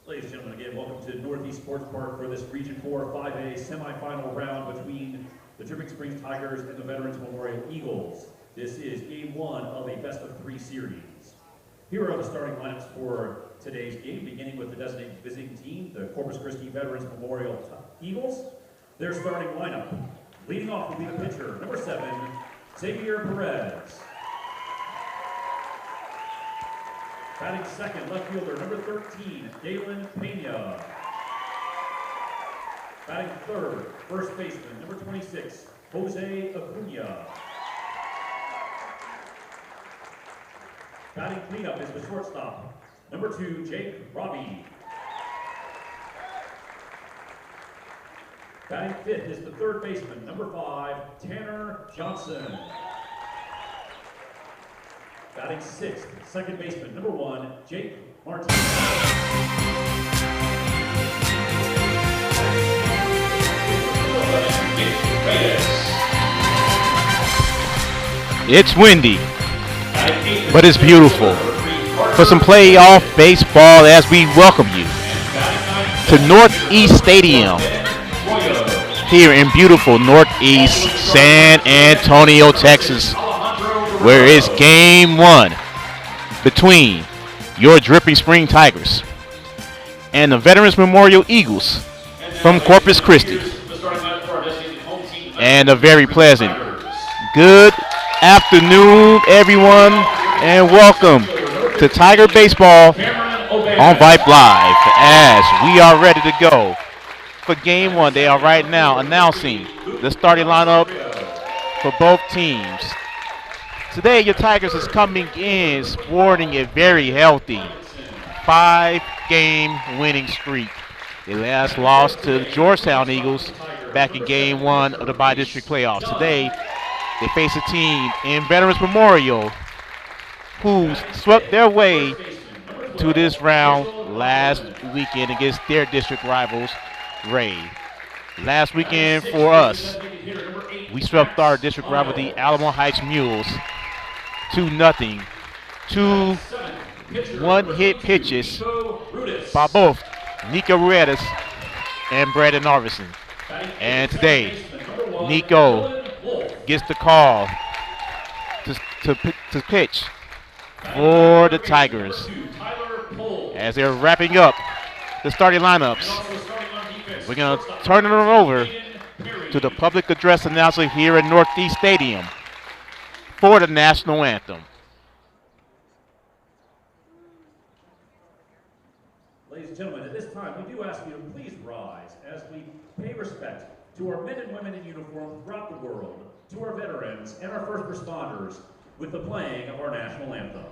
Ladies and gentlemen, again, welcome to Northeast Sports Park for this Region 4 5A semifinal round between the Dripping Springs Tigers and the Veterans Memorial Eagles. This is game one of a best-of-3 series. Here are the starting lineups for today's game, beginning with the designated visiting team, the Corpus Christi Veterans Memorial Eagles. Their starting lineup, leading off will be the pitcher, number 7, Xavier Perez. Batting second, left fielder, number 13, Galen Pena. Batting third, first baseman, number 26, Jose Acuna. Batting cleanup is the shortstop, number 2, Jake Robbie. Batting fifth is the third baseman, number 5, Tanner Johnson. Batting sixth, second baseman, number 1, Jake Martinez. It's windy, but it's beautiful. For some playoff baseball as we welcome you to Northeast Stadium here in beautiful Northeast San Antonio, Texas, where it's game one between your Dripping Spring Tigers and the Veterans Memorial Eagles from Corpus Christi. And a very pleasant good afternoon, everyone, and welcome to Tiger Baseball on Vype Live as we are ready to go for game one. They are right now announcing the starting lineup for both teams. Today, your Tigers is coming in sporting a very healthy 5-game winning streak. They last lost to the Georgetown Eagles back in game one of the bi-district playoffs. Today, they face a team in Veterans Memorial who swept their way to this round last weekend against their district rivals, Ray. Last weekend for us, we swept our district rival, the Alamo Heights Mules, 2-0. 2 one-hit pitches by both Nico Ruedas and Brandon Arvison. And today, Nico gets the call to pitch for the Tigers. As they're wrapping up the starting lineups, we're going to turn it over to the public address announcer here at Northeast Stadium for the national anthem. Ladies and gentlemen, at this time, we do ask you to please rise as we pay respect to our men and women in uniform throughout the world, to our veterans and our first responders with the playing of our national anthem.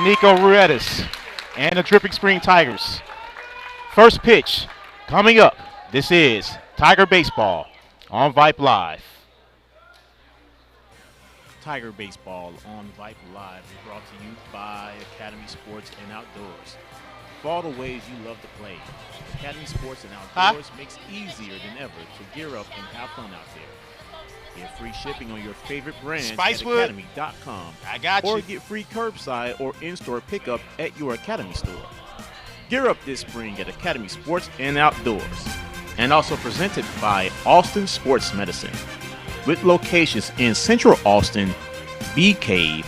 Nico Ruedas and the Dripping Spring Tigers. First pitch coming up. This is Tiger Baseball on Vype Live. Tiger Baseball on Vype Live is brought to you by Academy Sports and Outdoors. For all the ways you love to play, Academy Sports and Outdoors makes easier than ever to gear up and have fun out there. Get free shipping on your favorite brands Spicewood. at academy.com. I got Or you. get free curbside or in-store pickup at your Academy store. Gear up this spring at Academy Sports and Outdoors. And also presented by Austin Sports Medicine, with locations in Central Austin, Bee Cave,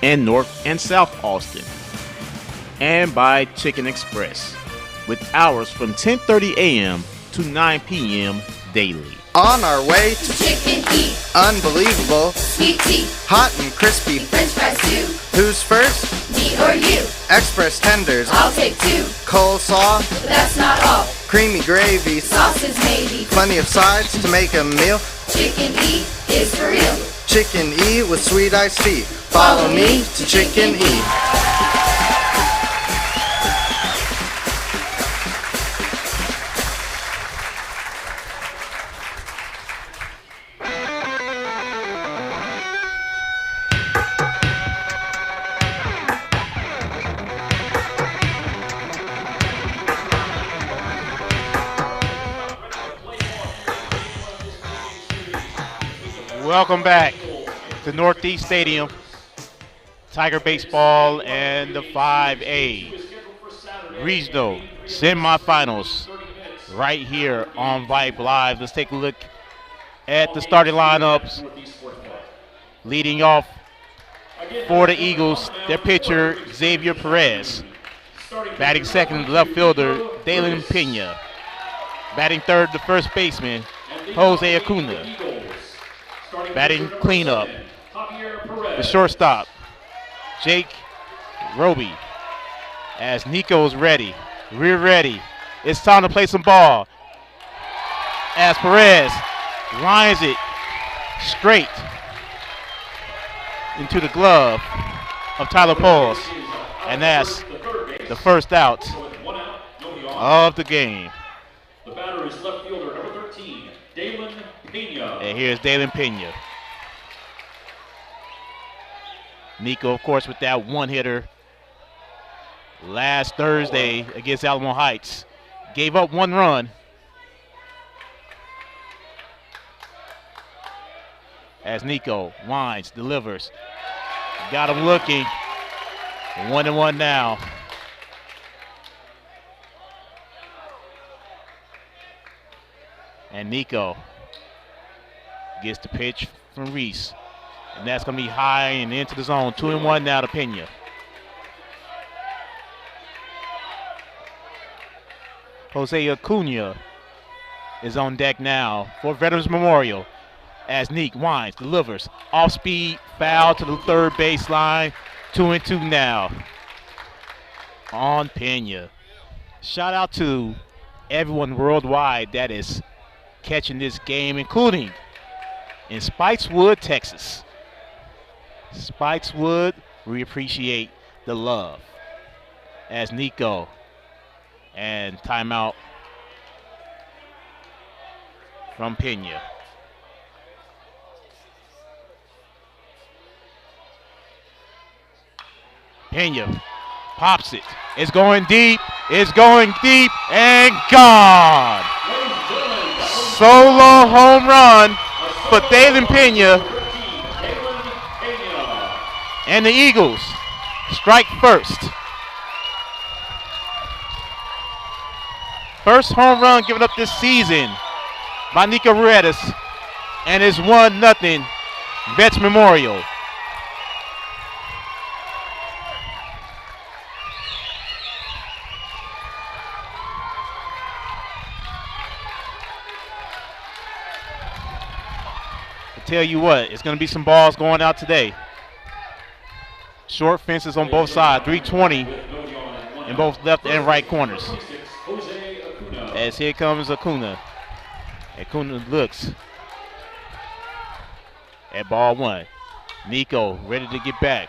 and North and South Austin. And by Chicken Express, with hours from 10:30 a.m. to 9 p.m. daily. On our way to Chicken Eat, unbelievable, sweet tea, hot and crispy. French fries too. Who's first? Me or you? Express tenders, I'll take two, coleslaw, but that's not all. creamy gravy, Sauces maybe. plenty of sides to make a meal. Chicken Eat is for real. Chicken E with sweet iced tea. Follow me to Chicken E. Welcome back to Northeast Stadium. Tiger Baseball and the 5A Regional Semifinals right here on Vype Live. Let's take a look at the starting lineups. Leading off for the Eagles, their pitcher, Xavier Perez. Batting second, left fielder, Dalen Pena. Batting third, the first baseman, Jose Acuna. Batting cleanup, the shortstop, Jake Roby. As Nico's ready, rear ready. It's time to play some ball. As Perez lines it straight into the glove of Tyler Pauls. And that's the first out of the game. The batter is left fielder number 13, Dalen Pena. And here's Dalen Pena. Nico, of course, with that one hitter last Thursday against Alamo Heights. Gave up one run. As Nico winds, delivers. Got him looking. 1-1 now. And Nico gets the pitch from Reese. And that's going to be high and into the zone. 2-1 now to Pena. Jose Acuna is on deck now for Veterans Memorial. As Neek winds, delivers. Off speed, foul to the third baseline. 2-2 now on Pena. Shout out to everyone worldwide that is catching this game, including in Spikeswood, Texas. Spikeswood, we appreciate the love. As Nico and timeout from Pena. Pena pops it. It's going deep. It's going deep and gone. Solo home run for Dalen Pena. And the Eagles strike first. First home run given up this season by Nico Ruedas. And it's 1-0 Vets Memorial. Tell you what, it's going to be some balls going out today. Short fences on both sides, 320 in both left and right corners. As here comes Acuna. Acuna looks at ball one. Nico ready to get back.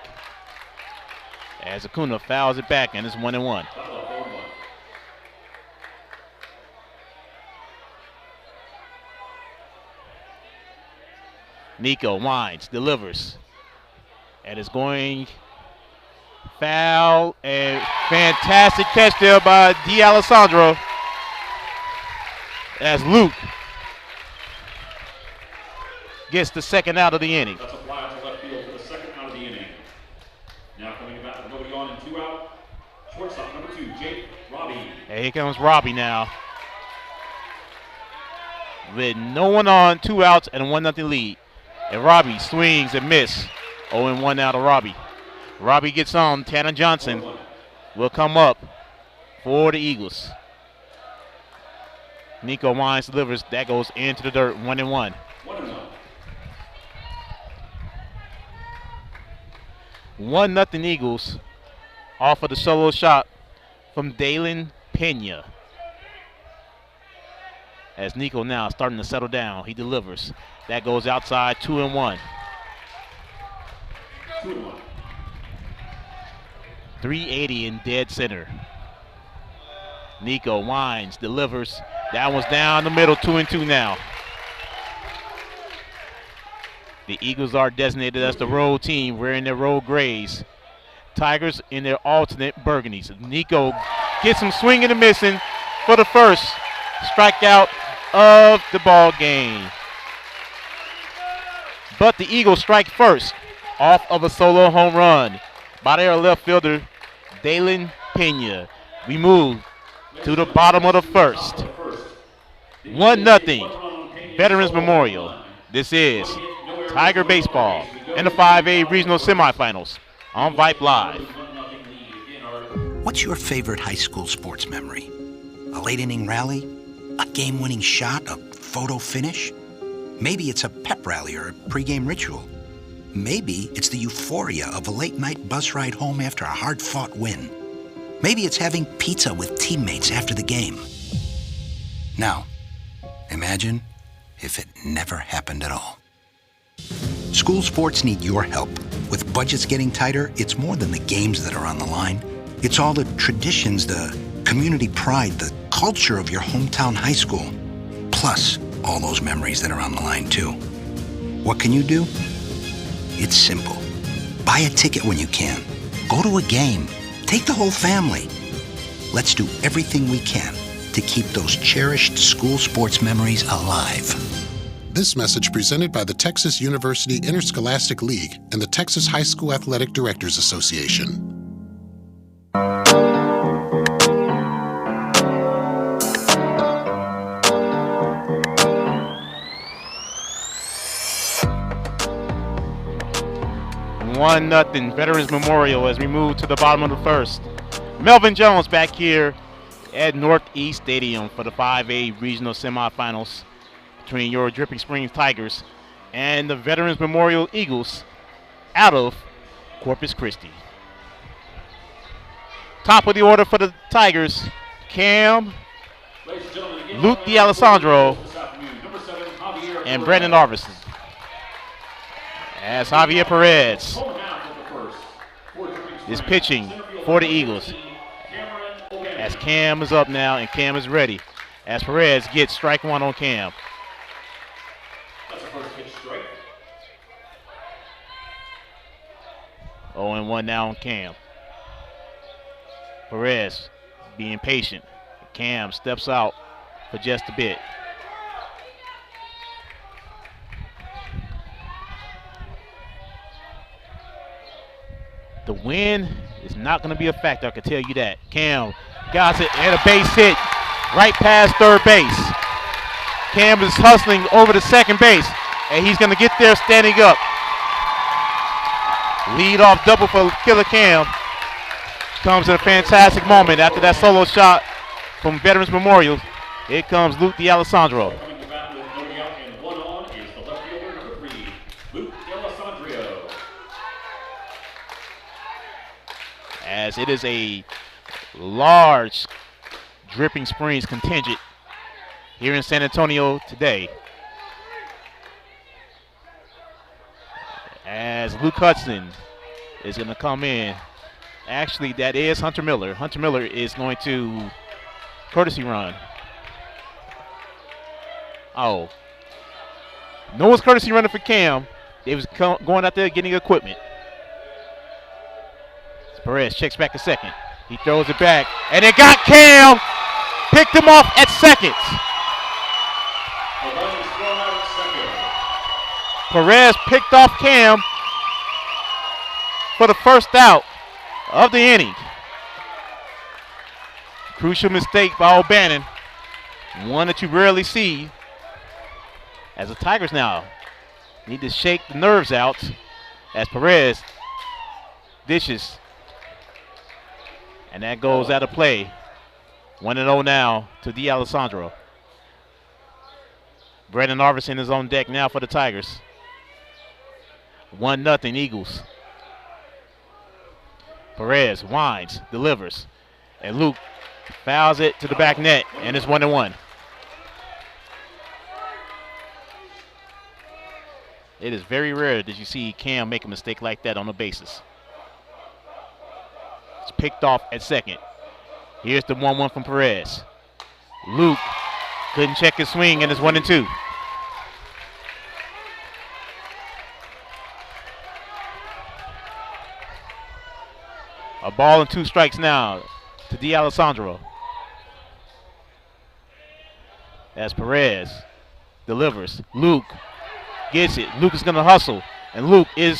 As Acuna fouls it back, and it's 1-1. Nico winds, delivers, and is going foul, and fantastic catch there by D'Alessandro as Luke gets the second out of the inning. That's a fly out to left field for the second out of the inning. Now coming back with nobody on and 2 out. Shortstop number 2, Jake Robbie. And here comes Robbie now. With no one on, 2 outs, and a 1-0 lead. And Robbie swings and misses. 0-1 now to Robbie. Robbie gets on. Tanner Johnson will come up for the Eagles. Nico Wines delivers. That goes into the dirt. 1-1. 1-0. 1-0 Eagles off of the solo shot from Dalen Pena. As Nico now starting to settle down, he delivers. That goes outside, 2-1. 2-1. 380 in dead center. Nico Wines delivers. That one's down the middle, 2-2 now. The Eagles are designated as the road team, wearing their road grays. Tigers in their alternate burgundies. Nico gets him swinging and missing for the first strikeout of the ball game. But the Eagles strike first off of a solo home run by their left fielder, Dalen Pena. We move to the bottom of the first. 1-0 Veterans Memorial. This is Tiger Baseball in the 5A Regional Semifinals on Vype Live. What's your favorite high school sports memory? A late inning rally? A game-winning shot? A photo finish? Maybe it's a pep rally or a pregame ritual. Maybe it's the euphoria of a late-night bus ride home after a hard-fought win. Maybe it's having pizza with teammates after the game. Now, imagine if it never happened at all. School sports need your help. With budgets getting tighter, it's more than the games that are on the line. It's all the traditions, the community pride, the culture of your hometown high school. Plus, all those memories that are on the line, too. What can you do? It's simple. Buy a ticket when you can. Go to a game. Take the whole family. Let's do everything we can to keep those cherished school sports memories alive. This message presented by the Texas University Interscholastic League and the Texas High School Athletic Directors Association. One nothing Veterans Memorial as we move to the bottom of the first. Melvin Jones back here at Northeast Stadium for the 5A Regional Semifinals between your Dripping Springs Tigers and the Veterans Memorial Eagles out of Corpus Christi. Top of the order for the Tigers, Cam, Luke D'Alessandro, and Brandon Arvison. As Javier Perez is pitching for the Eagles. As Cam is up now and Cam is ready. As Perez gets strike one on Cam. That's a first pitch strike. 0-1 now on Cam. Perez being patient. Cam steps out for just a bit. The wind is not going to be a factor, I can tell you that. Cam got it and a base hit right past third base. Cam is hustling over to second base, and he's going to get there standing up. Lead off double for Killer Cam. Comes in a fantastic moment after that solo shot from Veterans Memorial. Here comes Luke D'Alessandro. Coming to bat with nobody out and one on is the left fielder number 3, Luke D'Alessandro. As it is a large Dripping Springs contingent here in San Antonio today. As Luke Hudson is going to come in. Actually, that is Hunter Miller. Hunter Miller is going to courtesy run. Oh. No one's courtesy running for Cam. They was going out there getting equipment. Perez checks back a second. He throws it back. And it got Cam. Picked him off at second. Perez picked off Cam for the first out of the inning. Crucial mistake by O'Bannon. One that you rarely see, as the Tigers now need to shake the nerves out as Perez dishes. And that goes out of play. 1-0 now to D'Alessandro. Brandon Arvison is on deck now for the Tigers. 1-0 Eagles. Perez winds, delivers, and Luke fouls it to the back net, and it's 1-1. It is very rare that you see Cam make a mistake like that on the bases. It's picked off at second. Here's the 1-1 from Perez. Luke couldn't check his swing, and it's 1-2. A ball and 2 strikes now to D'Alessandro. As Perez delivers. Luke gets it. Luke is going to hustle. And he's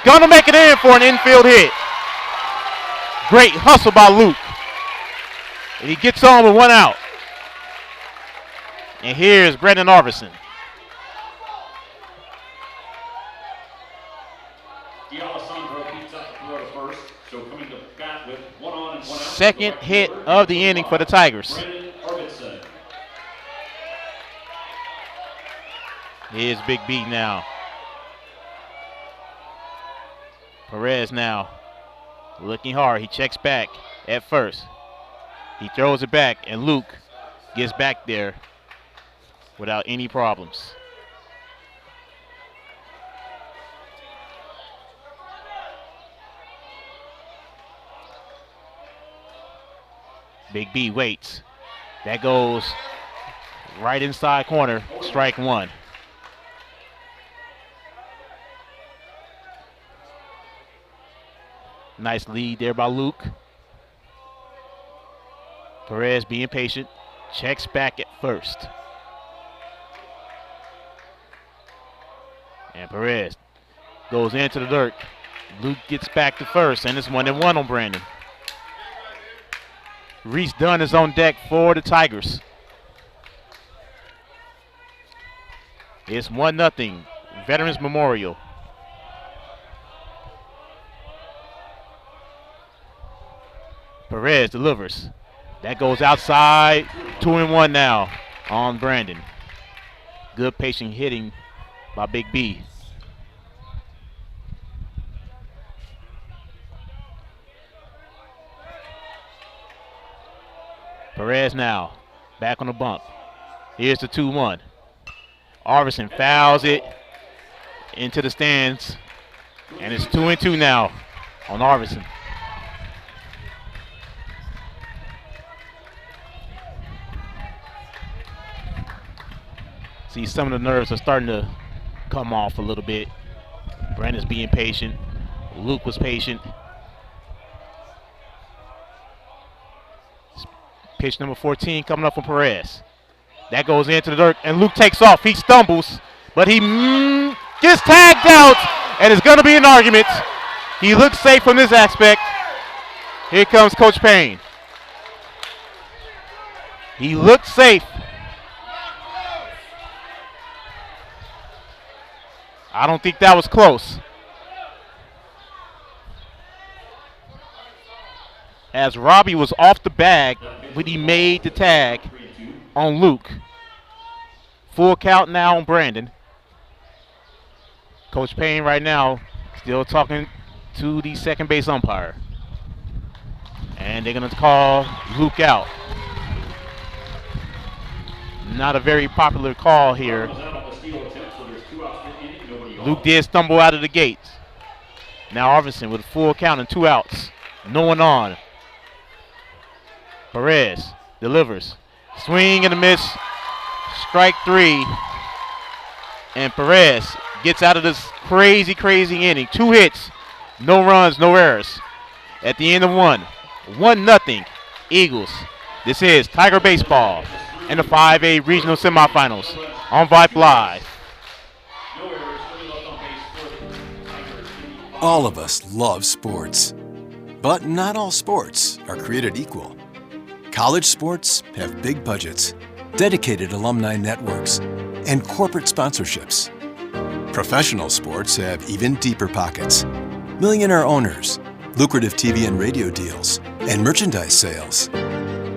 going to make it in for an infield hit. Great hustle by Luke. And he gets on with 1 out. And here's Brandon Arvison. D'Alessandro beats out the throw to first, so coming to bat with 1 on and 1 out. Second hit of the inning for the Tigers. Brandon Arvison. Here's Big B now. Perez now looking hard. He checks back at first. He throws it back, and Luke gets back there without any problems. Big B waits. That goes right inside corner, strike 1. Nice lead there by Luke. Perez being patient, checks back at first. And Perez goes into the dirt. Luke gets back to first, and it's 1-1 on Brandon. Reese Dunn is on deck for the Tigers. It's 1-0, Veterans Memorial. Perez delivers. That goes outside. 2-1 now on Brandon. Good patient hitting by Big B. Perez now back on the bump. Here's the 2-1. Arvison fouls it into the stands, and it's 2-2 now on Arvison. See, some of the nerves are starting to come off a little bit. Brandon's being patient. Luke was patient. Pitch number 14 coming up from Perez. That goes into the dirt, and Luke takes off. He stumbles, but he gets tagged out, and it's going to be an argument. He looks safe from this aspect. Here comes Coach Payne. He looks safe. I don't think that was close. As Robbie was off the bag when he made the tag on Luke. Full count now on Brandon. Coach Payne right now still talking to the second base umpire. And they're going to call Luke out. Not a very popular call here. Luke did stumble out of the gate. Now Arvison with a full count and 2 outs. No one on. Perez delivers. Swing and a miss. Strike 3. And Perez gets out of this crazy inning. 2 hits. No runs, no errors. At the end of 1-0 Eagles. This is Tiger Baseball in the 5A Regional Semifinals on Vype Live. All of us love sports, but not all sports are created equal. College sports have big budgets, dedicated alumni networks, and corporate sponsorships. Professional sports have even deeper pockets, millionaire owners, lucrative TV and radio deals, and merchandise sales.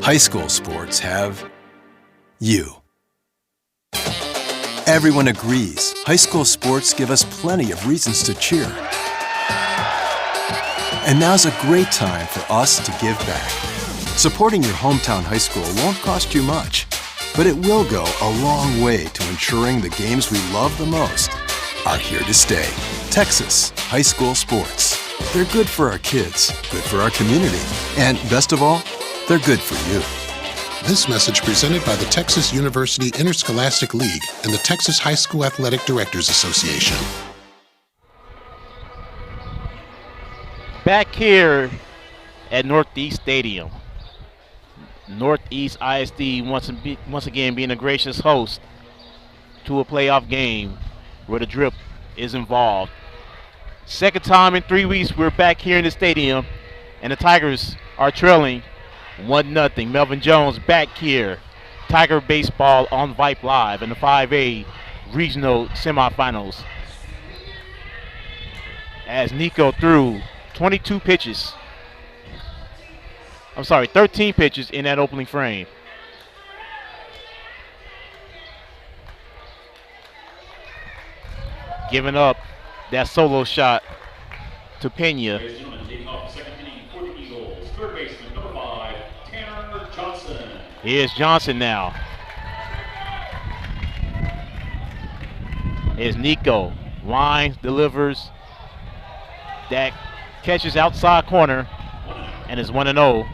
High school sports have you. Everyone agrees high school sports give us plenty of reasons to cheer. And now's a great time for us to give back. Supporting your hometown high school won't cost you much, but it will go a long way to ensuring the games we love the most are here to stay. Texas high school sports. They're good for our kids, good for our community, and best of all, they're good for you. This message presented by the Texas University Interscholastic League and the Texas High School Athletic Directors Association. Back here at Northeast Stadium. Northeast ISD once again being a gracious host to a playoff game where the drip is involved. Second time in 3 weeks we're back here in the stadium, and the Tigers are trailing 1-0. Melvin Jones back here. Tiger baseball on Vype Live in the 5A regional semifinals. As Nico threw 13 pitches in that opening frame. Giving up that solo shot to Pena. Here's Johnson now. Here's Nico. Wines, delivers. That catches outside corner and is 1-0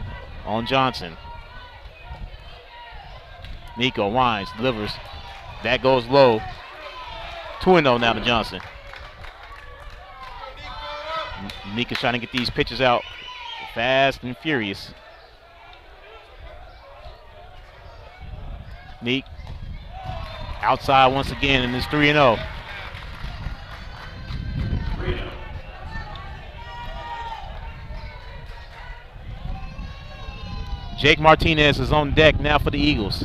on Johnson. Nico winds, delivers. That goes low. 2-0 now to Johnson. Nico's trying to get these pitches out fast and furious. Neek outside once again, and it's 3-0. Jake Martinez is on deck now for the Eagles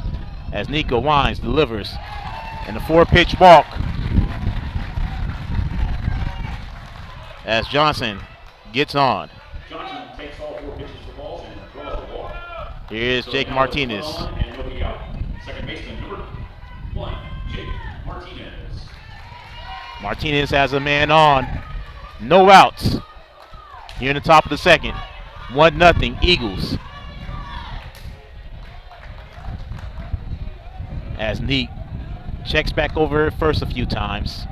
as Nico winds, delivers, and a 4-pitch walk as Johnson gets on. Johnson takes all 4 pitches for balls and draws the walk. Here's So Jake now Martinez. and he'll be out. Second baseman number 1, Jake Martinez. Martinez has a man on. No outs. Here in the top of the second. 1-0 Eagles. As Neek checks back over at first a few times.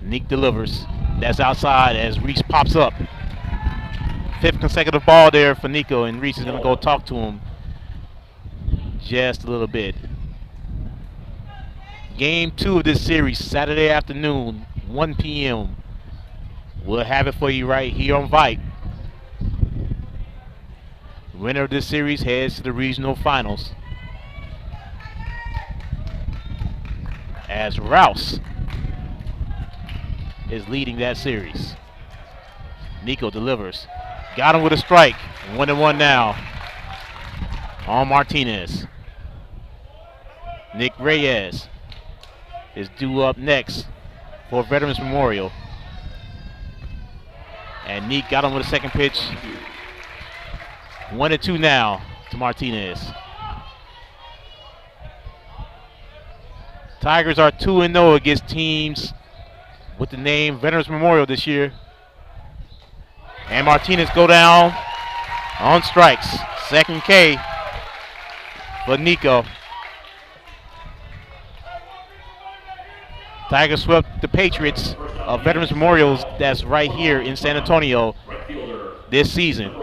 Neek delivers. That's outside as Reese pops up. 5th consecutive ball there for Nico, and Reese is going to go talk to him just a little bit. Game 2 of this series, Saturday afternoon, 1 p.m. We'll have it for you right here on Vype. Winner of this series heads to the regional finals. As Rouse is leading that series. Nico delivers. Got him with a strike. 1-1 now on Martinez. Nick Reyes is due up next for Veterans Memorial. And Nick got him with a second pitch. 1-2 now to Martinez. Tigers are 2-0 against teams with the name Veterans Memorial this year. And Martinez go down on strikes. Second K for Nico. Tigers swept the Patriots of Veterans Memorials that's right here in San Antonio this season.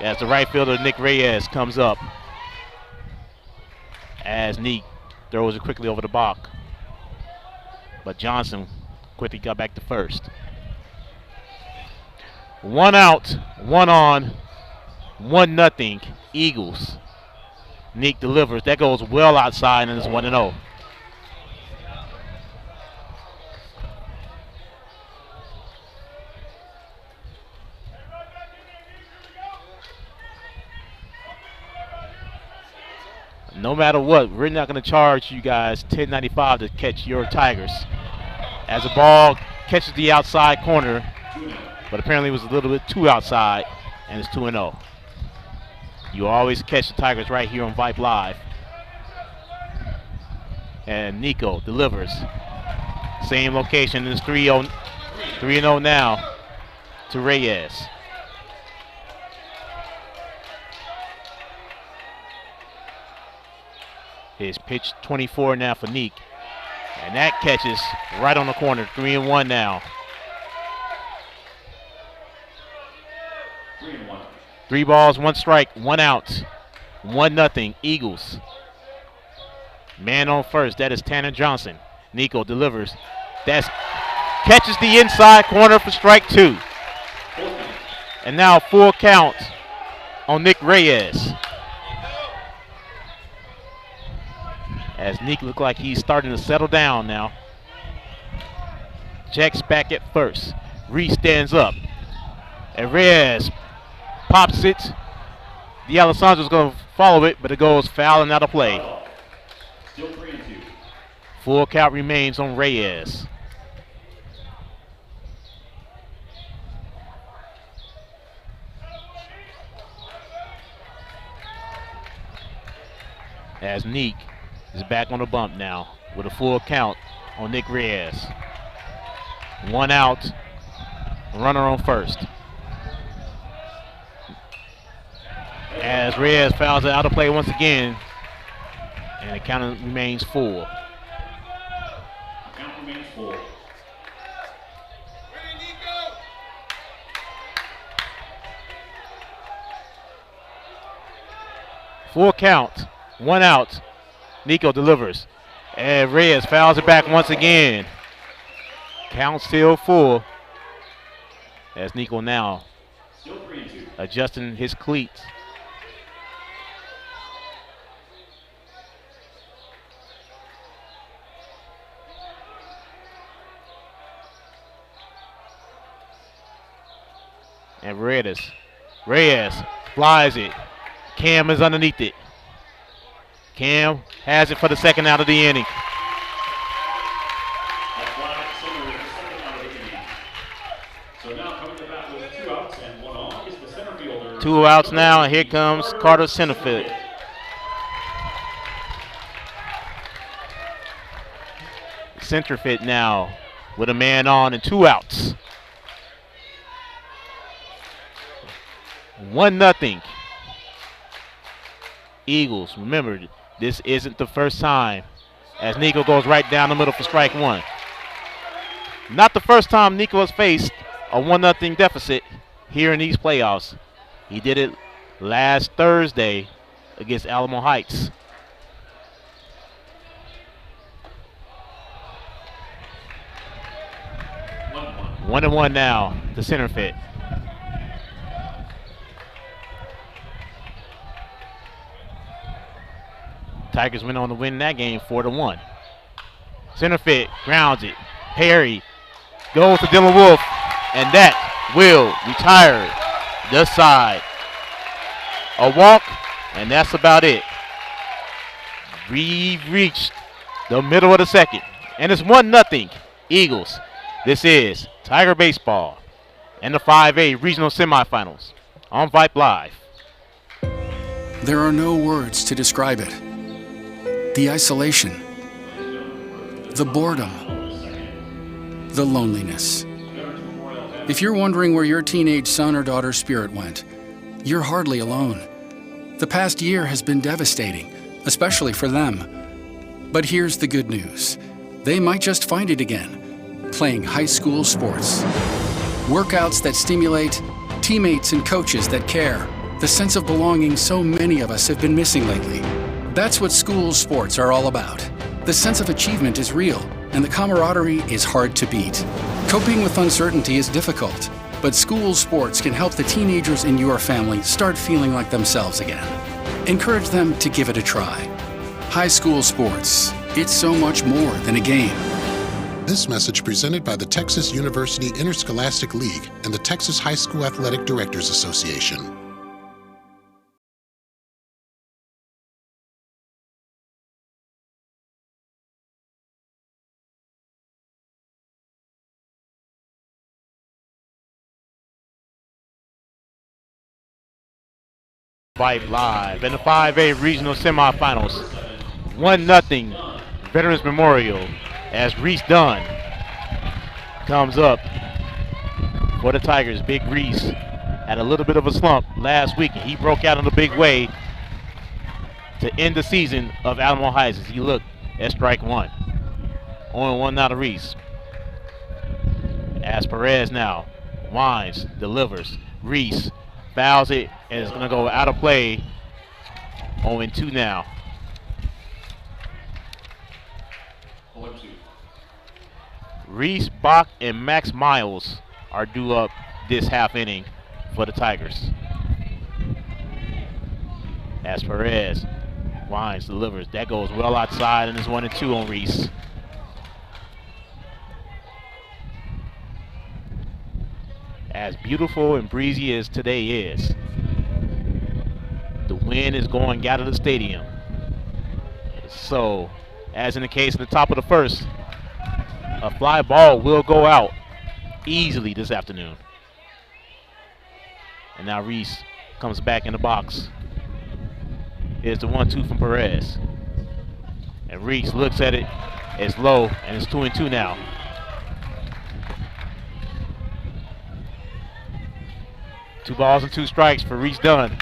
As the right fielder Nick Reyes comes up. As Neek throws it quickly over the block. But Johnson quickly got back to first. 1 out, 1 on, 1-0 Eagles. Neek delivers. That goes well outside and it's 1-0. no matter what, we're not going to charge you guys $10.95 to catch your Tigers. As the ball catches the outside corner, but apparently it was a little bit too outside, and it's 2-0. You always catch the Tigers right here on Vype Live. And Nico delivers. Same location, it's 3-0 now to Reyes. His pitch 24 now for Neek. And that catches right on the corner. 3-1 now. 3-1. 3 balls, 1 strike, 1 out. 1-0 Eagles. Man on first, that is Tanner Johnson. Nico delivers. Catches the inside corner for strike 2. And now full count on Nick Reyes. As Nick looks like he's starting to settle down now. Checks back at first. Reese stands up. And Reyes pops it. D'Alessandro's going to follow it, but it goes foul and out of play. Still 3-2. Full count remains on Reyes. As Neek is back on the bump now with a full count on Nick Reyes. 1 out, runner on first. As Reyes fouls it out of play once again, and the count remains full. Count remains full. Full count, 1 out. Nico delivers. And Reyes fouls it back once again. Count still full. As Nico now Still 3-2. adjusting his cleats. And Reyes flies it. Cam is underneath it. Cam has it for the second out of the inning. That's fly center with the second out of the inning. So now coming to bat with 2 outs and 1 on is the center fielder. 2 outs now, and here comes Carter Centerfield. Centerfield now with a man on and 2 outs. 1-0. Eagles. Remember, this isn't the first time, as Nico goes right down the middle for strike 1. Not the first time Nico has faced a 1-0 deficit here in these playoffs. He did it last Thursday against Alamo Heights. One and one now to center fit. Tigers went on to win that game 4-1. Center fit grounds it. Perry goes to Dylan Wolf, and that will retire the side. A walk, and that's about it. We've reached the middle of the second, and it's 1-0 Eagles. This is Tiger Baseball and the 5A Regional Semifinals on Vype Live. There are no words to describe it. The isolation, the boredom, the loneliness. If you're wondering where your teenage son or daughter's spirit went, you're hardly alone. The past year has been devastating, especially for them. But here's the good news. They might just find it again, playing high school sports. Workouts that stimulate, teammates and coaches that care, the sense of belonging so many of us have been missing lately. That's what school sports are all about. The sense of achievement is real, and the camaraderie is hard to beat. Coping with uncertainty is difficult, but school sports can help the teenagers in your family start feeling like themselves again. Encourage them to give it a try. High school sports, it's so much more than a game. This message presented by the Texas University Interscholastic League and the Texas High School Athletic Directors Association. Vype live in the 5A regional semifinals. 1-0 Veterans Memorial as Reese Dunn comes up for the Tigers. Big Reese had a little bit of a slump last week, and he broke out in a big way to end the season of Alamo Heights as he looked at strike one. 0-1 now to Reese. As Perez now winds, delivers. Reese fouls it and is going to go out of play. 0-2 now. 0-2. Reese, Bach, and Max Miles are due up this half inning for the Tigers. As Perez winds, delivers. That goes well outside, and it's 1-2 on Reese. As beautiful and breezy as today is, the wind is going out of the stadium. So, as in the case of the top of the first, a fly ball will go out easily this afternoon. And now Reese comes back in the box. Here's the 1-2 from Perez. And Reese looks at it. It's low, and it's 2-2 now. Two balls and two strikes for Reese Dunn.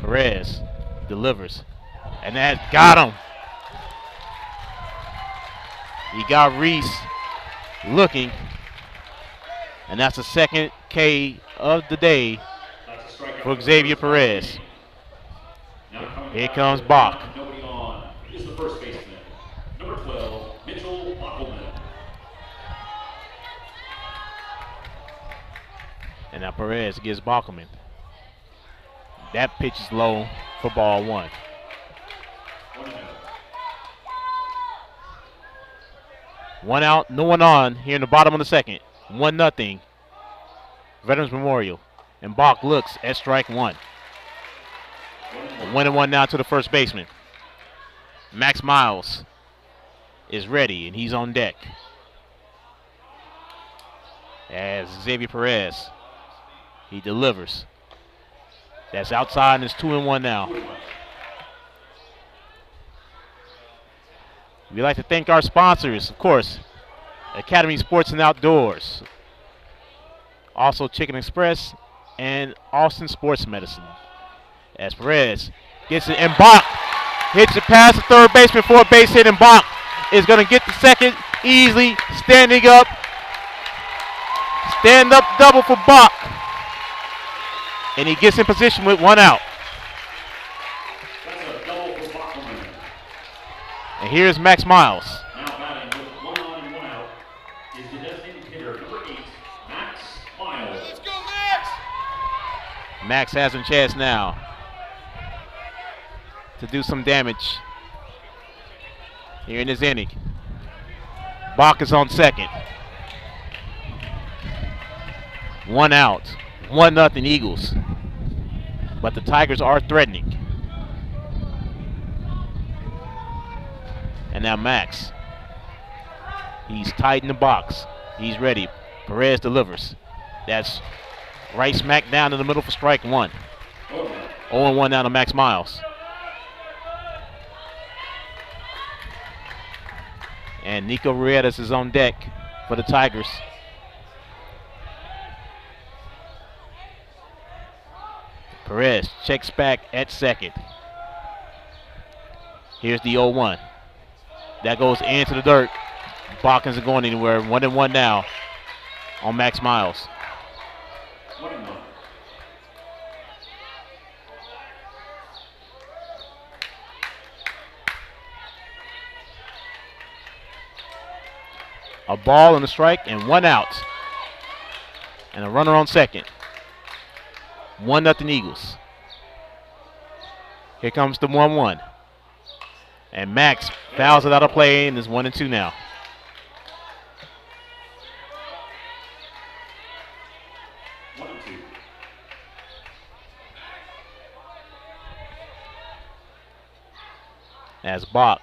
Perez delivers. And that got him. He got Reese looking. And that's the second K of the day for Xavier Perez. Here comes Bach. Nobody on is the first baseman, number 12, Mitchell Bockelman. And now Perez gives Bockelman. That pitch is low for ball one. 1-0. One out, no one on here in the bottom of the second. 1-0. Veterans Memorial. And Bach looks at strike one. 1-1 now to the first baseman. Max Miles is ready, and he's on deck. As Xavier Perez, he delivers. That's outside, and it's 2-1 now. We'd like to thank our sponsors, of course, Academy Sports and Outdoors, also Chicken Express, and Austin Sports Medicine. As Perez gets it, and Bach hits it past the third baseman for a base hit, and Bach is going to get the second easily, standing up. Stand-up double for Bach. And he gets in position with one out. That's a double for Bockelman. And here's Max Miles. Now batting with 1 on and 1 out is the designated hitter, number 8, Max Miles. Let's go, Max! Max has a chance now to do some damage here in this inning. Bach is on second. One out. 1-0 Eagles. But the Tigers are threatening. And now Max. He's tight in the box. He's ready. Perez delivers. That's right smack down in the middle for strike one. 0-1 now to Max Miles. And Nico Ruedas is on deck for the Tigers. Perez checks back at second. Here's the 0-1. That goes into the dirt. Bach isn't going anywhere. 1-1 now on Max Miles. 1-1. A ball and a strike and one out. And a runner on second. 1-0 Eagles. Here comes the 1-1. And Max fouls it out of play and is 1-2 now. As Bach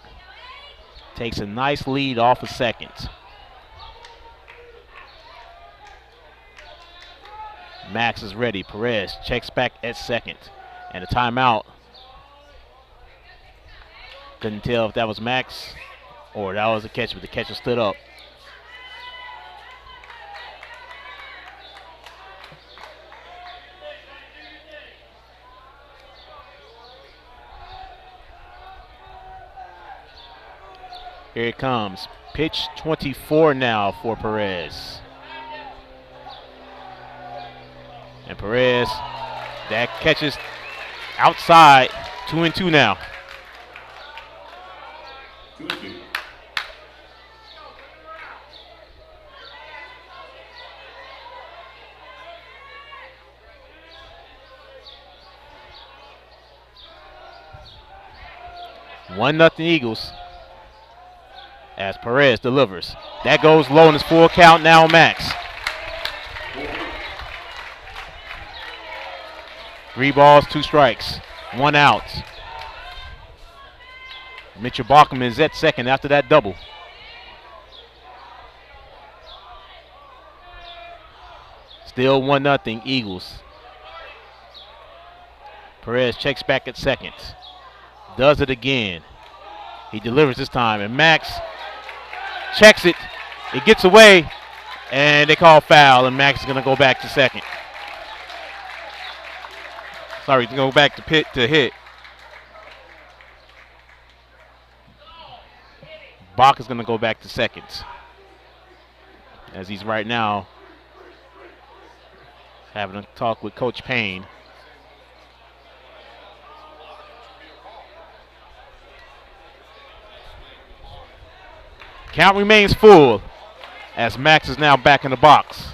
takes a nice lead off of second. Max is ready. Perez checks back at second. And a timeout. Couldn't tell if that was Max or that was a catch, but the catcher stood up. Here it comes. Pitch 24 now for Perez. And Perez, that catches outside. 2-2 now. 2-2. One nothing Eagles. As Perez delivers. That goes low in his full count now, Max. 3 balls, 2 strikes, 1 out. Mitchell Bachman is at second after that double. Still 1-0 Eagles. Perez checks back at second. Does it again. He delivers this time, and Max checks it. It gets away, and they call foul, and Max is going to go back to second. Sorry, to go back to hit. Bach is going to go back to second, as he's right now having a talk with Coach Payne. Count remains full as Max is now back in the box.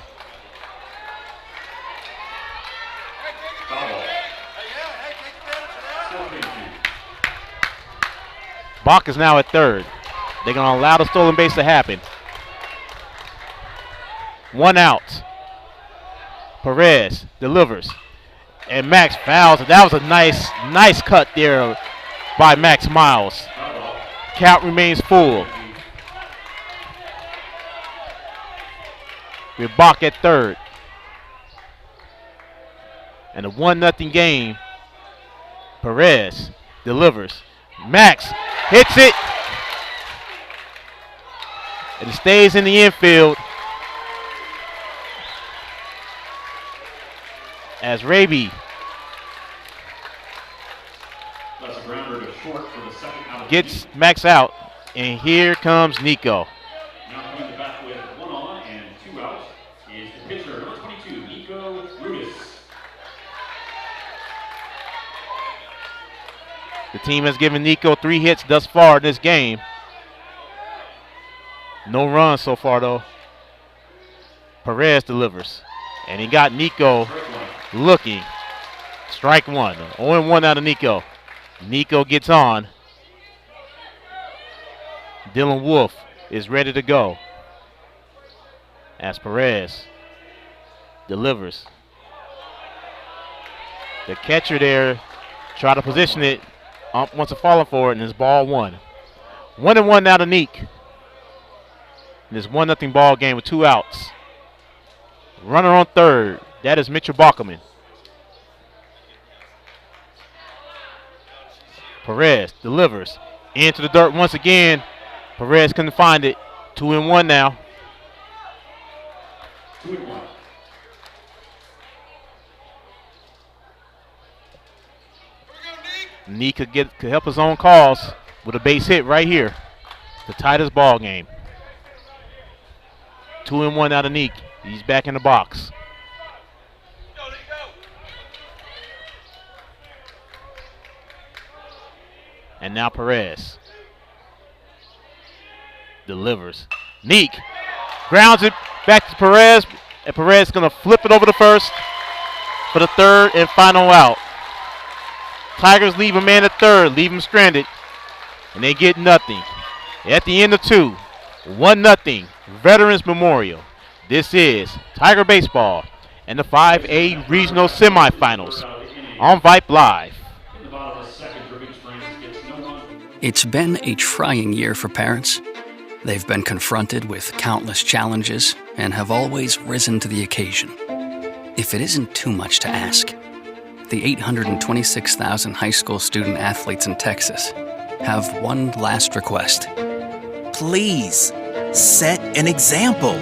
Bach is now at third. They're going to allow the stolen base to happen. 1 out. Perez delivers. And Max fouls. That was a nice cut there by Max Miles. Count remains full. With Bach at third. And a 1-0 game. Perez delivers. Max hits it. And it stays in the infield. As Raby gets Max out. And here comes Nico. Now coming to bat with 1 on and 2 out is the pitcher, number 22, Nico Rudis. The team has given Nico 3 hits thus far in this game. No runs so far, though. Perez delivers. And he got Nico looking. Strike 1. 0-1 out of Nico. Nico gets on. Dylan Wolf is ready to go. As Perez delivers. The catcher there tried to position it. Wants to fall for it, and it's ball 1. 1-1 now to Neek. This 1-0 ball game with 2 outs. Runner on third. That is Mitchell Bachman. Perez delivers into the dirt once again. Perez couldn't find it. 2-1 now. 2-1. Neek could help his own cause with a base hit right here to tie this ball game. 2-1 out of Neek. He's back in the box. And now Perez delivers. Neek grounds it back to Perez, and Perez is going to flip it over to first for the third and final out. Tigers leave a man at third, leave him stranded, and they get nothing. At the end of 2, 1-0, Veterans Memorial. This is Tiger Baseball and the 5A Regional Semifinals on Vype Live. It's been a trying year for parents. They've been confronted with countless challenges and have always risen to the occasion. If it isn't too much to ask, the 826,000 high school student athletes in Texas have one last request. Please, set an example.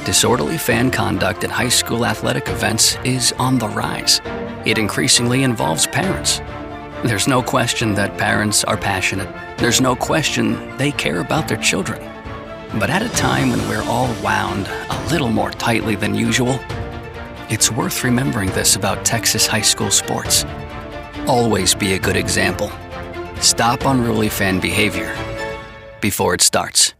Disorderly fan conduct at high school athletic events is on the rise. It increasingly involves parents. There's no question that parents are passionate. There's no question they care about their children. But at a time when we're all wound a little more tightly than usual, it's worth remembering this about Texas high school sports. Always be a good example. Stop unruly fan behavior before it starts.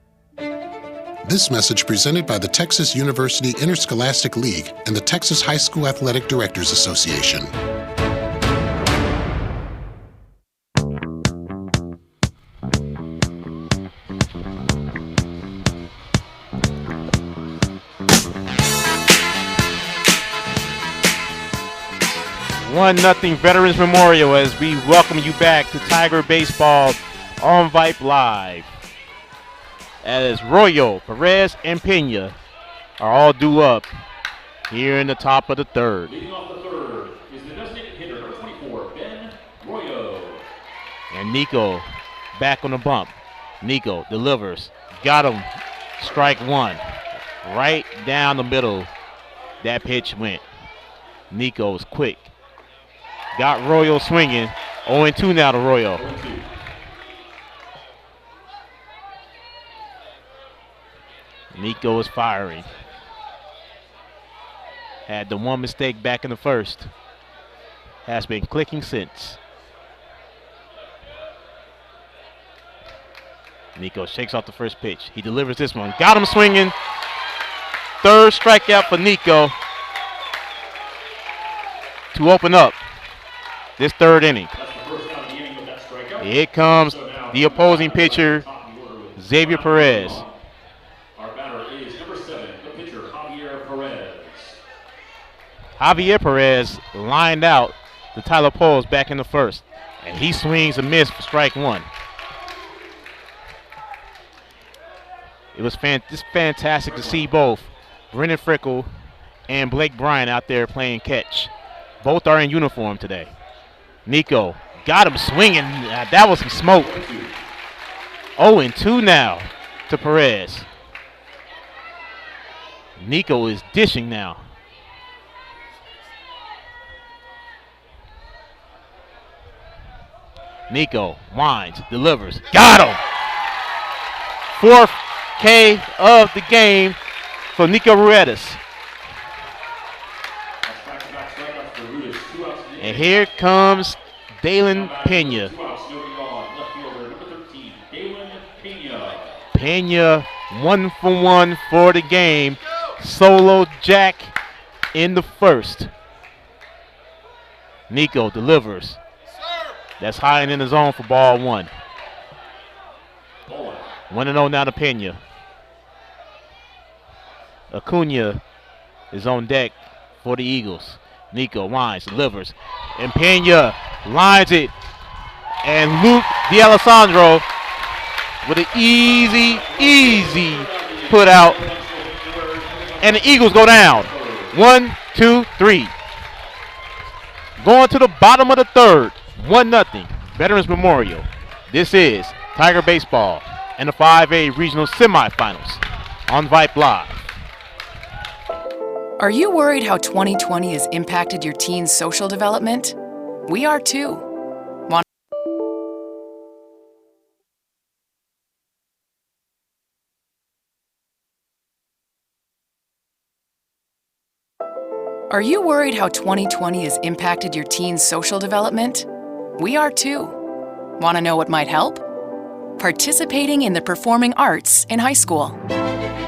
This message presented by the Texas University Interscholastic League and the Texas High School Athletic Directors Association. One nothing Veterans Memorial as we welcome you back to Tiger Baseball on Vype Live. As Royo, Perez, and Pena are all due up here in the top of the third. Leading off the third is the designated hitter, number 24, Ben Royo. And Nico back on the bump. Nico delivers. Got him. Strike one. Right down the middle. That pitch went. Nico's quick. Got Royo swinging. 0-2 now to Royo. 0-2. Nico is firing. Had the one mistake back in the first. Has been clicking since. Nico shakes off the first pitch. He delivers this one. Got him swinging. Third strikeout for Nico to open up this third inning. Here comes the opposing pitcher, Xavier Perez. Our batter is number 7, the pitcher, Javier Perez. Javier Perez lined out the Tyler Poles back in the first, and he swings a miss for strike one. It was just fantastic to see both Brennan Frickle and Blake Bryan out there playing catch. Both are in uniform today. Nico got him swinging. That was some smoke. 0-2 now to Perez. Nico is dishing now. Nico winds, delivers. Got him! Fourth K of the game for Nico Ruedas. And here comes Dalen Pena. Pena 1 for 1 for the game. Solo jack in the first. Nico delivers. That's high and in the zone for ball one. 1-0 now to Pena. Acuna is on deck for the Eagles. Nico winds, delivers, and Pena lines it. And Luke D'Alessandro with an easy put out. And the Eagles go down. 1, 2, 3. Going to the bottom of the third. 1-0. Veterans Memorial. This is Tiger Baseball and the 5A Regional Semifinals on Vype Live. Are you worried how 2020 has impacted your teen's social development? We are too. Are you worried how 2020 has impacted your teen's social development? We are too. Want to know what might help? Participating in the performing arts in high school.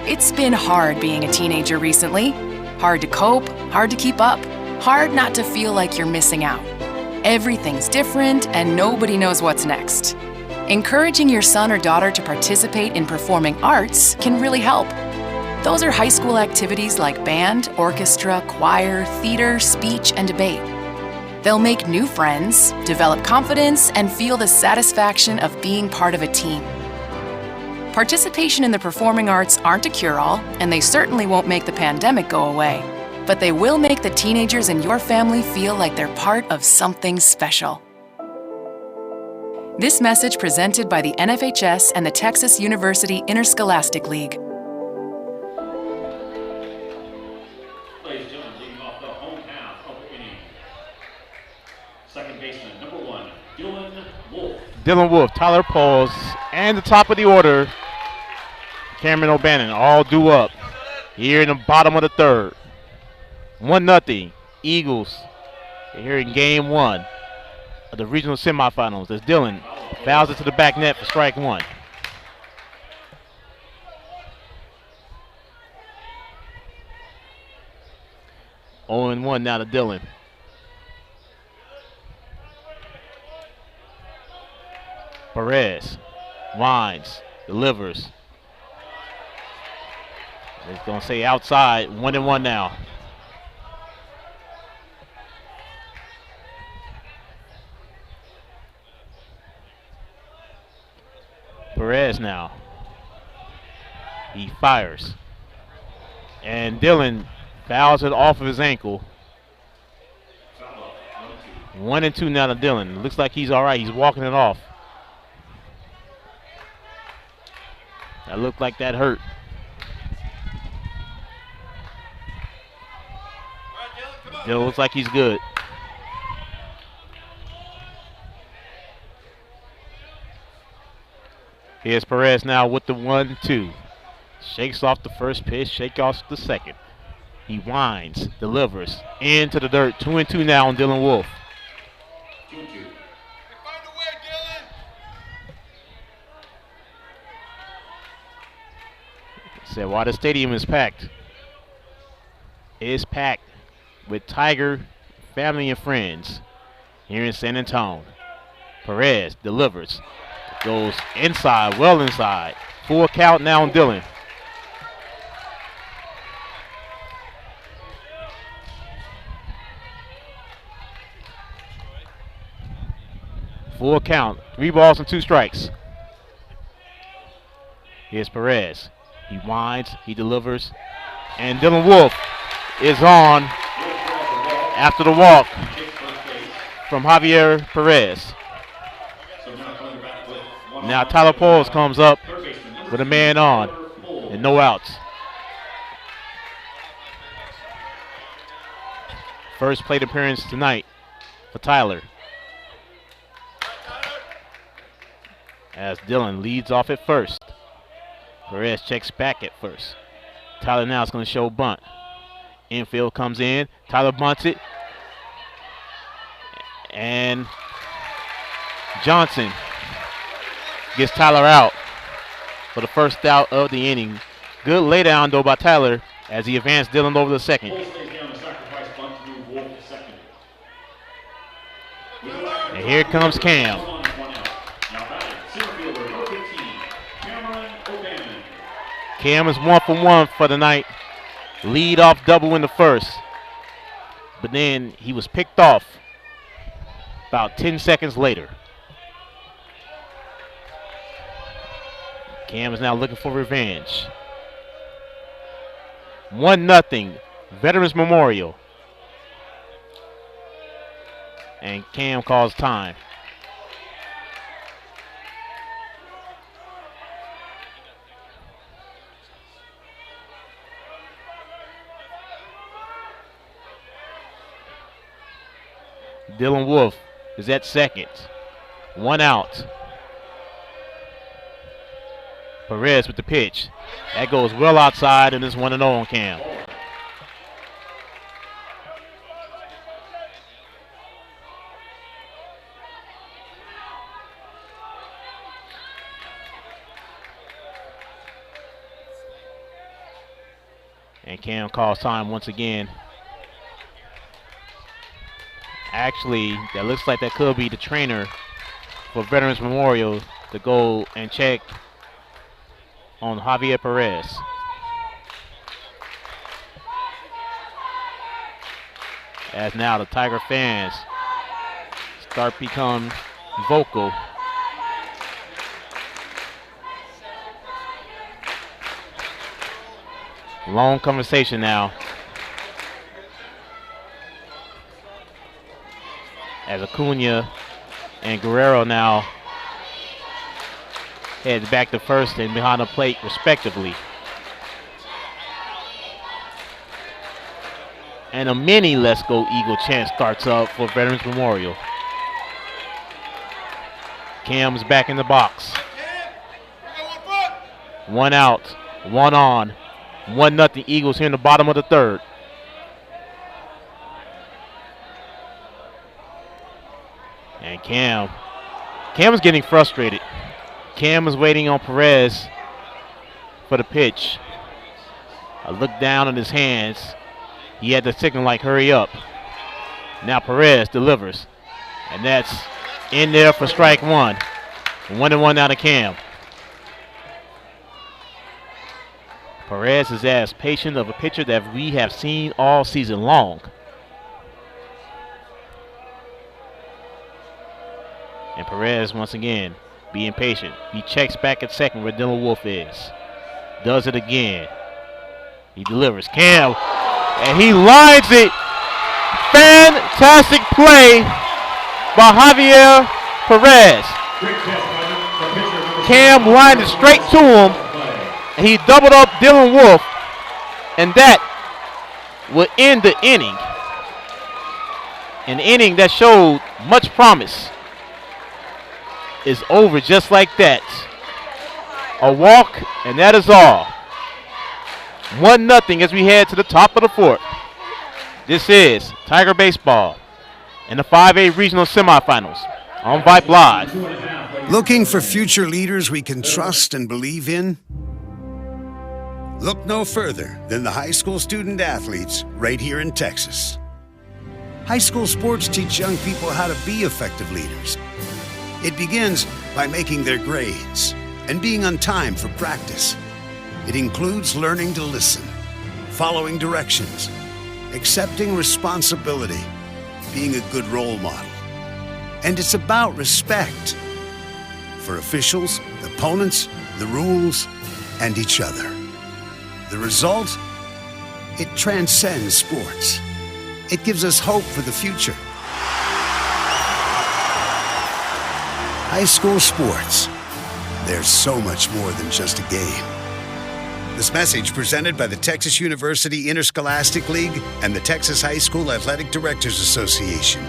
It's been hard being a teenager recently. Hard to cope, hard to keep up, hard not to feel like you're missing out. Everything's different and nobody knows what's next. Encouraging your son or daughter to participate in performing arts can really help. Those are high school activities like band, orchestra, choir, theater, speech, and debate. They'll make new friends, develop confidence, and feel the satisfaction of being part of a team. Participation in the performing arts aren't a cure-all, and they certainly won't make the pandemic go away. but they will make the teenagers in your family feel like they're part of something special. This message presented by the NFHS and the Texas University Interscholastic League. Ladies and gentlemen, leading off the home half of the inning. Second baseman, number 1, Dylan Wolf. Dylan Wolf, Tyler Pauls, and the top of the order, Cameron O'Bannon, all due up here in the bottom of the third. 1-0, Eagles here in game 1 of the regional semifinals as Dylan fouls it to the back net for strike 1. Oh and 1 now to Dylan. Perez winds, delivers. It's going to say outside, 1-1 now. Perez now. He fires. And Dylan fouls it off of his ankle. 1-2 now to Dylan. Looks like he's all right. He's walking it off. That looked like that hurt. Dylan looks like he's good. Here's Perez now with the 1-2. Shakes off the first pitch, shake off the second. He winds, delivers into the dirt. 2-2 now on Dylan Wolf. 2-2. Said why the stadium is packed. It's packed with Tiger family and friends here in San Antonio. Perez delivers. Goes inside, well inside. Full count now on Dylan. Full count. 3 balls and 2 strikes. Here's Perez. He winds, he delivers. And Dylan Wolf is on after the walk from Javier Perez. Now Tyler Pauls comes up with a man on and no outs. First plate appearance tonight for Tyler. As Dylan leads off at first. Perez checks back at first. Tyler now is going to show bunt. Infield comes in. Tyler bunts it. And Johnson gets Tyler out for the first out of the inning. Good laydown, though, by Tyler as he advanced Dylan over the second. And here comes Cam. Cam is 1 for 1 for the night. Lead off double in the first. But then he was picked off about 10 seconds later. Cam is now looking for revenge. 1-0 Veterans Memorial. And Cam calls time. Dylan Wolf is at second. 1 out. Perez with the pitch. That goes well outside, and it's 1-0 on Cam. And Cam calls time once again. Actually, that looks like that could be the trainer for Veterans Memorial to go and check on Javier Perez. As now the Tiger fans start become vocal. Long conversation now as Acuna and Guerrero now heads back to first and behind the plate respectively. And a mini Let's Go Eagle chant starts up for Veterans Memorial. Cam's back in the box. 1 out, 1 on. 1-0 Eagles here in the bottom of the third. And Cam is getting frustrated. Cam is waiting on Perez for the pitch. A look down on his hands. He had the signal like hurry up. Now Perez delivers. And that's in there for strike one. 1-1 now to Cam. Perez is as patient of a pitcher that we have seen all season long. And Perez once again being patient. He checks back at second where Dylan Wolf is. Does it again. He delivers. Cam, and he lines it. Fantastic play by Javier Perez. Cam lined it straight to him. And he doubled up Dylan Wolf. And that would end the inning. An inning that showed much promise is over just like that. A walk, and that is all. 1-0 as we head to the top of the fourth. This is Tiger Baseball in the 5A Regional Semifinals on Vype Live. Looking for future leaders we can trust and believe in? Look no further than the high school student athletes right here in Texas. High school sports teach young people how to be effective leaders. It begins by making their grades and being on time for practice. It includes learning to listen, following directions, accepting responsibility, being a good role model. And it's about respect for officials, opponents, the rules, and each other. The result? It transcends sports. It gives us hope for the future. High school sports. There's so much more than just a game. This message presented by the Texas University Interscholastic League and the Texas High School Athletic Directors Association.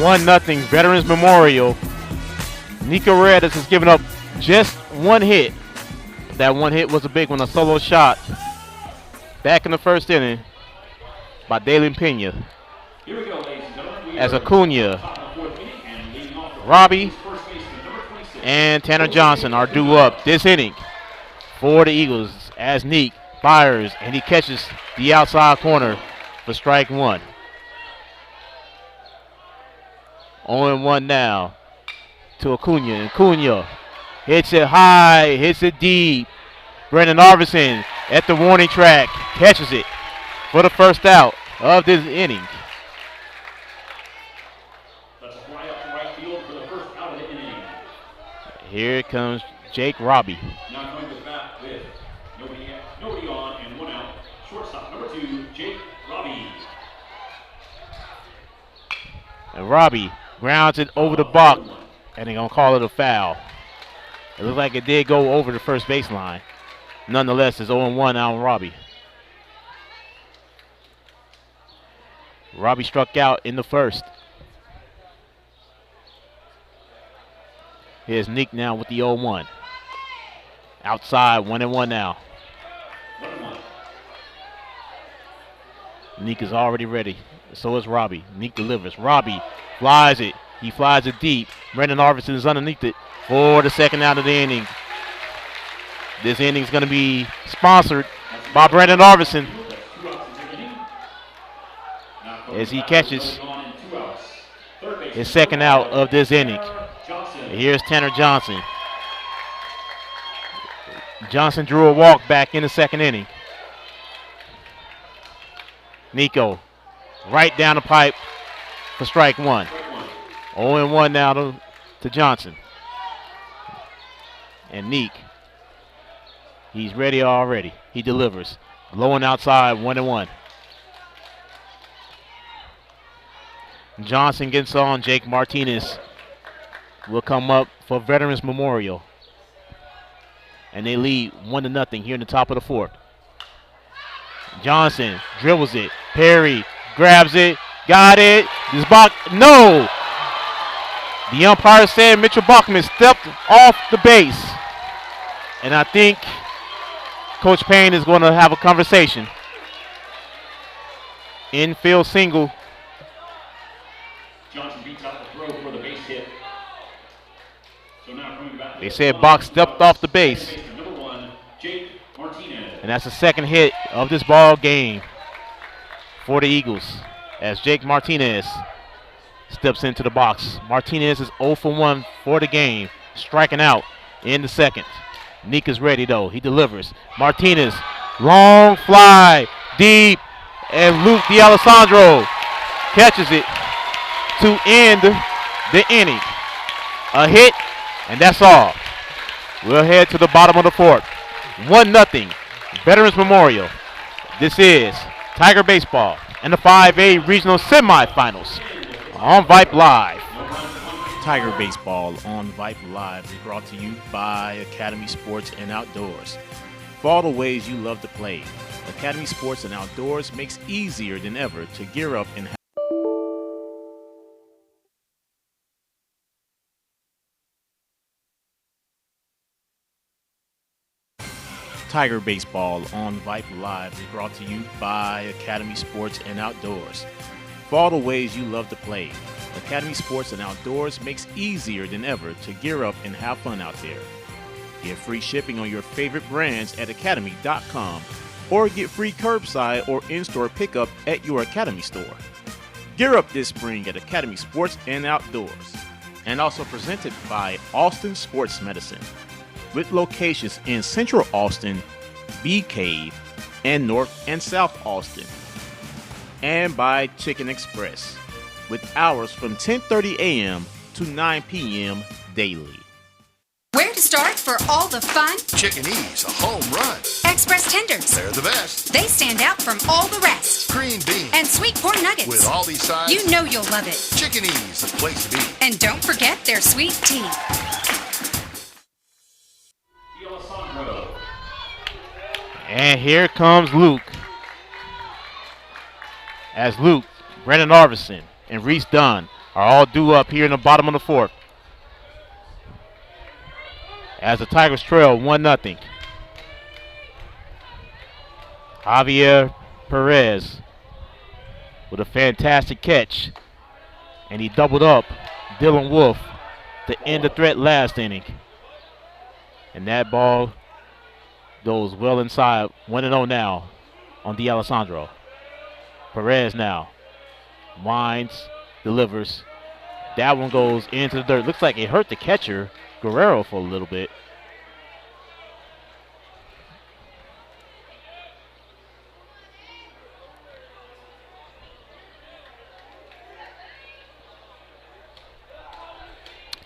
One nothing Veterans Memorial. Nico Redis has given up just one hit. That one hit was a big one, a solo shot. Back in the first inning by Dalen Pena. As Acuna, Robbie, and Tanner Johnson are due up this inning for the Eagles as Neek fires and he catches the outside corner for strike one. 0-1 now to Acuna. And Acuna hits it high, hits it deep. Brendan Arvidsson at the warning track catches it for the first out of this inning. That's a fly up to right field for the first out of the inning. Here comes Jake Robbie. Now going to the bat with nobody on and 1 out. Shortstop number 2, Jake Robbie. And Robbie grounds it over the buck, and they're going to call it a foul. It looks like it did go over the first baseline. Nonetheless, it's 0-1 out on Robbie. Robbie struck out in the first. Here's Nick now with the 0-1. Outside, 1-1 now. 1-1. Nick is already ready. So is Robbie. Nick delivers. Robbie flies it. He flies it deep. Brendan Arvidsson is underneath it for the second out of the inning. This inning is going to be sponsored by Brendan Arvidsson as he catches his second out of this inning. Here's Tanner Johnson. Johnson drew a walk back in the second inning. Nico right down the pipe for strike one. 0-1 now to Johnson. And Neek. He's ready already. He delivers. Low and outside, 1-1. Johnson gets on. Jake Martinez will come up for Veterans Memorial. And they lead 1-0 here in the top of the fourth. Johnson dribbles it. Perry grabs it. Got it. This Bach, no! The umpire said Mitchell Bachman stepped off the base. And I think Coach Payne is going to have a conversation. Infield single. Johnson beats out the throw for the base hit. So now coming back to They said Bach stepped off the base. Number 1, Jake Martinez. And that's the second hit of this ball game for the Eagles as Jake Martinez steps into the box. Martinez is 0 for 1 for the game, striking out in the second. Neek is ready though. He delivers. Martinez, long fly, deep, and Luke D'Alessandro catches it to end the inning. A hit, and that's all. We'll head to the bottom of the fourth. 1-0, Veterans Memorial. This is Tiger Baseball and the 5A Regional Semifinals on Vype Live. Tiger Baseball on Vype Live is brought to you by Academy Sports and Outdoors. For all the ways you love to play, Academy Sports and Outdoors makes easier than ever to gear up and Tiger Baseball on Vype Live is brought to you by Academy Sports and Outdoors. For all the ways you love to play, Academy Sports and Outdoors makes easier than ever to gear up and have fun out there. Get free shipping on your favorite brands at academy.com or get free curbside or in-store pickup at your Academy store. Gear up this spring at Academy Sports and Outdoors. And also presented by Austin Sports Medicine, with locations in Central Austin, Bee Cave, and North and South Austin. And by Chicken Express, with hours from 10:30 a.m. to 9 p.m. daily. Where to start for all the fun? Chicken E's, a home run. Express tenders. They're the best. They stand out from all the rest. Green beans. And sweet corn nuggets. With all these sides. You know you'll love it. Chicken E's, a place to be. And don't forget their sweet tea. And here comes Luke. As Luke, Brandon Arvison, and Reese Dunn are all due up here in the bottom of the fourth. As the Tigers trail 1-0. Javier Perez with a fantastic catch. And he doubled up Dylan Wolf to end the threat last inning. And that ball goes well inside. 1-0 now on D'Alessandro. Perez now winds, delivers. That one goes into the dirt. Looks like it hurt the catcher, Guerrero, for a little bit.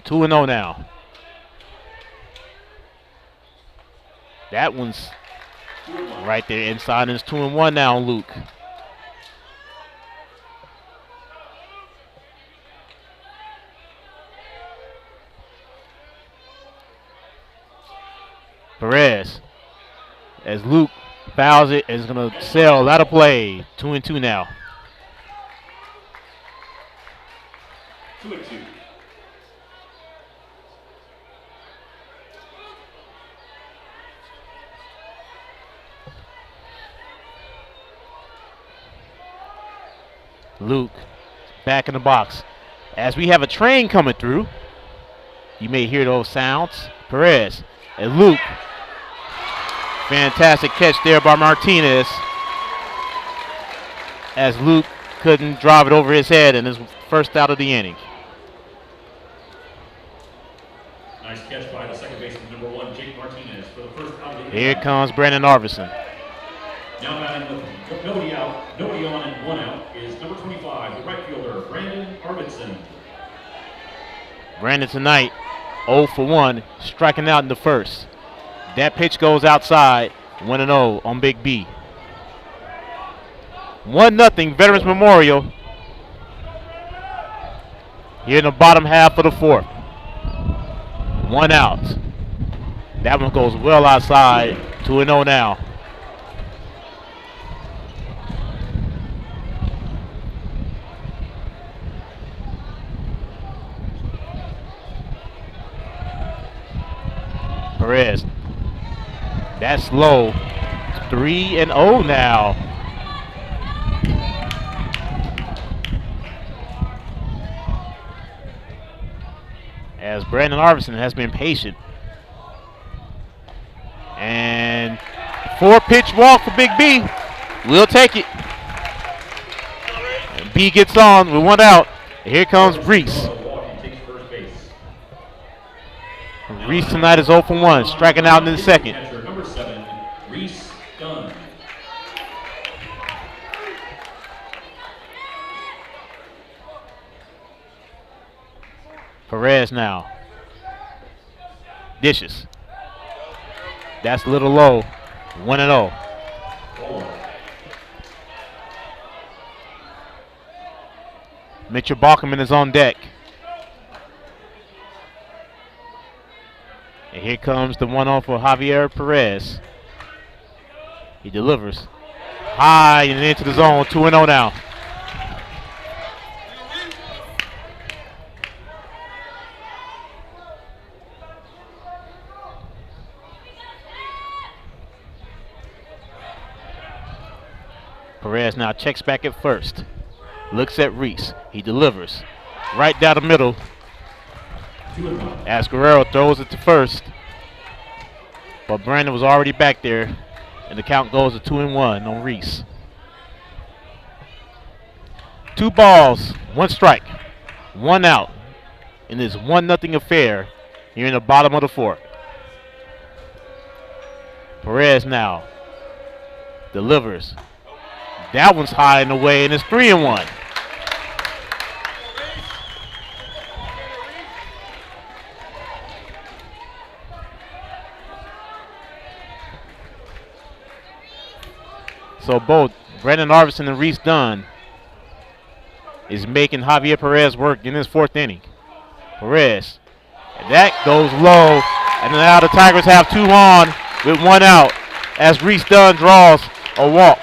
Two 2-0 now. That one's right there inside, and it's 2-1 now on Luke. Perez, as Luke fouls it, is going to sell out of play. 2-2 now. 2-2. Luke back in the box. As we have a train coming through, you may hear those sounds. Perez and Luke. Fantastic catch there by Martinez. As Luke couldn't drive it over his head in his first out of the inning. Nice catch by the second baseman, number 1, Jake Martinez, for the first out of the inning. Here comes Brandon Arvison. Now batting with nobody out, nobody on, and 1 out is number 25, the right fielder, Brandon Arvidsson. Brandon tonight 0 for 1, striking out in the first. That pitch goes outside, 1-0 on Big B. 1-0 Veterans Memorial here in the bottom half of the fourth. 1 out. That one goes well outside, 2-0 now. Perez. That's low. 3-0 now. As Brandon Arvidsson has been patient. And 4-pitch walk for Big B. We'll take it. And B gets on with 1 out. And here comes Reese. Reese tonight is 0 for 1, striking out in the second. Number 7, Reese Dunn. Perez now. Dishes. That's a little low. 1-0. Mitchell Balkman is on deck. And here comes the 1-0 for Javier Perez. He delivers. High and into the zone. 2-0 now. Perez now checks back at first. Looks at Reese. He delivers. Right down the middle. As Guerrero throws it to first. But Brandon was already back there. And the count goes to 2-1 on Reese. 2 balls, 1 strike, 1 out in this 1-0 affair here in the bottom of the fourth. Perez now delivers. That one's high and away, and it's 3-1. So both Brandon Arvidsson and Reese Dunn is making Javier Perez work in this 4th inning. Perez, and that goes low, and now the Tigers have 2 on with 1 out as Reese Dunn draws a walk.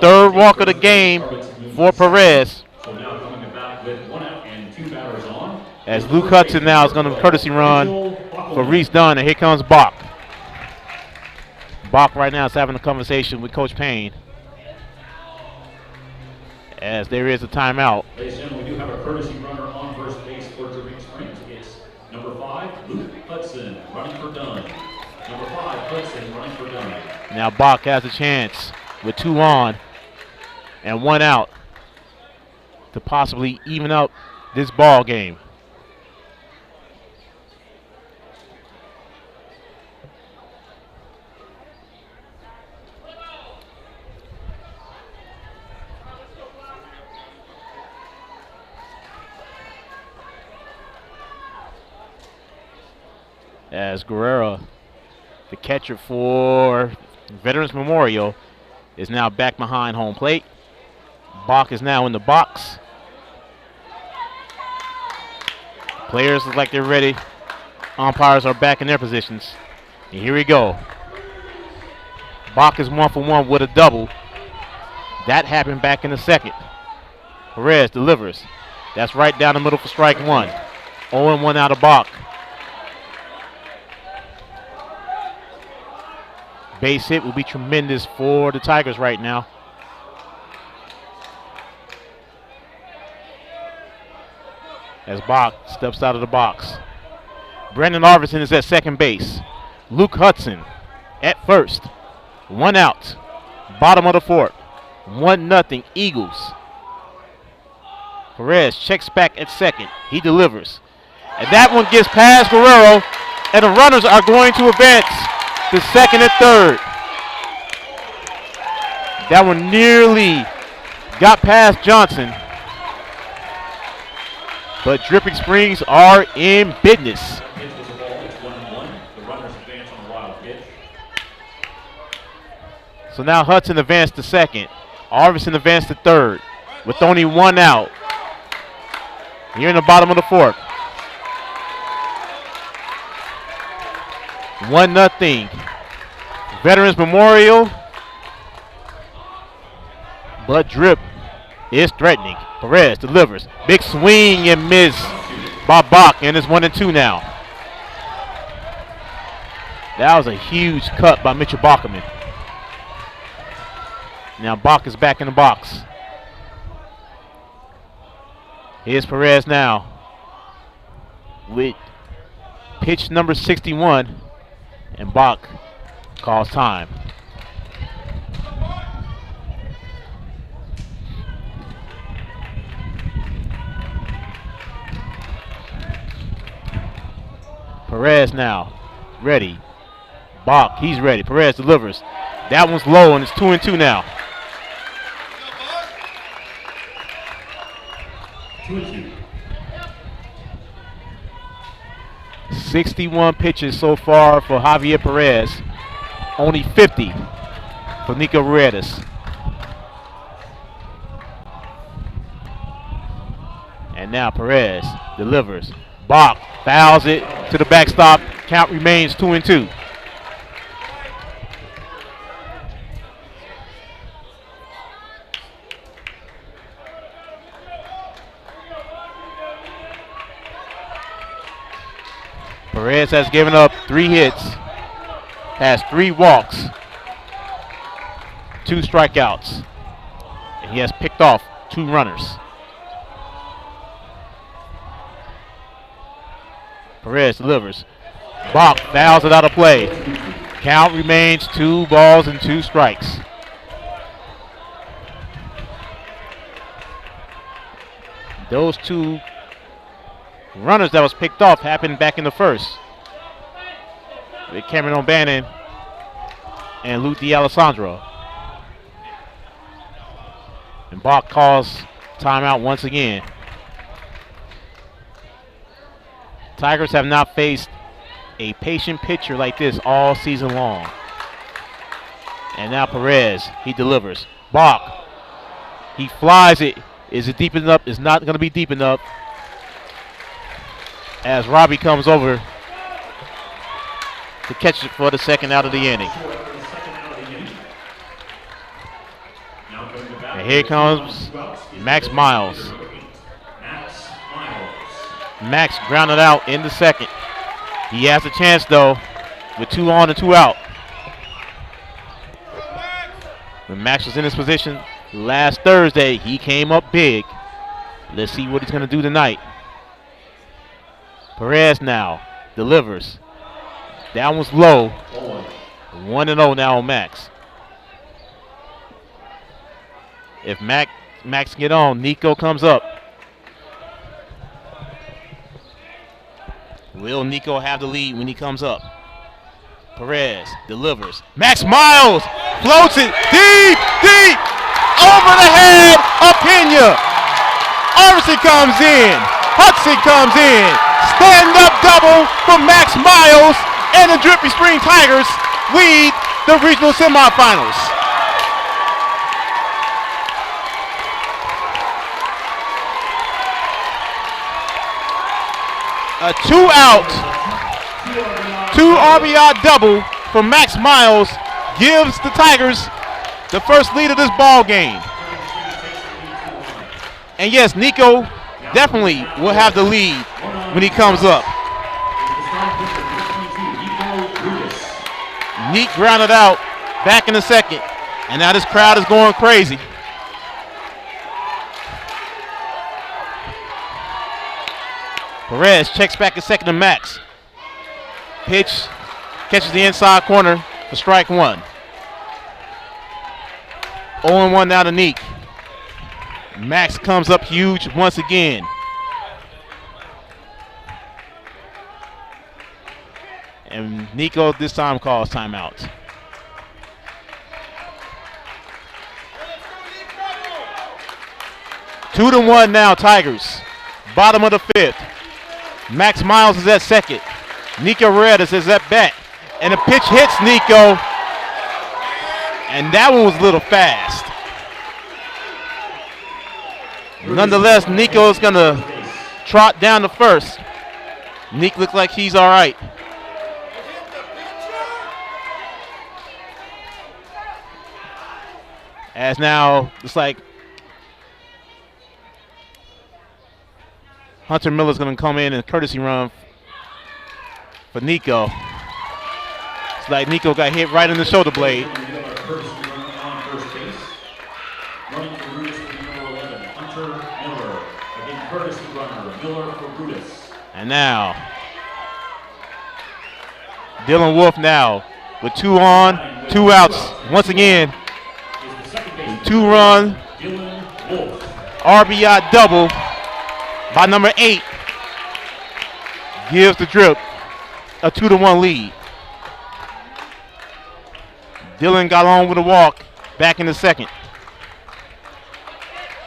3rd walk of the game for Perez. So now coming back with 1 out and 2 batters on. As Luke Hudson now is going to courtesy run for Reese Dunn, and here comes Bach. Bach right now is having a conversation with Coach Payne as there is a timeout. Ladies and gentlemen, we do have a courtesy runner on first base for Dripping Springs. It's number 5, Luke Hudson, running for Dunn. Number 5, Hudson, running for Dunn. Now Bach has a chance with 2 on and 1 out to possibly even up this ball game. As Guerrero, the catcher for Veterans Memorial, is now back behind home plate. Bach is now in the box. Players look like they're ready. Umpires are back in their positions. And here we go. Bach is 1 for 1 with a double. That happened back in the second. Perez delivers. That's right down the middle for strike 1. 0-1 out of Bach. Base hit will be tremendous for the Tigers right now. As Bach steps out of the box. Brandon Arvidsson is at second base. Luke Hudson at first. 1 out. Bottom of the fourth. 1-0 Eagles. Perez checks back at second. He delivers. And that one gets past Guerrero. And the runners are going to advance to second and third. That one nearly got past Johnson. But Dripping Springs are in business. Pitch was the ball. It's 1-1. The runners advance on the wild pitch. So now Hudson advanced to second. Arvidsson advanced to third with only one out. Here in the bottom of the fourth. 1-0. Veterans Memorial. But Drip is threatening. Perez delivers. Big swing and miss by Bach, and it's 1-2 now. That was a huge cut by Mitchell Bachman. Now Bach is back in the box. Here's Perez now with pitch number 61, and Bach calls time. Perez now ready. Bach, he's ready. Perez delivers. That one's low, and it's 2-2 now. 2-2. 61 pitches so far for Javier Perez. Only 50 for Nico Ruedas. And now Perez delivers. Bach fouls it to the backstop. Count remains 2-2. Perez has given up 3 hits, has 3 walks, 2 strikeouts, and he has picked off 2 runners. Perez delivers. Bach fouls it out of play. Count remains 2 balls and 2 strikes. Those 2 runners that was picked off happened back in the first with Cameron O'Bannon and Luke D'Alessandro. And Bach calls timeout once again. Tigers have not faced a patient pitcher like this all season long. And now Perez, he delivers. Bach, he flies it. Is it deep enough? It's not going to be deep enough. As Robbie comes over to catch it for the second out of the inning. And here comes Max Miles. Max grounded out in the second. He has a chance though with 2 on and 2 out. When Max was in this position last Thursday, he came up big. Let's see what he's going to do tonight. Perez now delivers. That one's low. 1-0 now on Max. If Max get on, Nico comes up. Will Nico have the lead when he comes up? Perez delivers. Max Miles floats it deep, deep, over the head of Pena. Arvidsson comes in. Hudson comes in. Stand-up double from Max Miles, and the Dripping Spring Tigers lead the regional semifinals. A 2-out, 2 RBI double from Max Miles gives the Tigers the first lead of this ball game. And yes, Nico definitely will have the lead when he comes up. Neat grounded out back in the second, and now this crowd is going crazy. Perez checks back at second to Max. Pitch catches the inside corner for strike 1. 0-1 now to Neek. Max comes up huge once again. And Nico this time calls timeout. 2-1 now, Tigers. Bottom of the 5th. Max Miles is at second. Nico Redis is at bat. And the pitch hits Nico. And that one was a little fast. Nonetheless, Nico is going to trot down to first. Nick looks like he's all right. As now, it's like Hunter Miller's going to come in and courtesy run for Nico. It's like Nico got hit right in the shoulder blade. And now, Dylan Wolf now with 2 on, 2 outs. Once again, 2-run RBI double by number 8 gives the Drip a 2-1 lead. Dylan got on with a walk back in the second.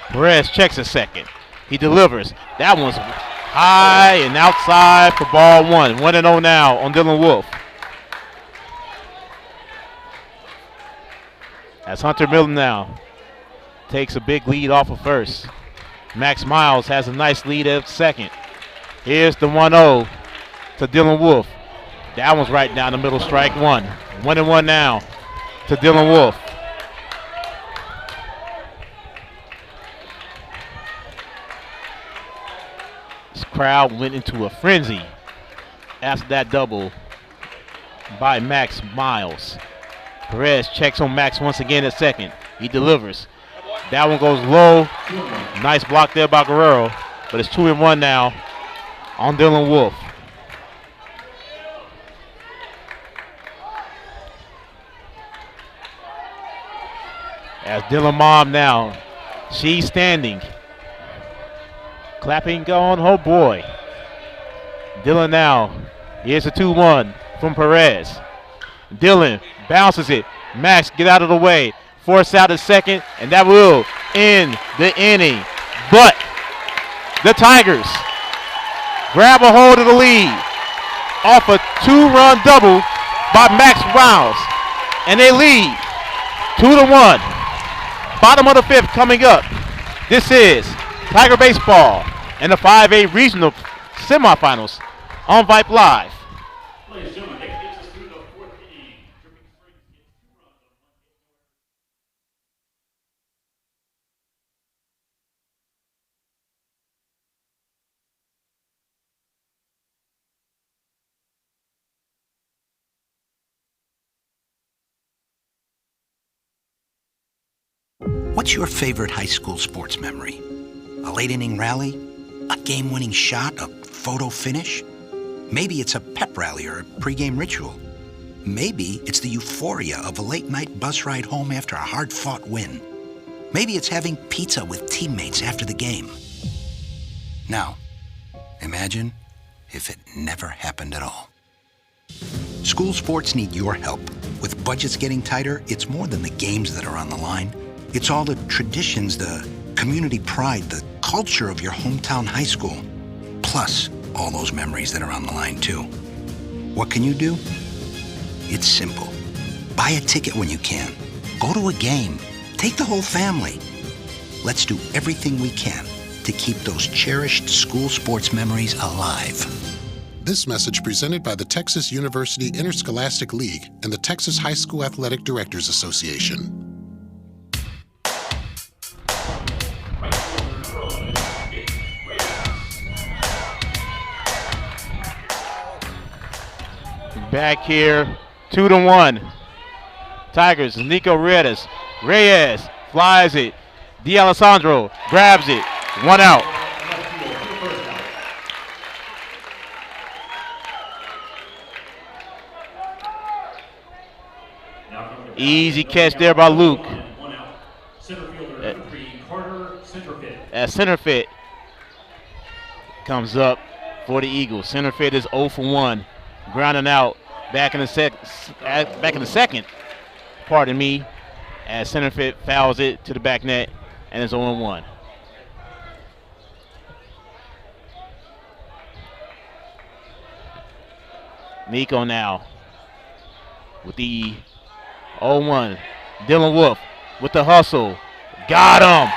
Perez checks a second. He delivers. That one's high and outside for ball 1. 1-0 now on Dylan Wolf. As Hunter Miller now takes a big lead off of first. Max Miles has a nice lead at second. Here's the 1-0 to Dylan Wolf. That one's right down the middle, strike 1. 1-1 now to Dylan Wolf. This crowd went into a frenzy after that double by Max Miles. Perez checks on Max once again at second. He delivers. That one goes low. Nice block there by Guerrero. But it's 2-1 now on Dylan Wolf. As Dylan Mom now, she's standing. Clapping going, oh boy. Dylan now, here's a 2-1 from Perez. Dylan bounces it. Max, get out of the way. Force out at second, and that will end the inning. But the Tigers grab a hold of the lead off a 2-run double by Max Miles, and they lead 2-1. Bottom of the 5th coming up. This is Tiger Baseball and the 5A Regional Semifinals on Vype Live. Ladies and gentlemen, that gets us through the 4th inning. What's your favorite high school sports memory? A late inning rally? A game-winning shot? A photo finish? Maybe it's a pep rally or a pregame ritual. Maybe it's the euphoria of a late-night bus ride home after a hard-fought win. Maybe it's having pizza with teammates after the game. Now, imagine if it never happened at all. School sports need your help. With budgets getting tighter, it's more than the games that are on the line. It's all the traditions, the community pride, the culture of your hometown high school. Plus, all those memories that are on the line, too. What can you do? It's simple. Buy a ticket when you can. Go to a game. Take the whole family. Let's do everything we can to keep those cherished school sports memories alive. This message presented by the Texas University Interscholastic League and the Texas High School Athletic Directors Association. Back here, 2-1. Tigers, Nico Reyes. Reyes flies it. D'Alessandro grabs it. 1 out. Easy catch there by Luke. At center fit comes up for the Eagles. Center fit is 0 for 1. Grounding out back in the second. Pardon me. As center fit fouls it to the back net and it's 0-1. Nico now with the 0-1. Dylan Wolf with the hustle. Got him.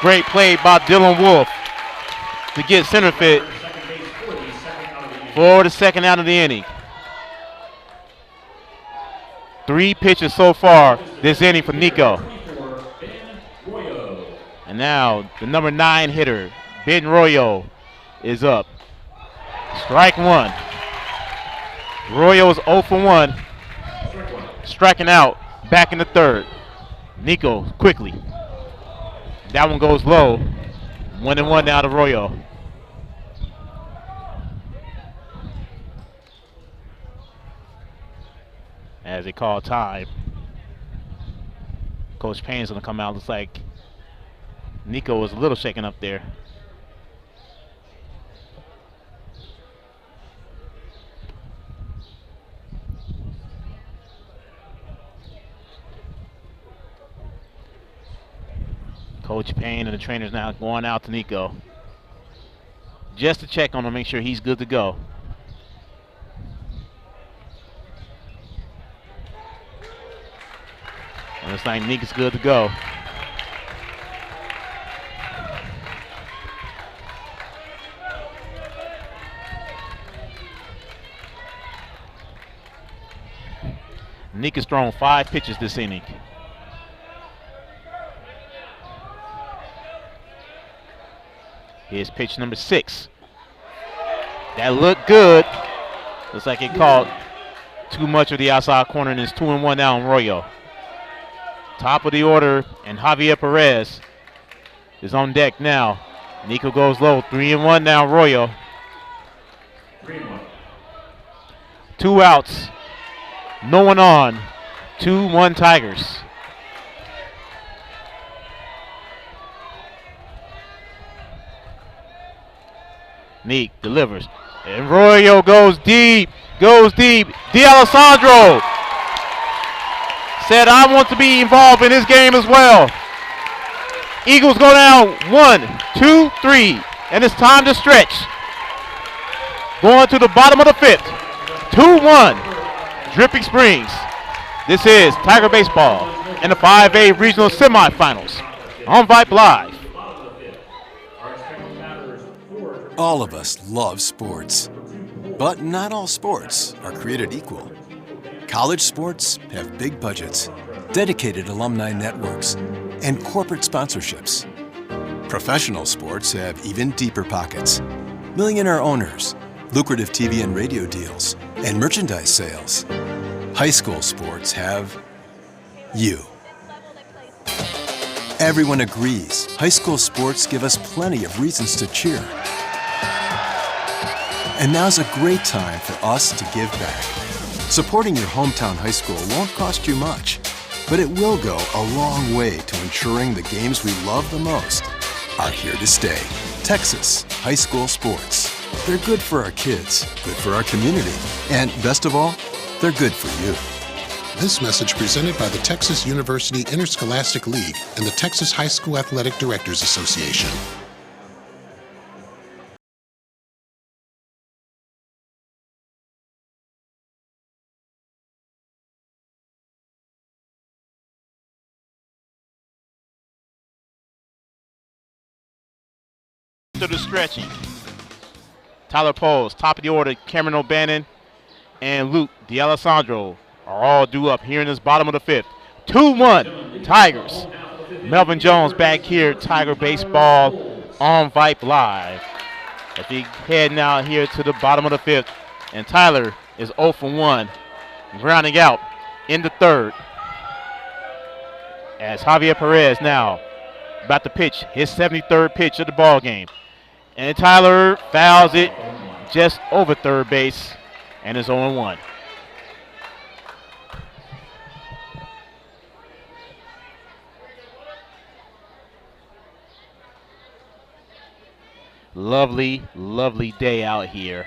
Great play by Dylan Wolf to get center fit for the second out of the inning. 3 pitches so far this inning for Nico. And now the number 9 hitter, Ben Royo, is up. Strike 1. Royo is 0 for 1. Striking out back in the third. Nico quickly. That one goes low. 1-1 now to Royo. As they call time. Coach Payne's going to come out. Looks like Nico was a little shaken up there. Coach Payne and the trainers now going out to Nico just to check on him, make sure he's good to go. And looks like Nico's good to go. Nick has thrown 5 pitches this inning. Here's pitch number 6. That looked good. Looks like it caught too much of the outside corner, and it's 2-1 now on Royo. Top of the order, and Javier Perez is on deck now. Nico goes low. 3-1 now, Royo. 2 outs. No one on. 2-1 Tigers. Neek delivers. And Royo goes deep. Goes deep. D'Alessandro said, I want to be involved in this game as well. Eagles go down 1, 2, 3. And it's time to stretch. Going to the bottom of the 5th. 2-1. Dripping Springs. This is Tiger Baseball in the 5A Regional Semifinals on Vype Live. All of us love sports, but not all sports are created equal. College sports have big budgets, dedicated alumni networks, and corporate sponsorships. Professional sports have even deeper pockets, millionaire owners, lucrative TV and radio deals, and merchandise sales. High school sports have you. Everyone agrees high school sports give us plenty of reasons to cheer. And now's a great time for us to give back. Supporting your hometown high school won't cost you much, but it will go a long way to ensuring the games we love the most are here to stay. Texas high school sports. They're good for our kids, good for our community, and best of all, they're good for you. This message presented by the Texas University Interscholastic League and the Texas High School Athletic Directors Association. To the stretching. Tyler Poles, top of the order, Cameron O'Bannon and Luke D'Alessandro are all due up here in this bottom of the 5th. 2-1 Tigers. Melvin Jones back here, Tiger Baseball on Vype Live. As we head now here to the bottom of the 5th, and Tyler is 0 for 1, grounding out in the 3rd. As Javier Perez now about to pitch his 73rd pitch of the ball game. And Tyler fouls it just over third base and is 0-1. Lovely, lovely day out here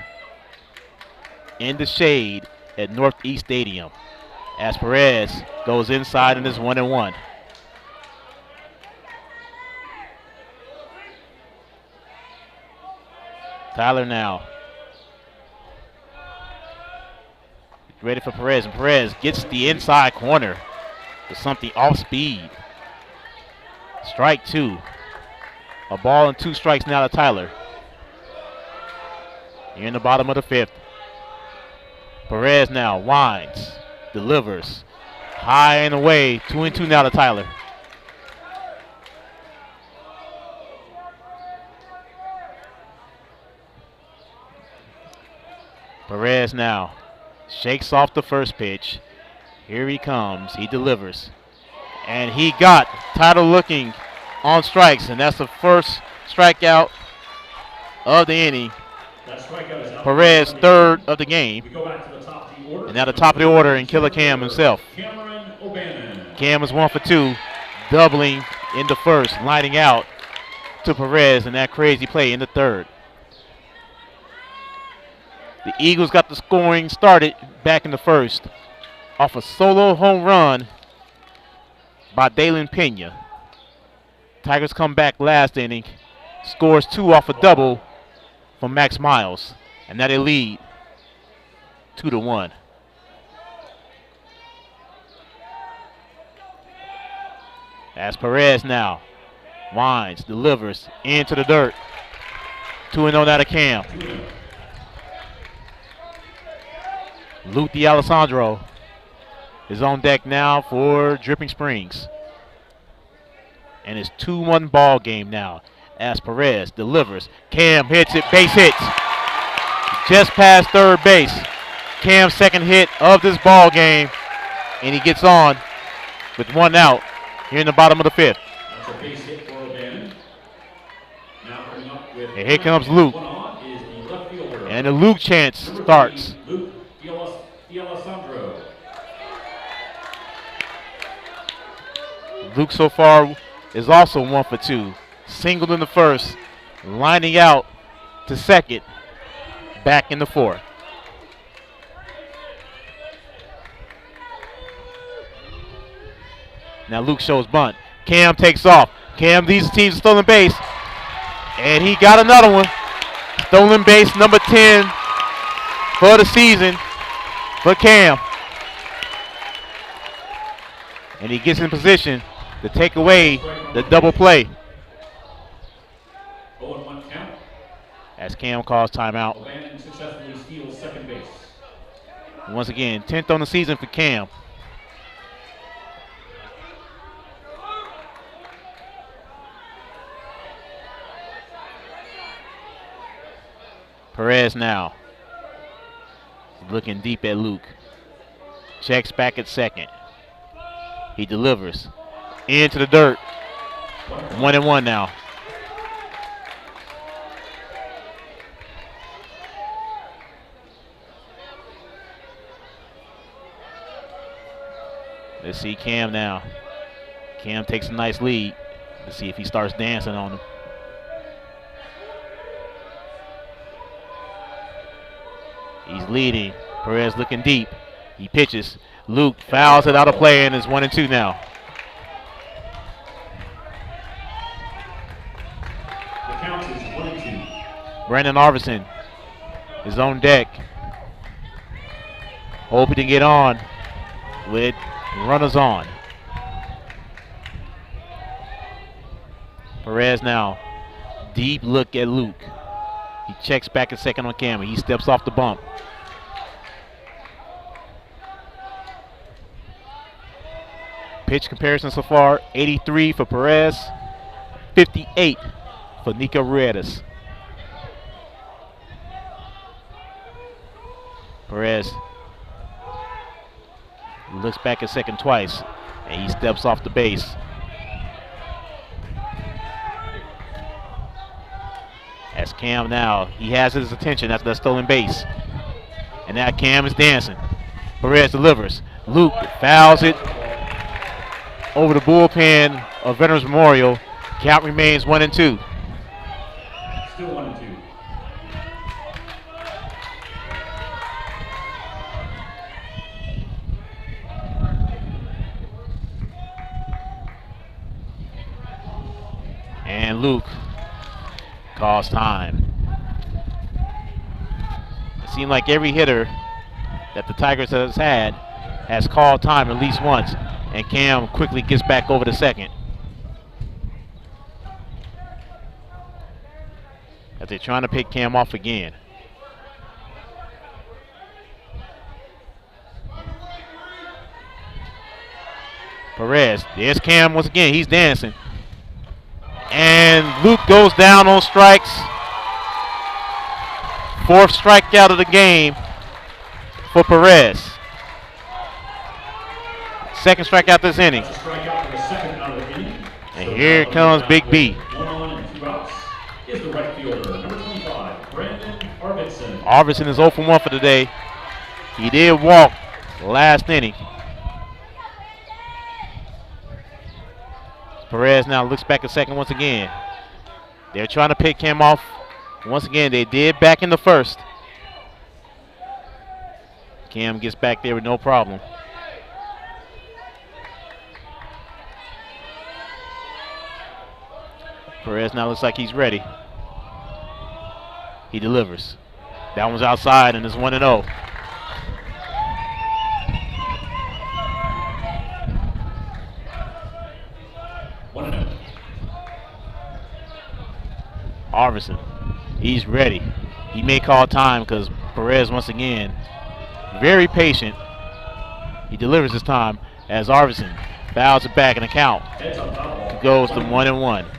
in the shade at Northeast Stadium as Perez goes inside and is 1-1. Tyler now Ready for Perez, and Perez gets the inside corner with something off speed. Strike 2. A ball and 2 strikes now to Tyler. Here in the bottom of the 5th. Perez now winds, delivers. High and away, 2-2 now to Tyler. Perez now shakes off the first pitch. Here he comes, he delivers. And he got Tyler looking on strikes, and that's the first strikeout of the inning. Perez, 3rd of the game. And now the top of the order, and Killer Cam himself. Cam is 1 for 2, doubling in the first, lining out to Perez, and that crazy play in the 3rd. The Eagles got the scoring started back in the 1st off a solo home run by Dalen Pena. Tigers come back last inning, scores 2 off a double from Max Miles, and now they lead 2-1. As Perez now winds, delivers into the dirt. 2-0 now to Cam. Luke D'Alessandro is on deck now for Dripping Springs. And it's 2-1 ball game now as Perez delivers. Cam hits it, base hit. Just past 3rd base. Cam's 2nd hit of this ball game. And he gets on with 1 out here in the bottom of the 5th. That's a base hit for O'Bannon. Now coming up with And here comes Luke. And the Luke chant starts. Luke D'Alessandro. Luke so far is also 1 for 2. Singled in the 1st, lining out to 2nd, back in the 4th. Now Luke shows bunt. Cam takes off. Cam leads the team to stolen base. And he got another one. Stolen base number 10 for the season for Cam. And he gets in position to take away the double play. 0-1 count. As Cam calls timeout. O'Bannon successfully steals 2nd base. Once again, 10th on the season for Cam. Perez now looking deep at Luke. Checks back at 2nd. He delivers into the dirt. 1-1 now. Let's see Cam now. Cam takes a nice lead. Let's see if he starts dancing on him. He's leading. Perez looking deep. He pitches. Luke fouls it out of play and is 1-2 now. The count is 1-2. Brandon Arvison is on deck. Hoping to get on with runners on. Perez now. Deep look at Luke. He checks back at 2nd on Cam. He steps off the bump. Pitch comparison so far, 83 for Perez, 58 for Nico Ruedas. Perez looks back at 2nd twice, and he steps off the base. As Cam now, he has his attention after that stolen base. And now Cam is dancing. Perez delivers. Luke fouls it over the bullpen of Veterans Memorial. Count remains 1-2. Still 1-2. And Luke calls time. It seemed like every hitter that the Tigers has called time at least once, and Cam quickly gets back over to second. As they're trying to pick Cam off again. Perez, there's Cam once again. He's dancing. And Luke goes down on strikes. 4th strikeout of the game for Perez. 2nd strikeout this inning. And here comes Big B. Is the right fielder, number 25, Brandon Arvidsson. Arvidsson is 0 for 1 for today. He did walk last inning. Perez now looks back at second once again. They're trying to pick him off. Once again, they did back in the 1st. Cam gets back there with no problem. Perez now looks like he's ready. He delivers. That one's outside and it's 1-0. Arvidsson, he's ready. He may call time because Perez once again very patient. He delivers this time as Arvidsson fouls it back in the count. It goes to 1-1.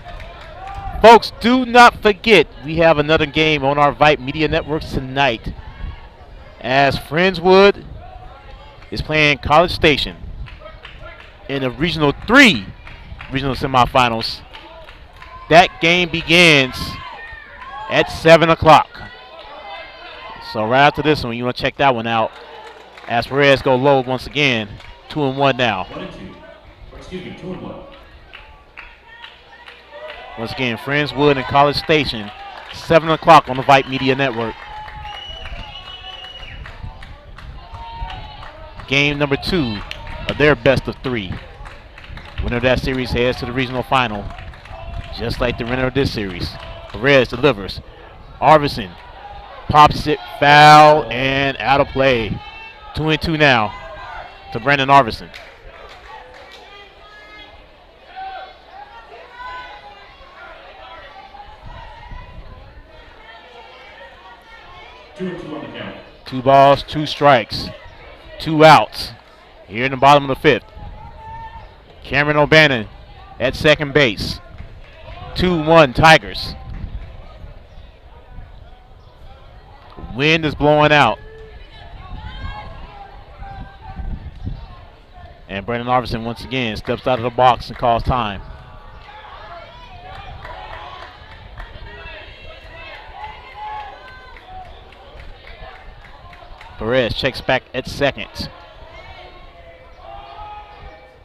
Folks, do not forget we have another game on our Vype Media Networks tonight as Friendswood is playing College Station in the Regional 3 regional semifinals. That game begins at 7 o'clock. So right after this one, you want to check that one out as Perez go low once again. 2-1 now. 2-1. Once again, Friendswood and College Station, 7 o'clock on the Vype Media Network. Game number 2 of their best of 3. Winner of that series heads to the regional final, just like the winner of this series. Perez delivers. Arvidsson pops it, foul, and out of play. 2-2 now to Brandon Arvidsson. 2-2 on the count. 2 balls, 2 strikes, 2 outs. Here in the bottom of the 5th. Cameron O'Bannon at second base. 2-1 Tigers. Wind is blowing out. And Brandon Arvidsson once again steps out of the box and calls time. Perez checks back at second.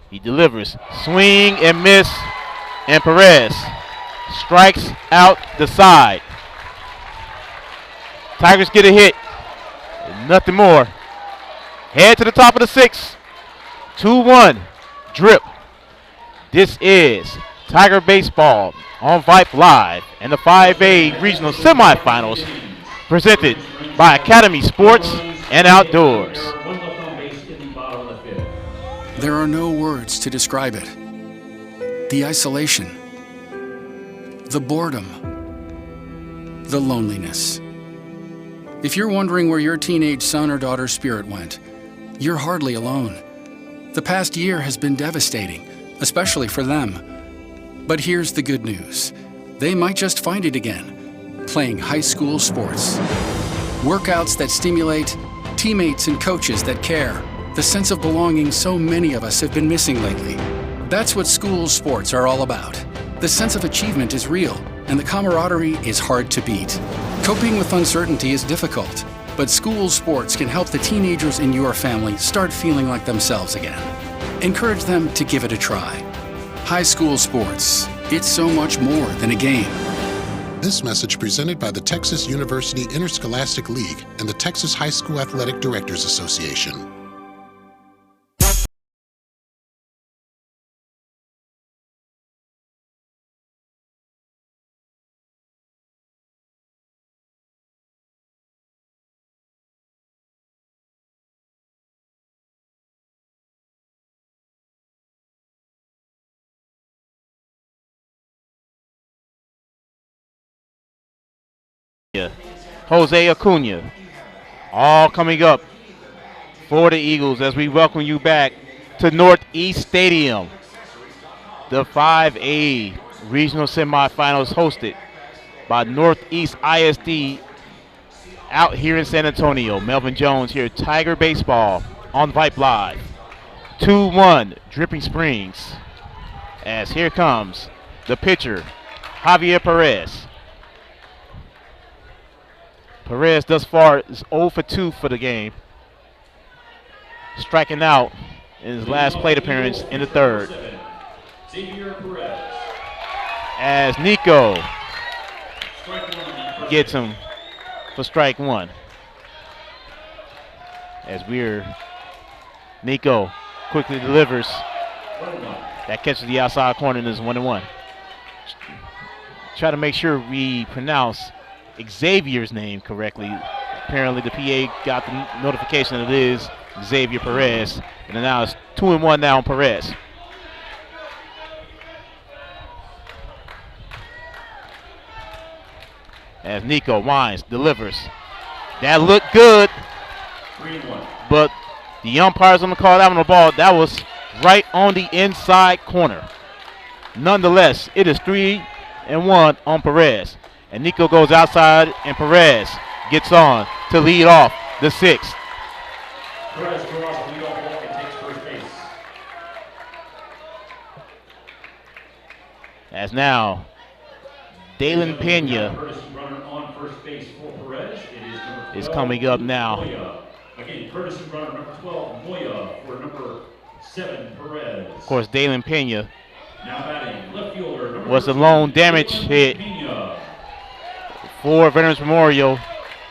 He delivers. Swing and miss. And Perez strikes out the side. Tigers get a hit. Nothing more. Head to the top of the 6th. 2-1. Drip. This is Tiger Baseball on Vype Live and the 5A Regional Semifinals presented by Academy Sports and Outdoors. There are no words to describe it. The isolation, the boredom, the loneliness. If you're wondering where your teenage son or daughter's spirit went, you're hardly alone. The past year has been devastating, especially for them. But here's the good news. They might just find it again, playing high school sports. Workouts that stimulate, teammates and coaches that care, the sense of belonging so many of us have been missing lately. That's what school sports are all about. The sense of achievement is real, and the camaraderie is hard to beat. Coping with uncertainty is difficult, but school sports can help the teenagers in your family start feeling like themselves again. Encourage them to give it a try. High school sports, it's so much more than a game. This message presented by the Texas University Interscholastic League and the Texas High School Athletic Directors Association. Jose Acuna. All coming up for the Eagles as we welcome you back to Northeast Stadium. The 5A regional semifinals hosted by Northeast ISD out here in San Antonio. Melvin Jones here, Tiger Baseball on Vype Live. 2-1 Dripping Springs. As here comes the pitcher, Javier Perez. Perez thus far is 0 for 2 for the game, striking out in his last plate appearance in the third. As Nico gets him for strike one. As Nico quickly delivers. That catches the outside corner and is 1-1. Try to make sure we pronounce Xavier's name correctly. Apparently the PA got the notification that it is Xavier Perez. And now it's 2-1 now on Perez. As Nico winds, delivers. That looked good. But the umpire's going to call that on the ball. That was right on the inside corner. Nonetheless, it is 3-1 on Perez. And Nico goes outside, and Perez gets on to lead off the sixth. Perez draws the leadoff walk and takes first base. As now, Dalen Pena Runner on first base for Perez. It is coming up now. Moya. Again, courtesy runner number 12, Moya, for number 7, Perez. Of course, Dalen Pena Now batting, left fielder, number was the 13, lone damage hit for Veterans Memorial.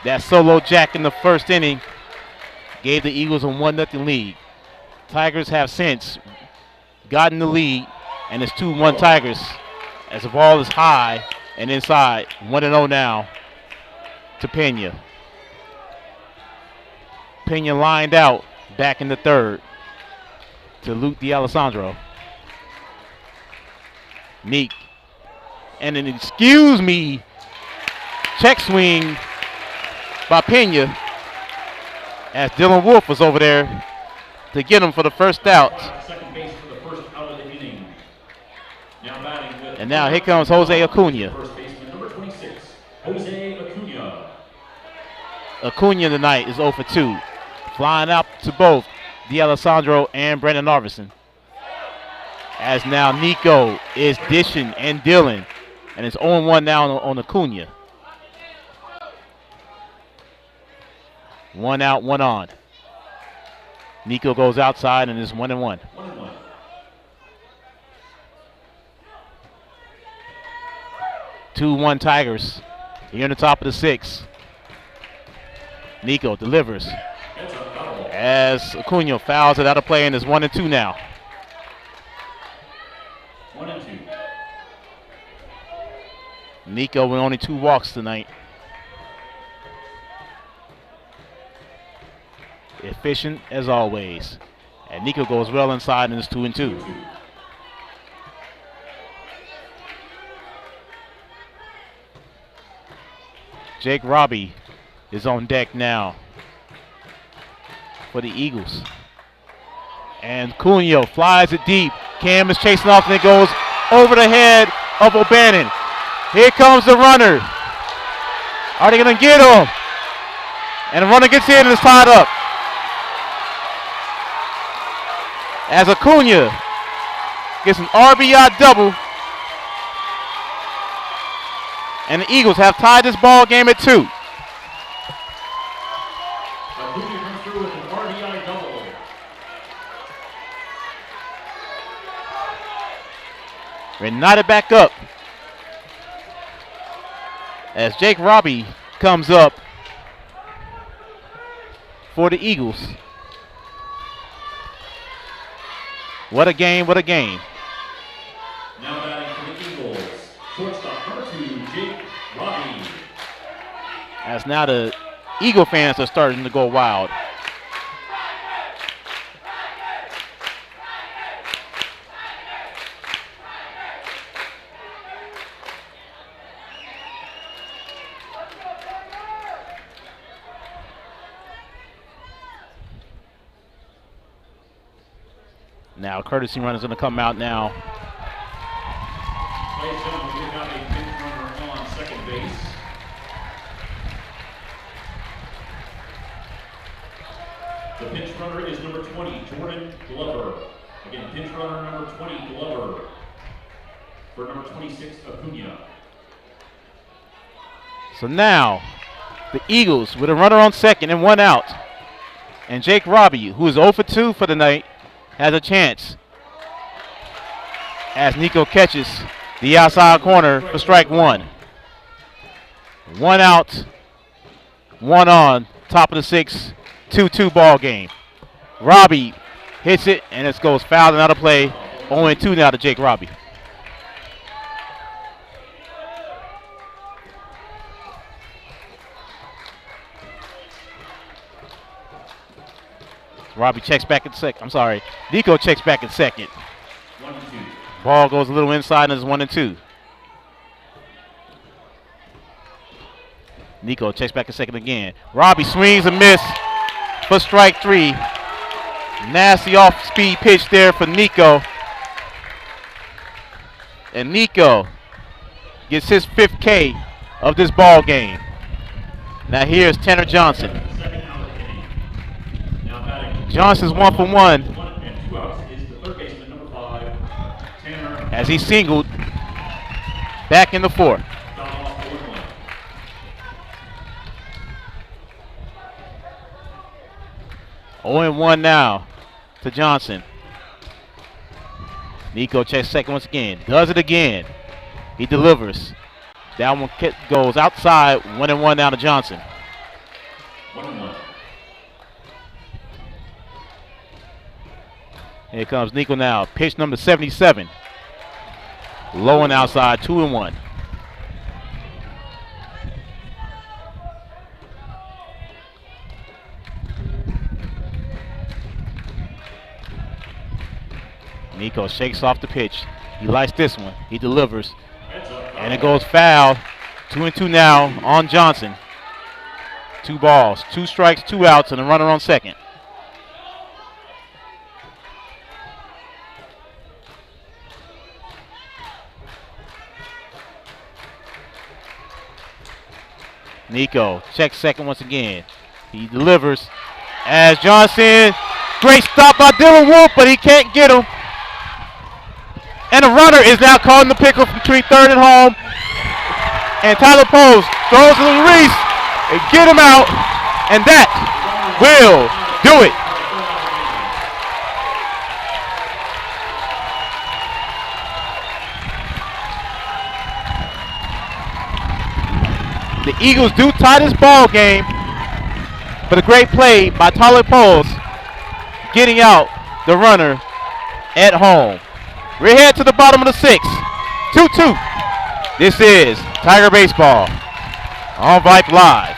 That solo jack in the first inning gave the Eagles a 1-0 lead. Tigers have since gotten the lead, and it's 2-1 Tigers as the ball is high and inside. 1-0 now to Pena. Pena lined out back in the third to Luke D'Alessandro. Meek. And an excuse me check swing by Pena as Dylan Wolf was over there to get him for the first out. Second base for the first out of the inning. Now batting with And now here comes Jose Acuna. First baseman number 26, Jose Acuna. Acuna tonight is 0 for 2. Flying out to both D'Alessandro and Brandon Arvison. As now Nico is dishing and Dylan. And it's 0-1 now on Acuna. 1 out, 1 on. Nico goes outside and is 1-1. 1-1. Two-1 Tigers. Here in the top of the sixth. Nico delivers. As Acuna fouls it out of play and is 1-2 now. 1-2. Nico with only 2 walks tonight. Efficient as always. And Nico goes well inside and is 2-2. Jake Robbie is on deck now for the Eagles. And Cunha flies it deep. Cam is chasing off and it goes over the head of O'Bannon. Here comes the runner. Are they going to get him? And the runner gets in and is tied up. As Acuna gets an RBI double. And the Eagles have tied this ball game at 2. Acuna comes through with an RBI double. We're knotted back up as Jake Robbie comes up for the Eagles. What a game, what a game. Now batting for the Eagles, shortstop number 2, Jake Robbie. As now the Eagle fans are starting to go wild. Now, courtesy runner is going to come out now. Ladies and gentlemen, we've got a pinch runner on second base. The pinch runner is number 20, Jordan Glover. Again, pinch runner number 20, Glover. For number 26, Acuna. So now, the Eagles with a runner on second and one out. And Jake Robbie, who is 0 for 2 for the night, has a chance as Nico catches the outside corner for strike one. One out, one on, top of the 6, 2-2 ball game. Robbie hits it, and it goes foul and out of play. 0-2 now to Jake Robbie. Robbie checks back at second. I'm sorry. Nico checks back at second. 1-2. Ball goes a little inside and it's 1-2. Nico checks back at second again. Robbie swings and miss for strike 3. Nasty off-speed pitch there for Nico. And Nico gets his 5th K of this ball game. Now here's Tanner Johnson. Johnson's 1 for 1 as he singled back in the 4th. Oh, 0-1 now to Johnson. Nico checks second once again. Does it again. He delivers. That one goes outside. 1-1 now to Johnson. 1-1. Here comes Nico now. Pitch number 77. Low and outside, 2-1. Nico shakes off the pitch. He likes this one. He delivers. And it goes foul. 2-2 now on Johnson. 2 balls, 2 strikes, 2 outs, and a runner on second. Nico checks second once again. He delivers as Johnson. Great stop by Dylan Wolf, but he can't get him. And a runner is now caught in the pickle between third and home. And Tyler Post throws to the release and get him out. And that will do it. The Eagles do tie this ball game, but a great play by Tyler Poles getting out the runner at home. We're headed to the bottom of the 6th. 2-2. This is Tiger Baseball on Vype Live.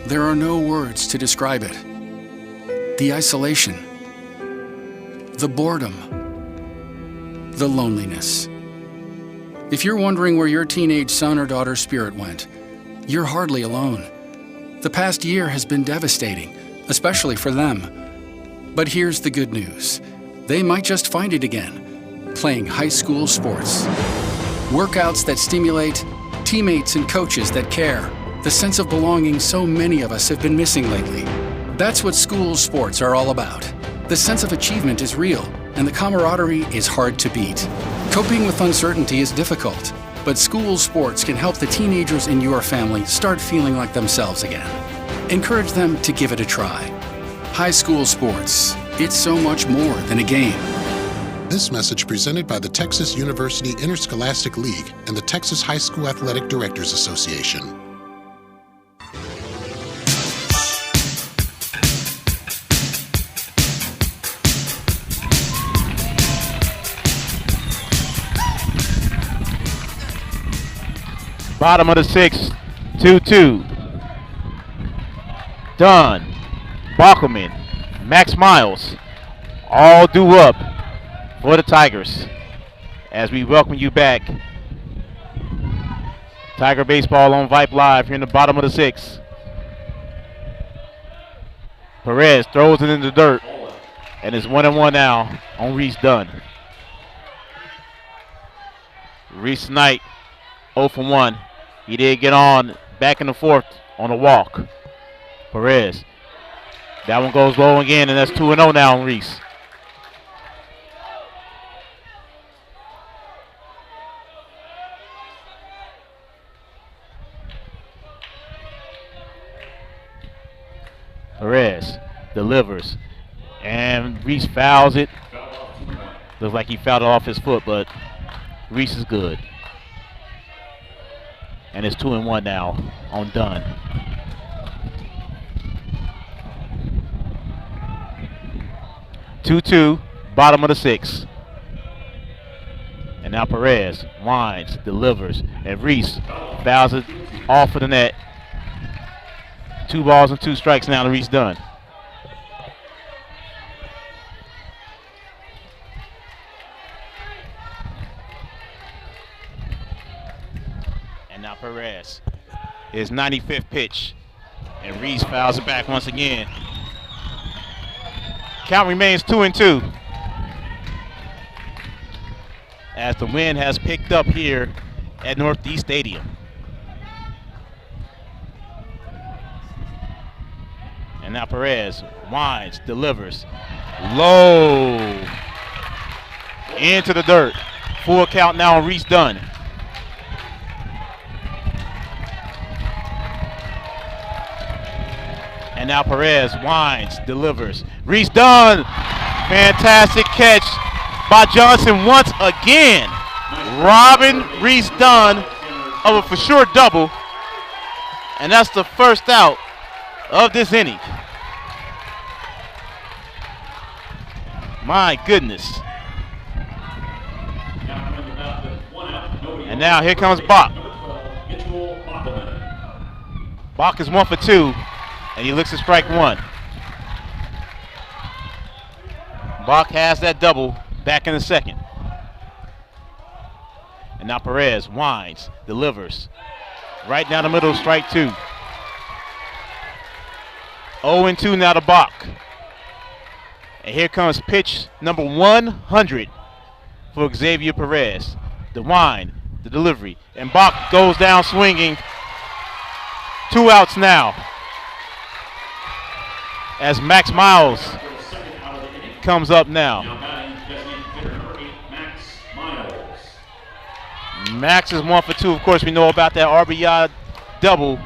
There are no words to describe it. The isolation, the boredom, the loneliness. If you're wondering where your teenage son or daughter's spirit went, you're hardly alone. The past year has been devastating, especially for them. But here's the good news. They might just find it again, playing high school sports. Workouts that stimulate, teammates and coaches that care, the sense of belonging so many of us have been missing lately. That's what school sports are all about. The sense of achievement is real, and the camaraderie is hard to beat. Coping with uncertainty is difficult, but school sports can help the teenagers in your family start feeling like themselves again. Encourage them to give it a try. High school sports, it's so much more than a game. This message presented by the Texas University Interscholastic League and the Texas High School Athletic Directors Association. Bottom of the 6th, 2-2. Dunn, Bockelman, Max Miles, all due up for the Tigers as we welcome you back Tiger Baseball on Vype Live here in the bottom of the 6th. Perez throws it in the dirt, and it's 1-1 now on Reese Dunn. Reese Knight 0 for 1. He did get on back in the 4th on a walk. Perez. That one goes low again, and that's 2-0 now on Reese. Perez delivers, and Reese fouls it. Looks like he fouled it off his foot, but Reese is good. And it's 2-1 now on Dunn. Two, bottom of the 6th. And now Perez winds, delivers, and Reese fouls it off of the net. 2 balls and 2 strikes now to Reese Dunn. And now Perez, his 95th pitch, and Reese fouls it back once again. Count remains 2-2. As the wind has picked up here at Northeast Stadium. And now Perez winds, delivers, low, into the dirt. Full count now on Reese Dunn. And now Perez winds, delivers. Reese Dunn, fantastic catch by Johnson once again. Robbing Reese Dunn of a for sure double. And that's the first out of this inning. My goodness. And now here comes Bach. Bach is 1 for 2, and he looks at strike 1. Bach has that double back in the 2nd. And now Perez winds, delivers. Right down the middle, strike 2. 0-2 now to Bach. And here comes pitch number 100 for Xavier Perez. The wind, the delivery, and Bach goes down swinging. 2 outs now. As Max Miles comes up now. Max is 1 for 2. Of course, we know about that RBI double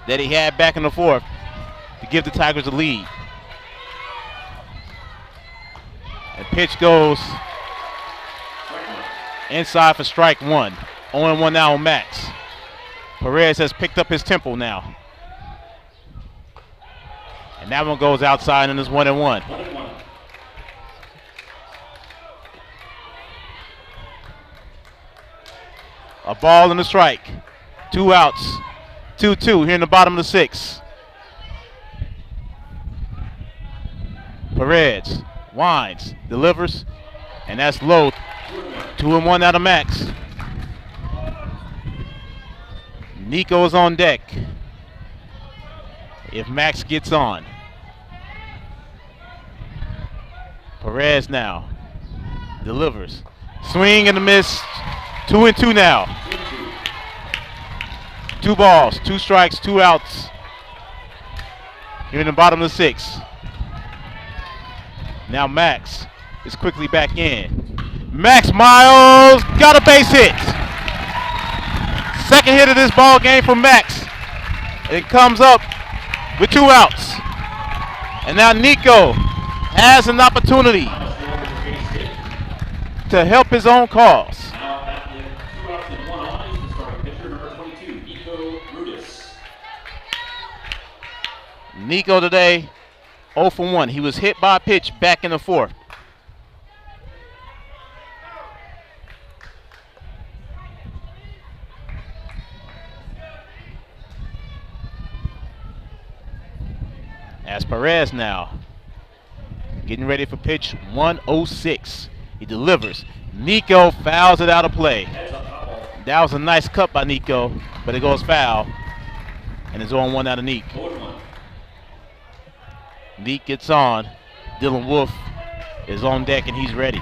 that he had back in the 4th to give the Tigers the lead. And pitch goes inside for strike 1. 0-1 now on Max. Perez has picked up his tempo now. And that one goes outside and is 1-1. A ball and a strike. 2 outs. 2-2 here in the bottom of the 6th. Perez winds, delivers, and that's low. 2-1 out of Max. Nico's on deck if Max gets on. Perez now delivers. Swing and a miss. 2-2 now. 2 balls, 2 strikes, 2 outs here in the bottom of the 6th. Now Max is quickly back in. Max Miles got a base hit. 2nd hit of this ball game for Max. It comes up with 2 outs. And now Nico has an opportunity to help his own cause. Nico today 0 for 1. He was hit by a pitch back in the 4th. As Perez now getting ready for pitch 106. He delivers. Nico fouls it out of play. That was a nice cut by Nico, but it goes foul. And it's on 1 out of Neek. Neek gets on. Dylan Wolf is on deck and he's ready.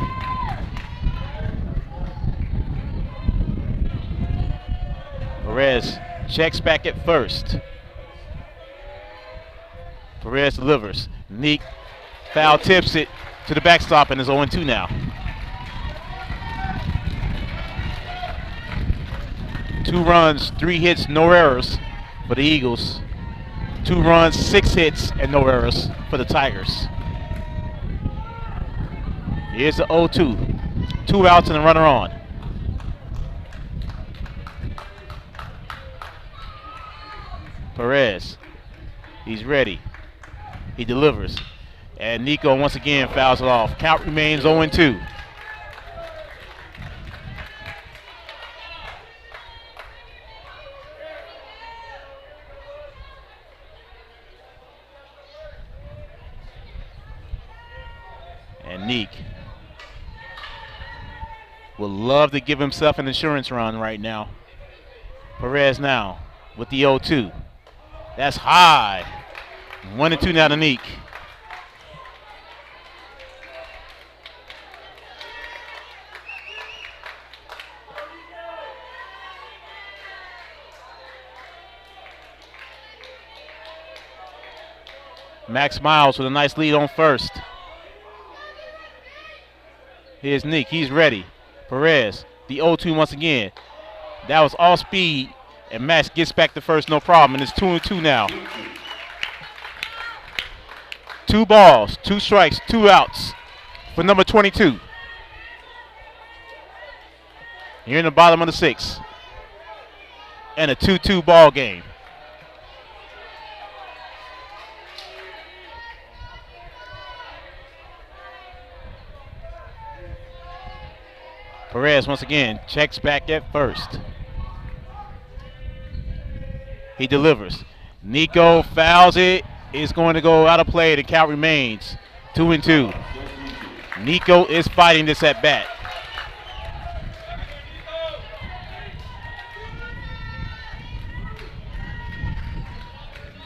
Perez checks back at first. Perez delivers. Neek foul tips it to the backstop and is 0-2 now. 2 runs, 3 hits, no errors for the Eagles. 2 runs, 6 hits, and no errors for the Tigers. Here's the 0-2. 2 outs and a runner on. Perez, he's ready. He delivers. And Nico once again fouls it off. Count remains 0-2. And Neek would love to give himself an insurance run right now. Perez now with the 0-2. That's high. 1-2 now to Neek. Max Miles with a nice lead on first. Here's Neek, he's ready. Perez, the 0-2 once again. That was all speed, and Max gets back to first, no problem, and it's 2-2 now. 2 balls, 2 strikes, 2 outs for number 22. Here in the bottom of the 6th. And a 2-2 ball game. Perez once again checks back at first. He delivers. Nico fouls it. It's going to go out of play. The count remains 2-2. Nico is fighting this at bat.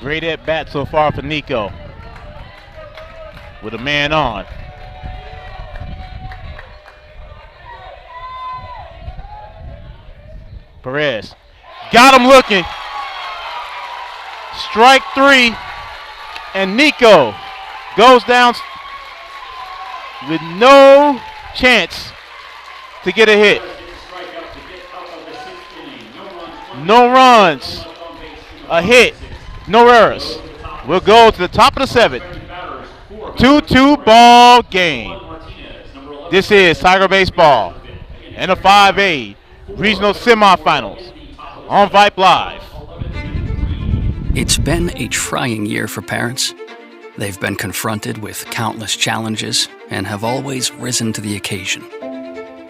Great at bat so far for Nico. With a man on. Perez got him looking. Strike 3, and Nico goes down with no chance to get a hit. No runs, a hit, no errors. We'll go to the top of the 7th. 2-2 ball game. This is Tiger Baseball and a 5A Regional Semifinals on Vype Live. It's been a trying year for parents. They've been confronted with countless challenges and have always risen to the occasion.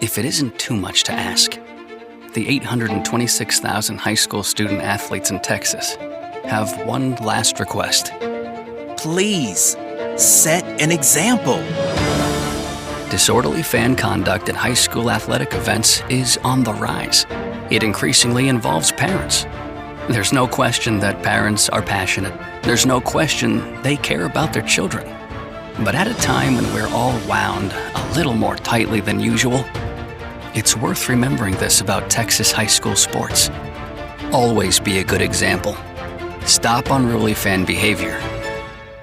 If it isn't too much to ask, the 826,000 high school student athletes in Texas have one last request. Please, set an example. Disorderly fan conduct at high school athletic events is on the rise. It increasingly involves parents. There's no question that parents are passionate. There's no question they care about their children. But at a time when we're all wound a little more tightly than usual, it's worth remembering this about Texas high school sports. Always be a good example. Stop unruly fan behavior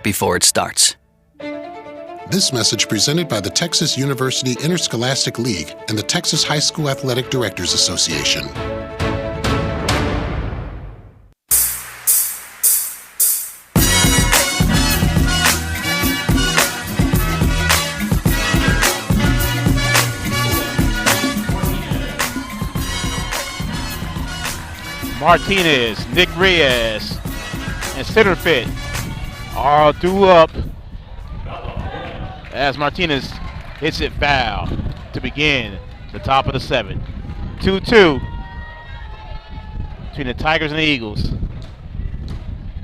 before it starts. This message presented by the Texas University Interscholastic League and the Texas High School Athletic Directors Association. Martinez, Nick Reyes, and center fit are due up as Martinez hits it foul to begin the top of the 7th. 2-2 between the Tigers and the Eagles.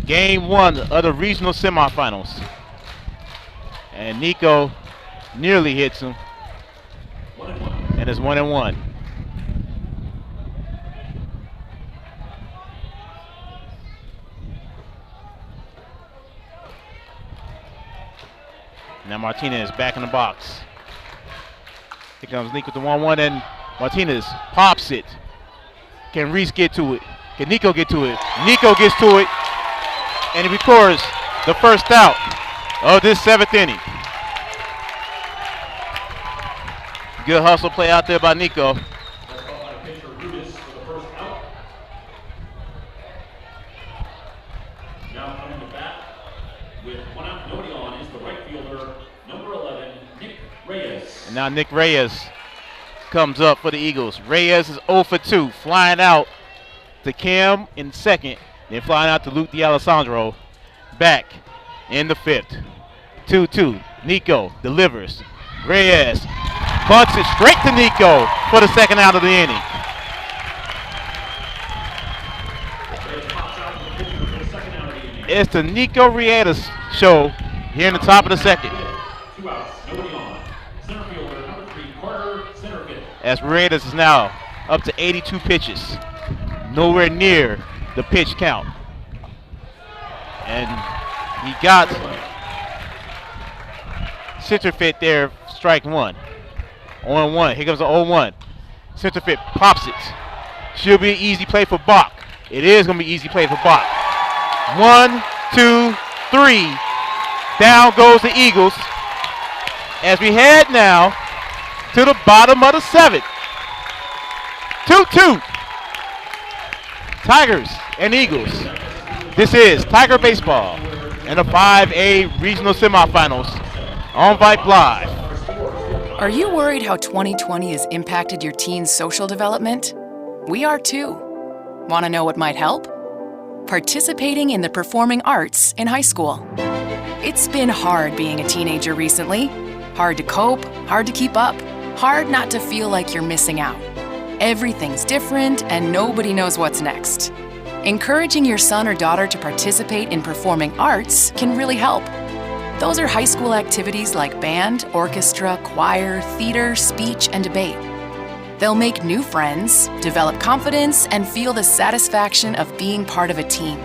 Game 1 of the regional semifinals. And Nico nearly hits him. And it's 1-1. Now Martinez back in the box. Here comes Nico with the 1-1, and Martinez pops it. Can Reese get to it? Can Nico get to it? Nico gets to it, and he records the first out of this 7th inning. Good hustle play out there by Nico. Now coming to bat with 1 out, nobody on, is the right fielder, number 11, Nick Reyes. And now Nick Reyes comes up for the Eagles. Reyes is 0 for 2, flying out to Cam in second, then flying out to Luke D'Alessandro back in the 5th. 2-2. Nico delivers. Reyes bunts it straight to Nico for the 2nd out of the inning. It's the Nico Reyes show here in the top of the 2nd. 2 outs, nobody on. Center fielder, number 3, Carter, center field. As Reyes is now up to 82 pitches. Nowhere near the pitch count. And he got center fit there, strike 1. 0-1. Here comes the 0-1. Center fit pops it. Should be an easy play for Bach. It is going to be easy play for Bach. 1, 2, 3. Down goes the Eagles as we head now to the bottom of the 7th. 2-2. Tigers and Eagles. This is Tiger Baseball in the 5A Regional Semifinals on Vype Live. Are you worried how 2020 has impacted your teen's social development? We are too. Want to know what might help? Participating in the performing arts in high school. It's been hard being a teenager recently. Hard to cope, hard to keep up, hard not to feel like you're missing out. Everything's different and nobody knows what's next. Encouraging your son or daughter to participate in performing arts can really help. Those are high school activities like band, orchestra, choir, theater, speech, and debate. They'll make new friends, develop confidence, and feel the satisfaction of being part of a team.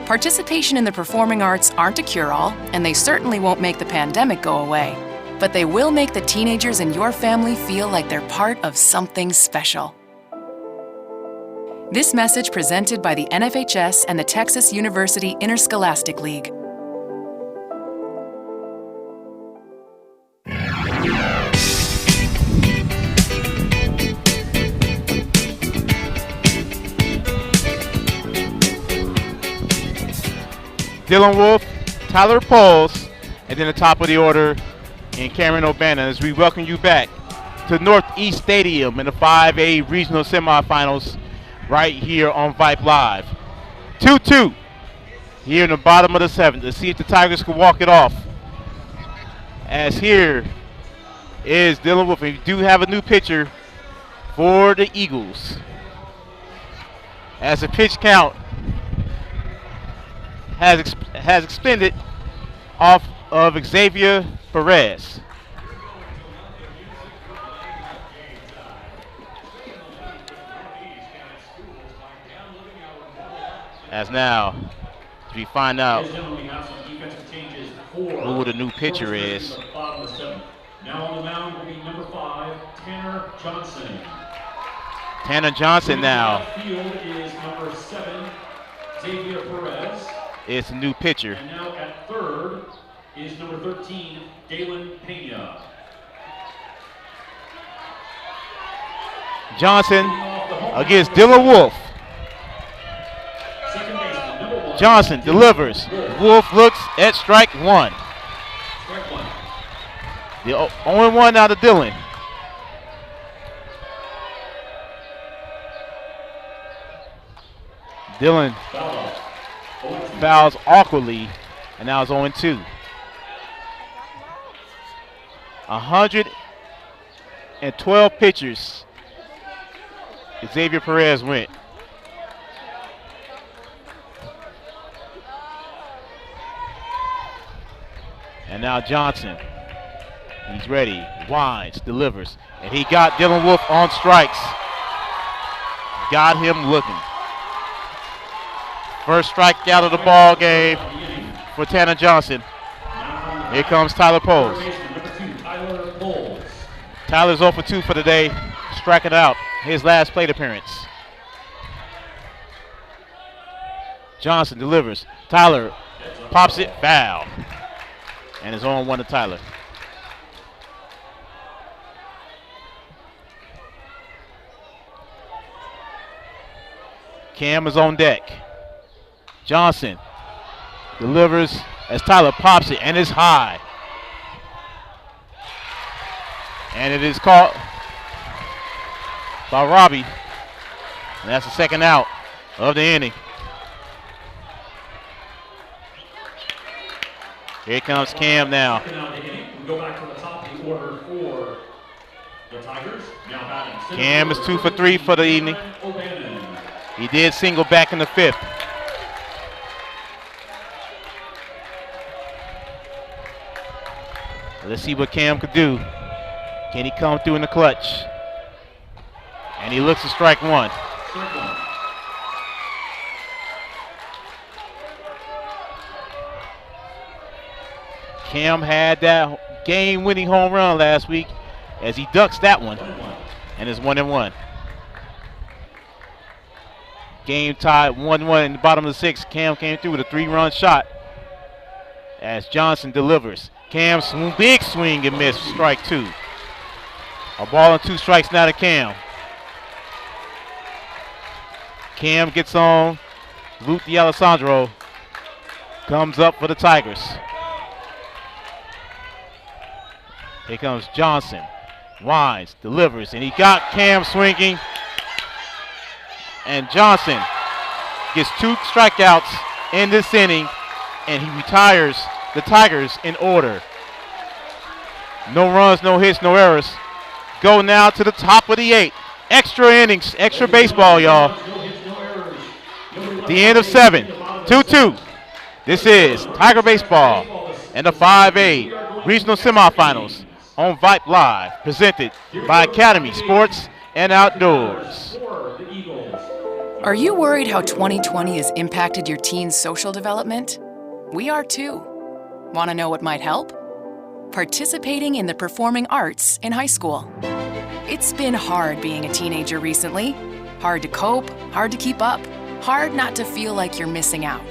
Participation in the performing arts aren't a cure-all, and they certainly won't make the pandemic go away. But they will make the teenagers in your family feel like they're part of something special. This message presented by the NFHS and the Texas University Interscholastic League. Dylan Wolf, Tyler Pauls, and then the top of the order in Cameron O'Bannon as we welcome you back to Northeast Stadium in the 5A Regional Semifinals right here on Vype Live. 2-2 here in the bottom of the 7th. Let's see if the Tigers can walk it off. As here is Dylan Wolf. We do have a new pitcher for the Eagles. As the pitch count has expended off of Xavier Perez. As now, we find out who the new pitcher is. Now on the mound will be number 5, Tanner Johnson. Tanner Johnson now. Field is number 7, Xavier Perez. It's a new pitcher. And now at third is number 13, Dalen Pena. Johnson against Dylan Wolf. Second baseman, number 1. Johnson delivers. Wolf looks at strike 1. Strike 1. The only one out of Dylan. Dylan fouls awkwardly, and now it's 0-2. 112 pitchers. Xavier Perez went. And now Johnson. He's ready. Winds, delivers. And he got Dylan Wolf on strikes. Got him looking. First strikeout of the ball game for Tanner Johnson. Here comes Tyler Poles. Number 2, Tyler Poles. Tyler's 0 for 2 for the day, striking out his last plate appearance. Johnson delivers. Tyler pops it, foul. And is on 1 to Tyler. Cam is on deck. Johnson delivers as Tyler pops it, and it's high. And it is caught by Robbie. And that's the second out of the inning. Here comes Cam now. We go back to the top of the order for the Tigers. Now batting. Cam is 2 for 3 for the evening. He did single back in the 5th. Let's see what Cam could do. Can he come through in the clutch? And he looks to strike 1. Cam had that game-winning home run last week as he ducks that one, and it's 1-1. Game tied 1-1 in the bottom of the 6th. Cam came through with a 3-run shot as Johnson delivers. Cam big swing and miss, strike 2. A ball and 2 strikes now to Cam. Cam gets on. Luke D'Alessandro comes up for the Tigers. Here comes Johnson. Winds, delivers, and he got Cam swinging. And Johnson gets 2 strikeouts in this inning, and he retires the Tigers in order. No runs, no hits, no errors. Go now to the top of the 8th. Extra innings, extra baseball, y'all. The end of 7, 2-2. This is Tiger Baseball and the 5A Regional Semifinals on Vype Live, presented by Academy Sports and Outdoors. Are you worried how 2020 has impacted your teen's social development? We are too. Want to know what might help? Participating in the performing arts in high school. It's been hard being a teenager recently. Hard to cope, hard to keep up, hard not to feel like you're missing out.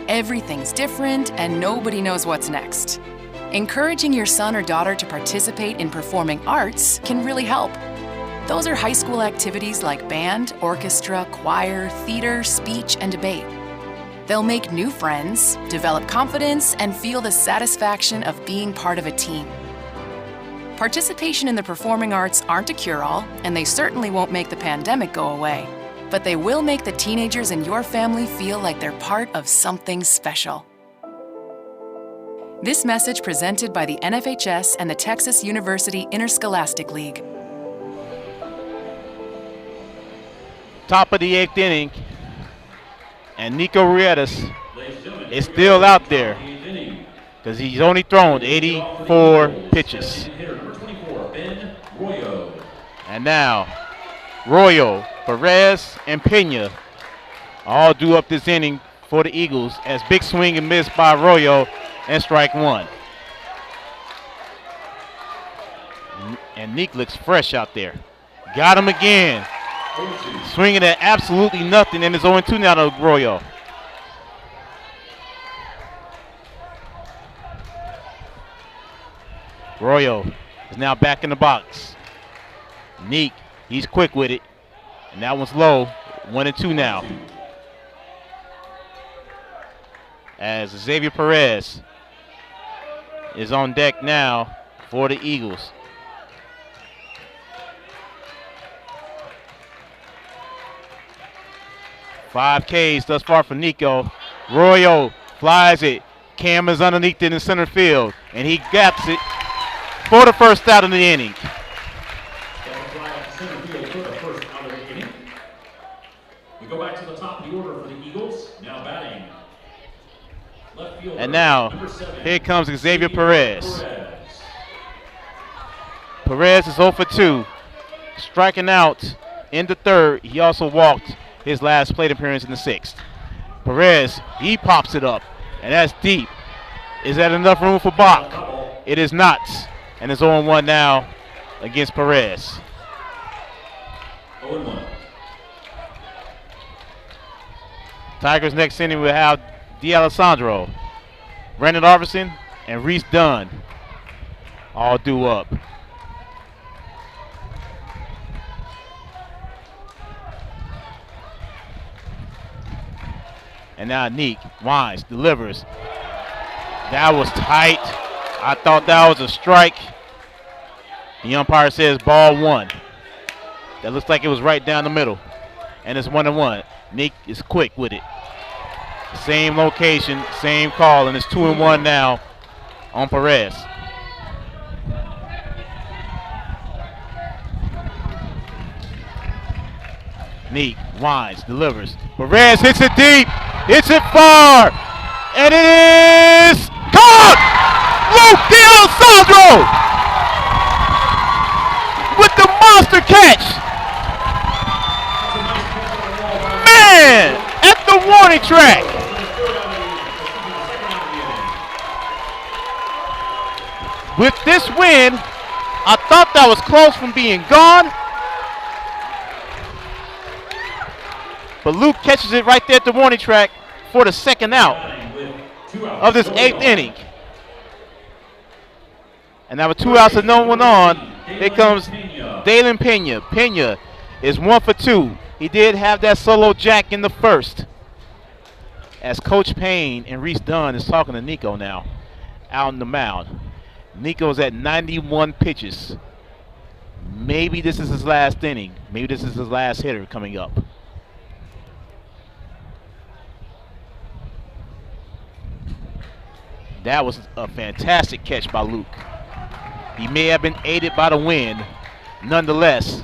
Everything's different and nobody knows what's next. Encouraging your son or daughter to participate in performing arts can really help. Those are high school activities like band, orchestra, choir, theater, speech, and debate. They'll make new friends, develop confidence, and feel the satisfaction of being part of a team. Participation in the performing arts aren't a cure-all, and they certainly won't make the pandemic go away, but they will make the teenagers in your family feel like they're part of something special. This message presented by the NFHS and the Texas University Interscholastic League. Top of the 8th inning, and Nico Rietas is still out there because he's only thrown 84 pitches. And now, Royo, Perez, and Pena all due up this inning for the Eagles as big swing and miss by Royo and strike 1. And Nick looks fresh out there. Got him again. Swinging at absolutely nothing, and it's 0-2 now to Royo. Royo is now back in the box. Neek, he's quick with it. And that one's low. 1-2 now. As Xavier Perez is on deck now for the Eagles. Five Ks thus far for Nico. Royo flies it. Cam is underneath it in center field, and he gets it for the first out of the inning. We go back to the top of the order for the Eagles. Now batting. Left fielder, And now, number 7, here comes Xavier Perez. Perez is 0 for 2. Striking out in the 3rd. He also walked his last plate appearance in the 6th. Perez, he pops it up, and that's deep. Is that enough room for Bach? It is not. And it's 0-1 now against Perez. 0-1. Tigers next inning will have D'Alessandro, Brandon Arvison, and Reese Dunn all due up. And now Neek winds, delivers. That was tight. I thought that was a strike. The umpire says ball one. That looks like it was right down the middle. And it's 1-1. Neek is quick with it. Same location, same call, and it's 2-1 now on Perez. Neek winds, delivers. Perez hits it deep, hits it far, and it is caught! Luke D'Alessandro with the monster catch. Man, at the warning track. With this win, I thought that was close from being gone. But Luke catches it right there at the warning track for the second out of this 8th inning. And now with 2 outs and no one on, here comes Dalen Pena. Pena is 1 for 2. He did have that solo jack in the first. As Coach Payne and Reese Dunn is talking to Nico now out on the mound. Nico's at 91 pitches. Maybe this is his last inning. Maybe this is his last hitter coming up. That was a fantastic catch by Luke. He may have been aided by the wind, nonetheless.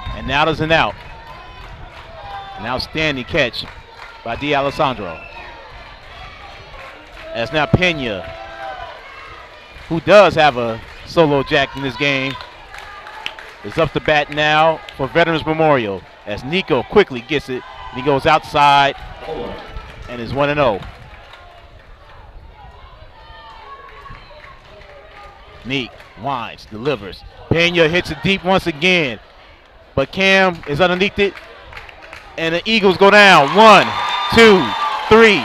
And now there's an out. An outstanding catch by D'Alessandro. As now Pena, who does have a solo jack in this game, is up to bat now for Veterans Memorial. As Nico quickly gets it, he goes outside and is 1-0. Neek winds, delivers. Pena hits it deep once again, but Cam is underneath it, and the Eagles go down. 1, 2, 3.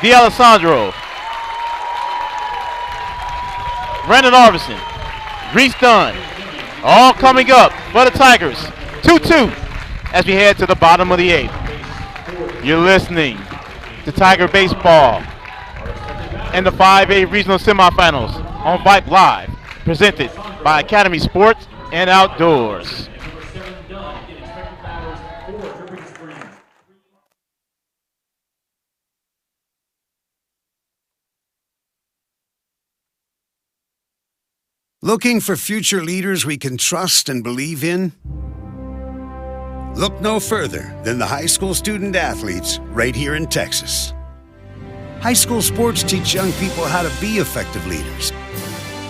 D'Alessandro, Brandon Arvison, Reese Dunn, all coming up for the Tigers. 2-2 as we head to the bottom of the 8th. You're listening to Tiger Baseball and the 5A Regional Semifinals on Vype Live, presented by Academy Sports and Outdoors. Looking for future leaders we can trust and believe in? Look no further than the high school student athletes right here in Texas. High school sports teach young people how to be effective leaders.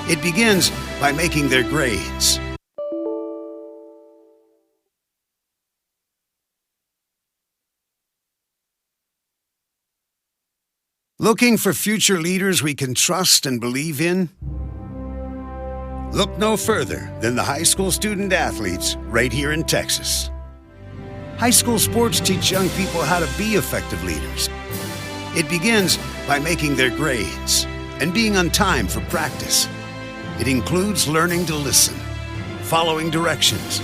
It begins by making their grades. Looking for future leaders we can trust and believe in? Look no further than the high school student athletes right here in Texas. High school sports teach young people how to be effective leaders. It begins by making their grades and being on time for practice. It includes learning to listen, following directions,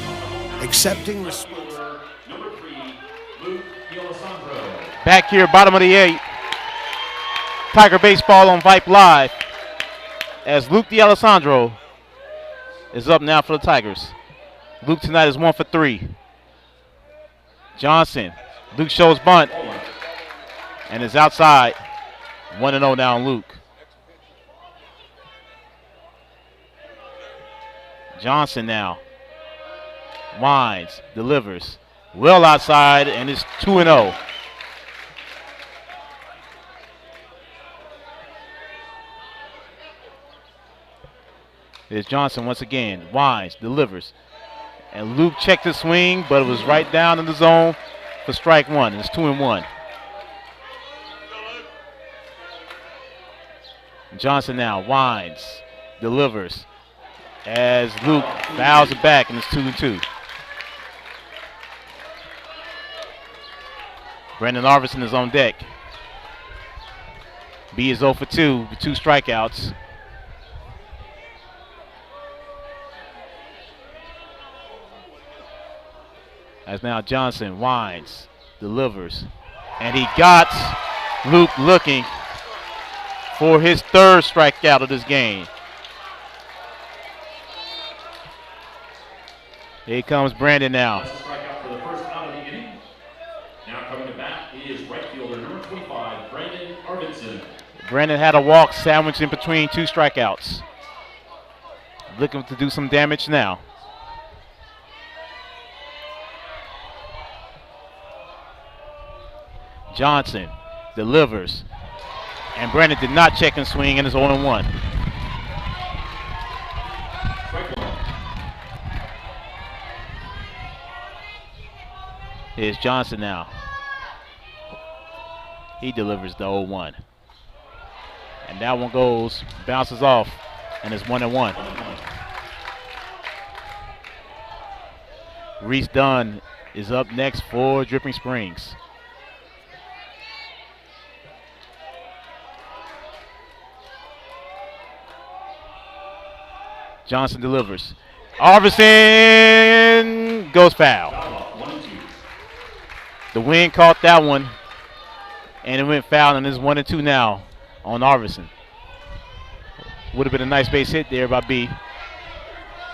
accepting responsibility. Back here, bottom of the 8th. Tiger Baseball on Vype Live. As Luke D'Alessandro is up now for the Tigers. Luke tonight is 1 for 3. Johnson, Luke shows bunt and is outside. 1-0 now on Luke. Johnson now winds, delivers, well outside, and it's 2-0. There's Johnson once again, winds, delivers. And Luke checked his swing, but it was right down in the zone for strike 1. It's 2-1. Johnson now winds, delivers as Luke fouls it back, and it's 2-2. Brandon Arvison is on deck. B is 0 for 2 with 2 strikeouts. As now Johnson winds, delivers, and he got Luke looking for his 3rd strikeout of this game. Here comes Brandon now. That's a strikeout for the first out of the inning. Now coming to bat is right fielder number 25, Brandon Arvidsson. Brandon had a walk sandwiched in between 2 strikeouts. Looking to do some damage now. Johnson delivers, and Brandon did not check and swing, and is 0-1. Here's Johnson now. He delivers the 0-1. And that one goes, bounces off, and it's 1-1. Reese Dunn is up next for Dripping Springs. Johnson delivers. Arvison goes foul. The wind caught that one, and it went foul, and it's 1-2 now on Arvison. Would have been a nice base hit there by B.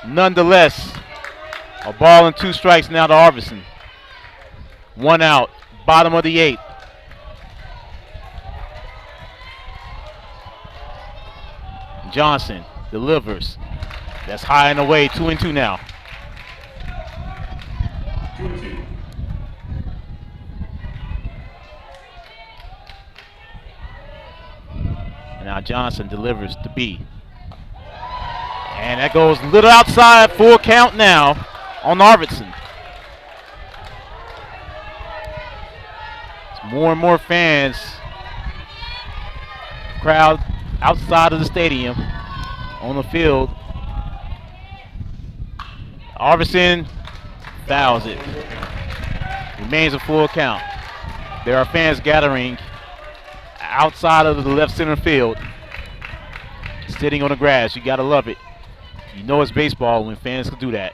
Nonetheless, a ball and 2 strikes now to Arvison. 1 out, bottom of the 8th. Johnson delivers. That's high and away, 2-2 now. 2-2. And now Johnson delivers to B. And that goes a little outside, full count now on Arvidsson. More and more fans, crowd outside of the stadium, on the field. Arvison fouls it. Remains a full count. There are fans gathering outside of the left center field, sitting on the grass. You gotta love it. You know it's baseball when fans can do that.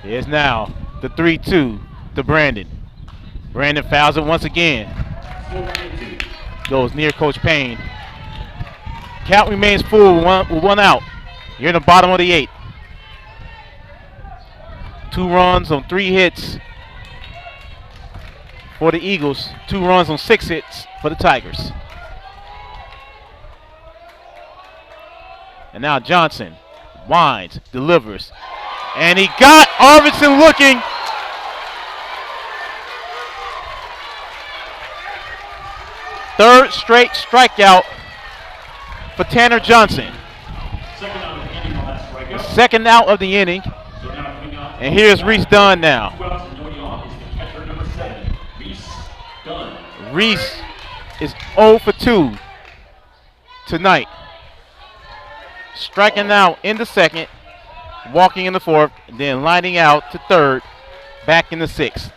Here's now the 3-2 to Brandon. Brandon fouls it once again. Goes near Coach Payne. Count remains full with 1 out. You're in the bottom of the 8th. 2 runs on 3 hits for the Eagles. 2 runs on 6 hits for the Tigers. And now Johnson winds, delivers, and he got Arvidsson looking. Third straight strikeout for Tanner Johnson. Second out of the inning. And here's Reese Dunn now. Reese is 0 for 2 tonight. Striking out in the 2nd, walking in the 4th, and then lining out to 3rd, back in the 6th.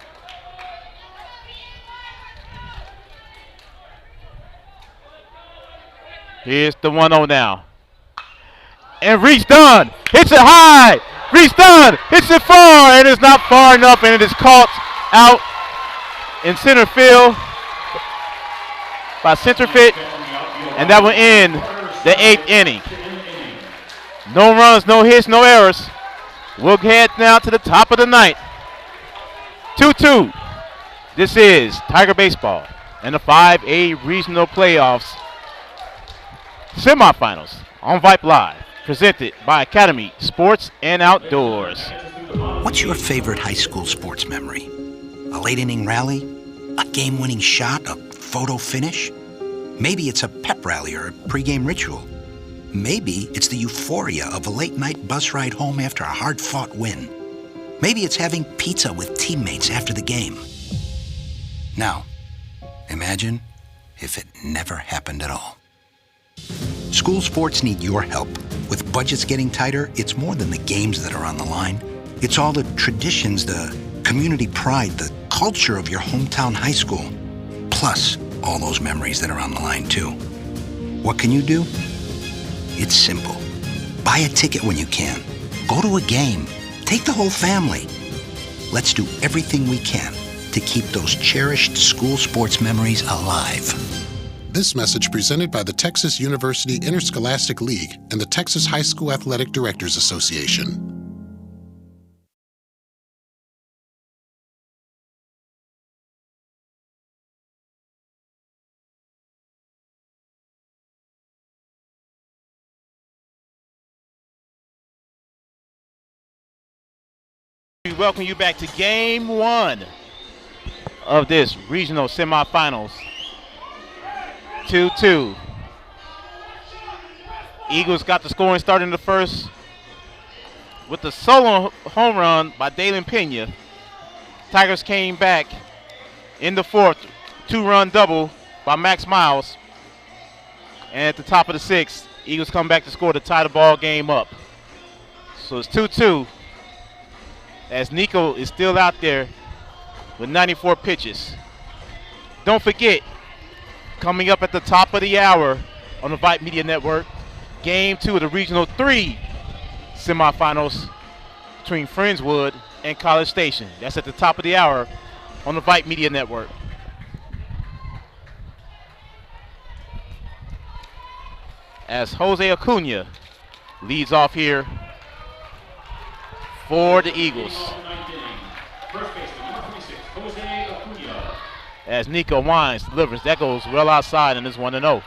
Here's the 1-0 now. And Reese Dunn hits it high. Reese Dunn hits it far, and it's not far enough, and it is caught out in center field by Centerfit, and that will end the 8th inning. No runs, no hits, no errors. We'll head now to the top of the 9th. 2-2. This is Tiger Baseball and the 5A Regional Playoffs Semifinals on Vype Live, presented by Academy Sports and Outdoors. What's your favorite high school sports memory? A late inning rally? A game-winning shot? A photo finish? Maybe it's a pep rally or a pregame ritual. Maybe it's the euphoria of a late-night bus ride home after a hard-fought win. Maybe it's having pizza with teammates after the game. Now, imagine if it never happened at all. School sports need your help. With budgets getting tighter, it's more than the games that are on the line. It's all the traditions, the community pride, the culture of your hometown high school. Plus, all those memories that are on the line, too. What can you do? It's simple. Buy a ticket when you can. Go to a game. Take the whole family. Let's do everything we can to keep those cherished school sports memories alive. This message presented by the Texas University Interscholastic League and the Texas High School Athletic Directors Association. We welcome you back to game one of this regional semifinals. 2-2. Eagles got the scoring starting in the first with the solo home run by Dalen Pena. Tigers came back in the fourth, 2-run double by Max Miles. And at the top of the sixth, Eagles come back to score to tie the ball game up. So it's 2-2 as Nico is still out there with 94 pitches. Don't forget, coming up at the top of the hour on the Vype Media Network, Game 2 of the Regional 3 semifinals between Friendswood and College Station. That's at the top of the hour on the Vype Media Network. As Jose Acuna leads off here for the Eagles. As Nico Wines delivers, that goes well outside and is 1-0.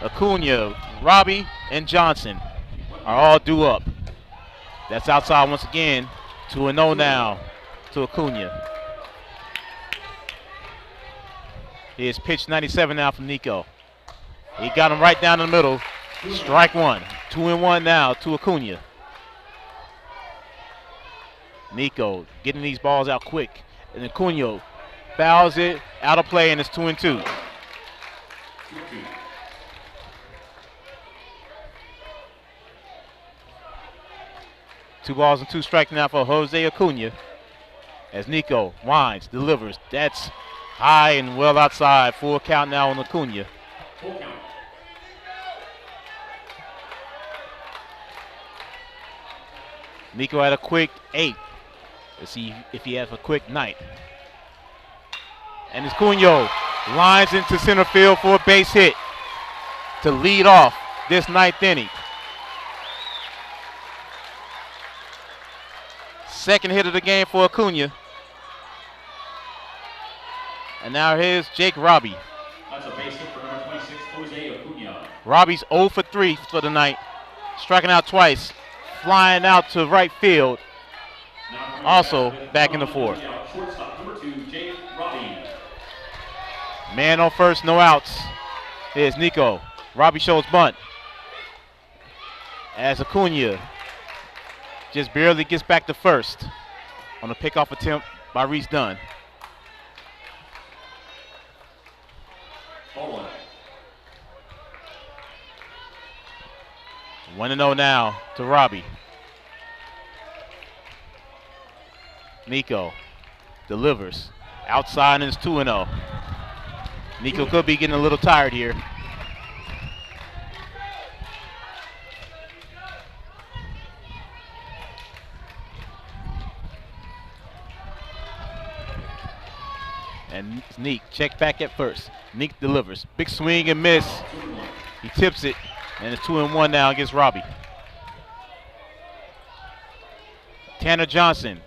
Acuna, Robbie, and Johnson are all due up. That's outside once again. 2-0 now to Acuna. Here's pitch 97 now from Nico. He got him right down in the middle. Strike one. 2-1 now to Acuna. Nico getting these balls out quick. And Acuna fouls it out of play, and it's 2-2. Two balls and two strikes now for Jose Acuna. As Nico winds, delivers. That's high and well outside. Full count now on Acuna. Full count. Nico had a quick 8. Let's see if he has a quick night. And it's Cunyo lines into center field for a base hit to lead off this ninth inning. Second hit of the game for Acuna. And now here's Jake Robbie. That's a base hit for number 26, Jose Acuna. Robbie's 0 for 3 for the night. Striking out twice. Flying out to right field. Also back in the fourth. Shortstop number 2, Jake Robbie. Man on first, no outs. Here's Nico. Robbie shows bunt. As Acuna just barely gets back to first on a pickoff attempt by Reese Dunn. 1-0 now to Robbie. Nico delivers. Outside and it's 2-0. Nico could be getting a little tired here. And Neek check back at first. Neek delivers. Big swing and miss. He tips it. And it's 2-1 now against Robbie. Tanner Johnson,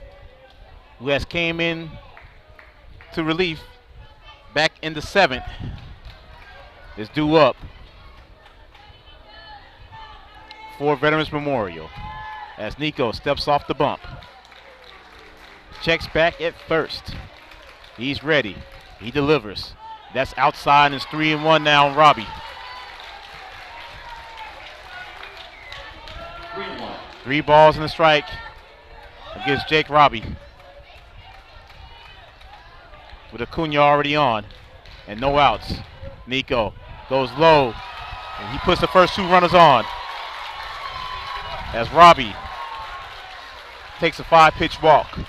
who has came in to relief back in the 7th, is due up for Veterans Memorial as Nico steps off the bump. Checks back at first. He's ready. He delivers. That's outside and it's 3-1 now on Robbie. 3 balls and a strike against Jake Robbie. with Acuna already on and no outs. Nico goes low, and he puts the first 2 runners on as Robbie takes a 5-pitch walk.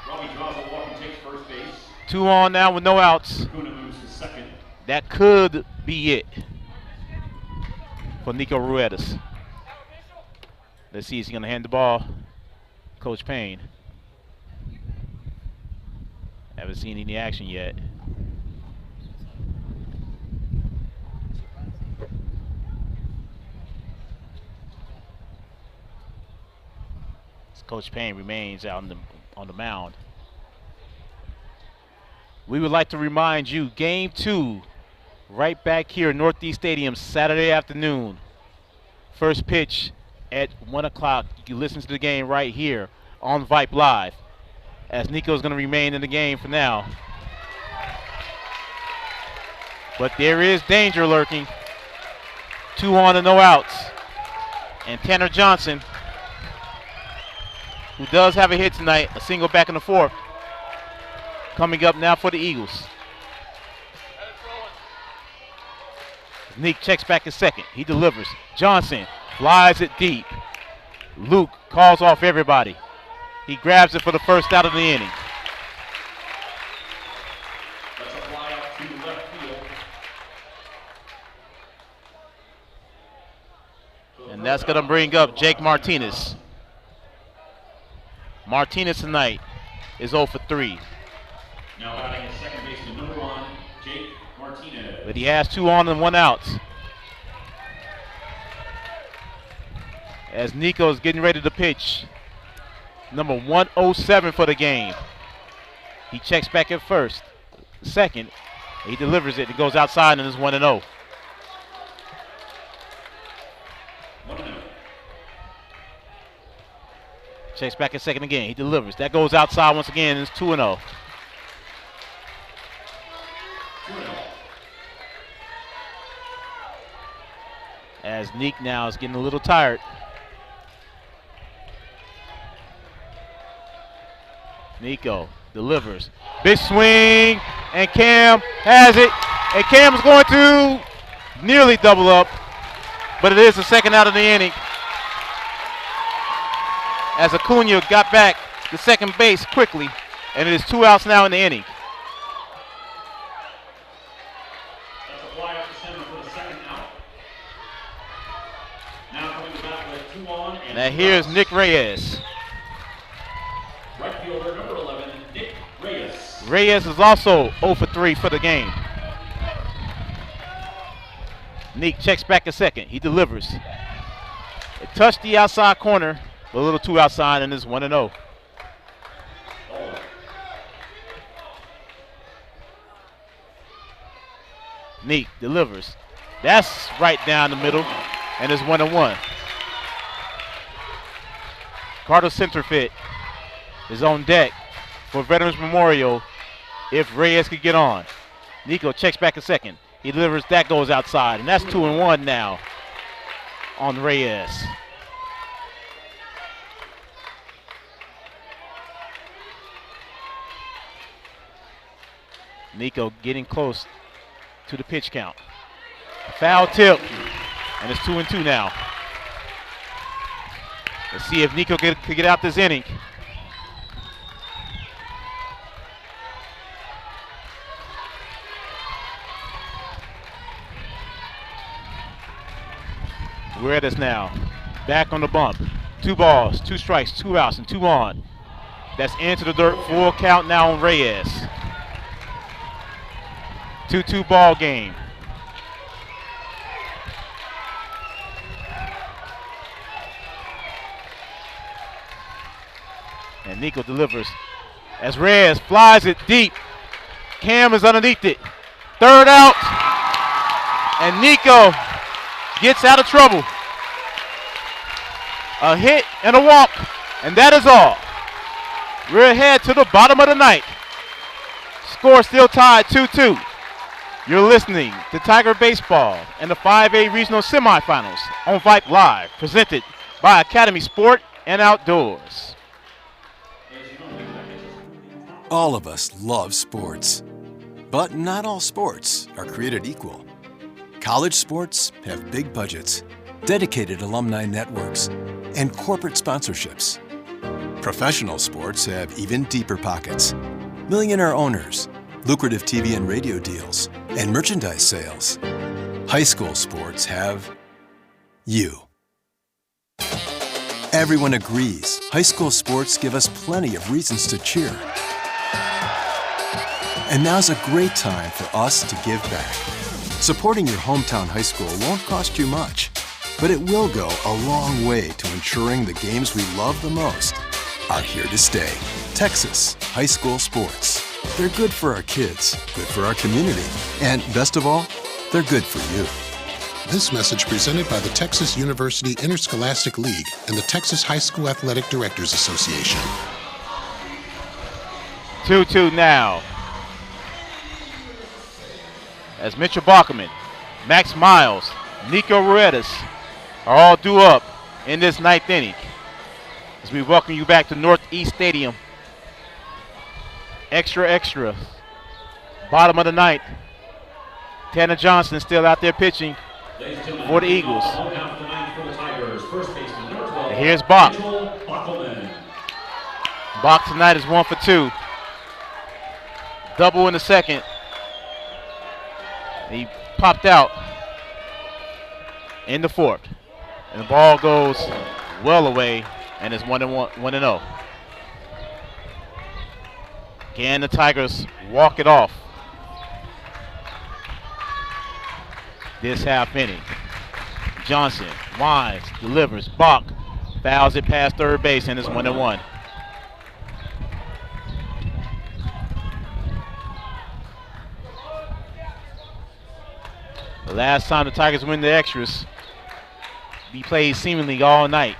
Robbie draws a walk and takes first base. 2 on now with no outs. Acuna moves to second. That could be it for Nico Ruedas. Let's see, is he going to hand the ball? Coach Payne. Haven't seen any action yet. Coach Payne remains out on the mound. We would like to remind you, Game 2, right back here at Northeast Stadium, Saturday afternoon. First pitch at 1 o'clock. You can listen to the game right here on Vype Live, as Nico's going to remain in the game for now. But there is danger lurking. 2 on and no outs. And Tanner Johnson, who does have a hit tonight, a single back in the 4th, coming up now for the Eagles. Nick checks back in second. He delivers. Johnson flies it deep. Luke calls off everybody. He grabs it for the first out of the inning. That's a fly out to left field. And that's going to bring up Jake Martinez. Martinez tonight is 0 for 3. Now batting at second baseman, number 1, Jake Martinez. But he has 2 on and 1 out. As Nico's getting ready to pitch. Number 107 for the game. He checks back at first. Second, he delivers it. It goes outside and is 1-0. 1-0. Checks back at second again. He delivers. That goes outside once again and it's 2-0. 2-0. As Neek now is getting a little tired. Nico delivers. Big swing, and Cam has it. And Cam is going to nearly double up, but it is the second out of the inning. As Acuna got back to second base quickly, and it is 2 outs now in the inning. That's a fly out to center for the second out. Now coming to bat with 2 on and Now here's Nick Reyes. right fielder, number 11, Nick Reyes. Reyes is also 0 for 3 for the game. Nick checks back a second. He delivers. It touched the outside corner, a little too outside, and it's 1-0. Nick delivers. That's right down the middle, and it's 1-1. Carter Centerfit is on deck for Veterans Memorial if Reyes could get on. Nico checks back a second. He delivers. That goes outside, and that's 2-1 now on Reyes. Nico getting close to the pitch count. Foul tip, and it's 2-2 now. Let's see if Nico could get out this inning. We're at this now. Back on the bump. 2 balls, 2 strikes, 2 outs, and 2 on. That's into the dirt. Full count now on Reyes. 2-2 ball game. And Nico delivers as Reyes flies it deep. Cam is underneath it. 3rd out. And Nico gets out of trouble. A hit and a walk, and that is all. We're ahead to the bottom of the ninth. Score still tied 2-2. You're listening to Tiger Baseball and the 5A Regional Semifinals on Vype Live, presented by Academy Sport and Outdoors. As you don't think that All of us love sports. But not all sports are created equal. College sports have big budgets, dedicated alumni networks, and corporate sponsorships. Professional sports have even deeper pockets. Millionaire owners, lucrative TV and radio deals, and merchandise sales. High school sports have you. Everyone agrees high school sports give us plenty of reasons to cheer. And now's a great time for us to give back. Supporting your hometown high school won't cost you much, but it will go a long way to ensuring the games we love the most are here to stay. Texas high school sports. They're good for our kids, good for our community, and best of all, they're good for you. This message presented by the Texas University Interscholastic League and the Texas High School Athletic Directors Association. 2-2 now. As Mitchell Bachman, Max Miles, Nico Ruedas are all due up in this 9th inning. As we welcome you back to Northeast Stadium. Extra. Bottom of the 9th. Tanner Johnson still out there pitching for the Eagles. And here's Bach. Bach tonight is 1 for 2. Double in the second. He popped out in the 4th. And the ball goes well away and it's 1-0. Again, the Tigers walk it off this half inning. Johnson winds, delivers. Bach fouls it past third base and it's 1-1. The last time the Tigers win the extras, he played seemingly all night,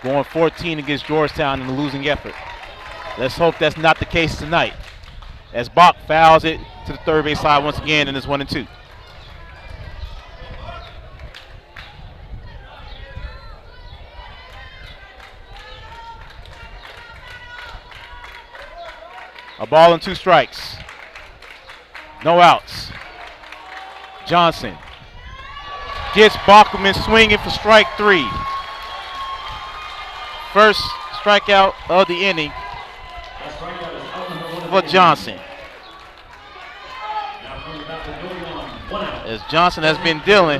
going 14 against Georgetown in a losing effort. Let's hope that's not the case tonight, as Bach fouls it to the third base side once again, and it's 1-2. A ball and 2 strikes. No outs. Johnson gets Bachman swinging for strike 3. First strikeout of the inning for Johnson. As Johnson has been dealing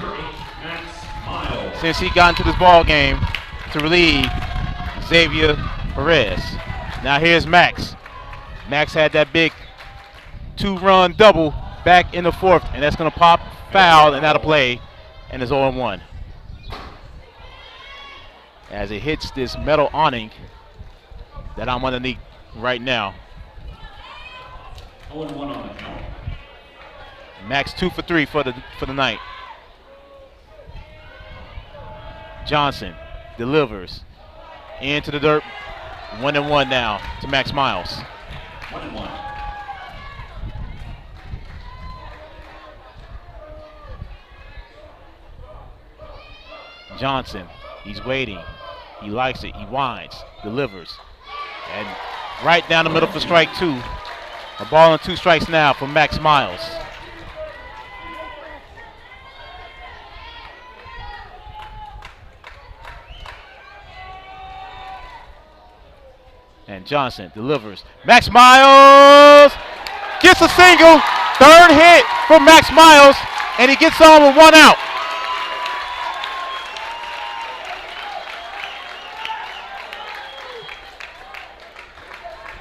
since he got into this ball game to relieve Xavier Perez. Now here's Max. Max had that big 2-run double back in the 4th, and that's going to pop foul and out of play, and it's 0-1. As it hits this metal awning that I'm underneath right now. 0-1 on the count. Max 2 for 3 for the night. Johnson delivers into the dirt. 1-1 now to Max Miles. 1-1. Johnson, he's waiting. He likes it. He winds, delivers, and right down the middle for strike 2. A ball and 2 strikes now for Max Miles. And Johnson delivers. Max Miles gets a single. 3rd hit for Max Miles, and he gets on with 1 out.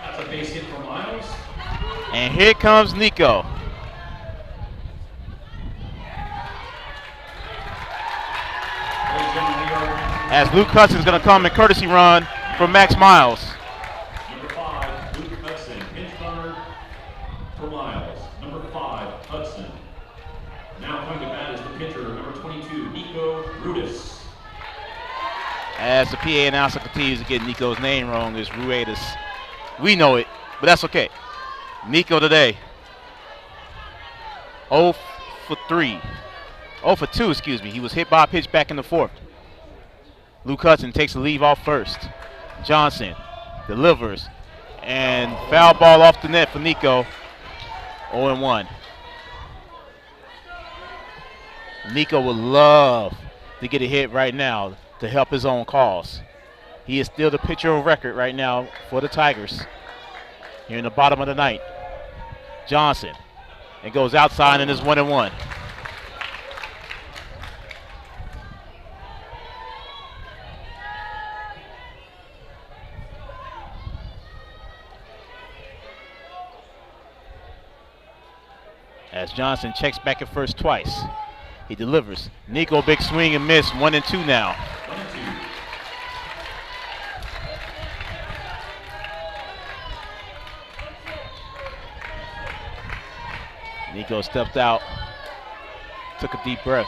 That's a base hit for Miles. And here comes Nico. As Luke Hudson's going to come in courtesy run from Max Miles. Number 5, Luke Hudson, pinch runner for Miles. Number 5, Hudson. Now coming to bat is the pitcher, number 22, Nico Rudis. As the PA announcer continues to get Nico's name wrong, is Ruedas. We know it, but that's okay. Nico today, 0 for 3. 0 for 2, excuse me. He was hit by a pitch back in the 4th. Luke Hudson takes the lead off first. Johnson delivers, And foul ball off the net for Nico. 0-1. Nico would love to get a hit right now to help his own cause. He is still the pitcher of record right now for the Tigers here in the bottom of the ninth. Johnson. It goes outside and is 1-1. As Johnson checks back at first twice. He delivers. Nico, big swing and miss. 1-2 now. Nico stepped out, took a deep breath.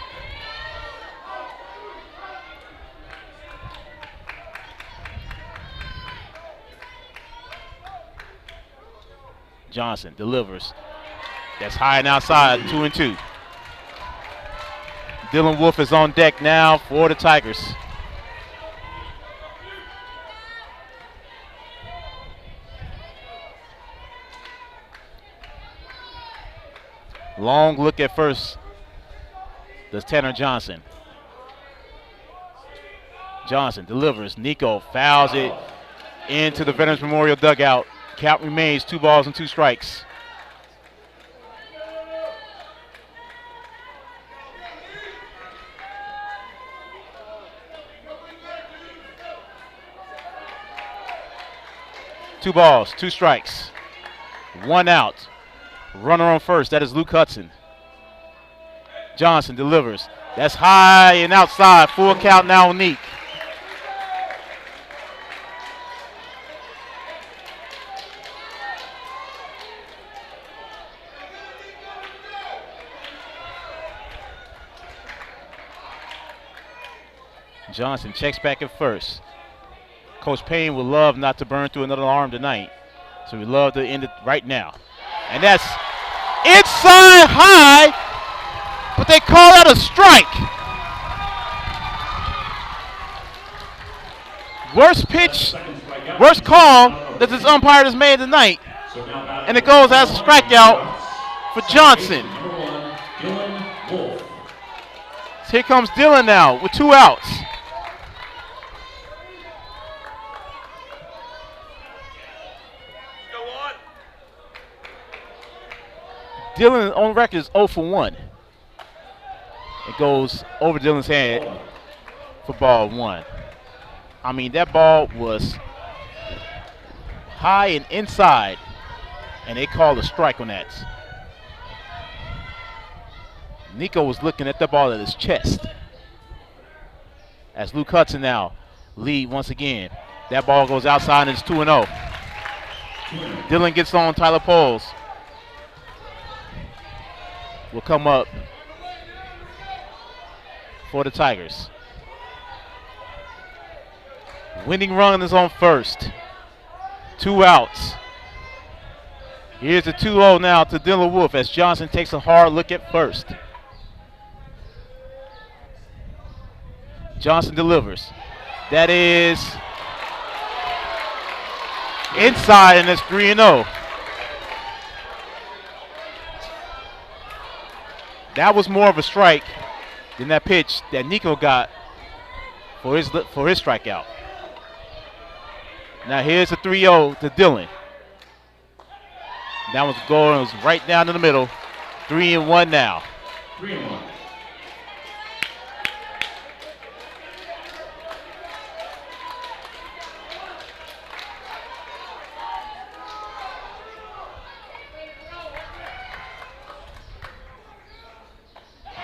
Johnson delivers. That's high and outside, 2-2. Dylan Wolf is on deck now for the Tigers. Long look at first. Does Tanner Johnson. Johnson delivers. Nico fouls it into the Veterans Memorial dugout. Count remains 2 balls and 2 strikes. Two balls, 2 strikes. 1 out. Runner on first, that is Luke Hudson. Johnson delivers. That's high and outside. Full count now on Neek. Johnson checks back at first. Coach Payne would love not to burn through another arm tonight, so we'd love to end it right now. And that's inside high, but they call that a strike. Worst pitch, worst call that this umpire has made tonight, and it goes as a strikeout for Johnson. So here comes Dylan now with 2 outs. Dylan on record is 0 for 1. It goes over Dylan's head for ball 1. I mean, that ball was high and inside, and they called a strike on that. Nico was looking at the ball at his chest. As Luke Hudson now lead once again. That ball goes outside and it's 2-0. Dylan gets on Tyler Poles. Will come up for the Tigers. Winning run is on first. 2 outs. Here's the 2-0 now to Dylan Wolf as Johnson takes a hard look at first. Johnson delivers. That is inside and it's 3-0. That was more of a strike than that pitch that Nico got for his strikeout. Now here's a 3-0 to Dylan. That was going right down in the middle. 3-1 now. 3-1.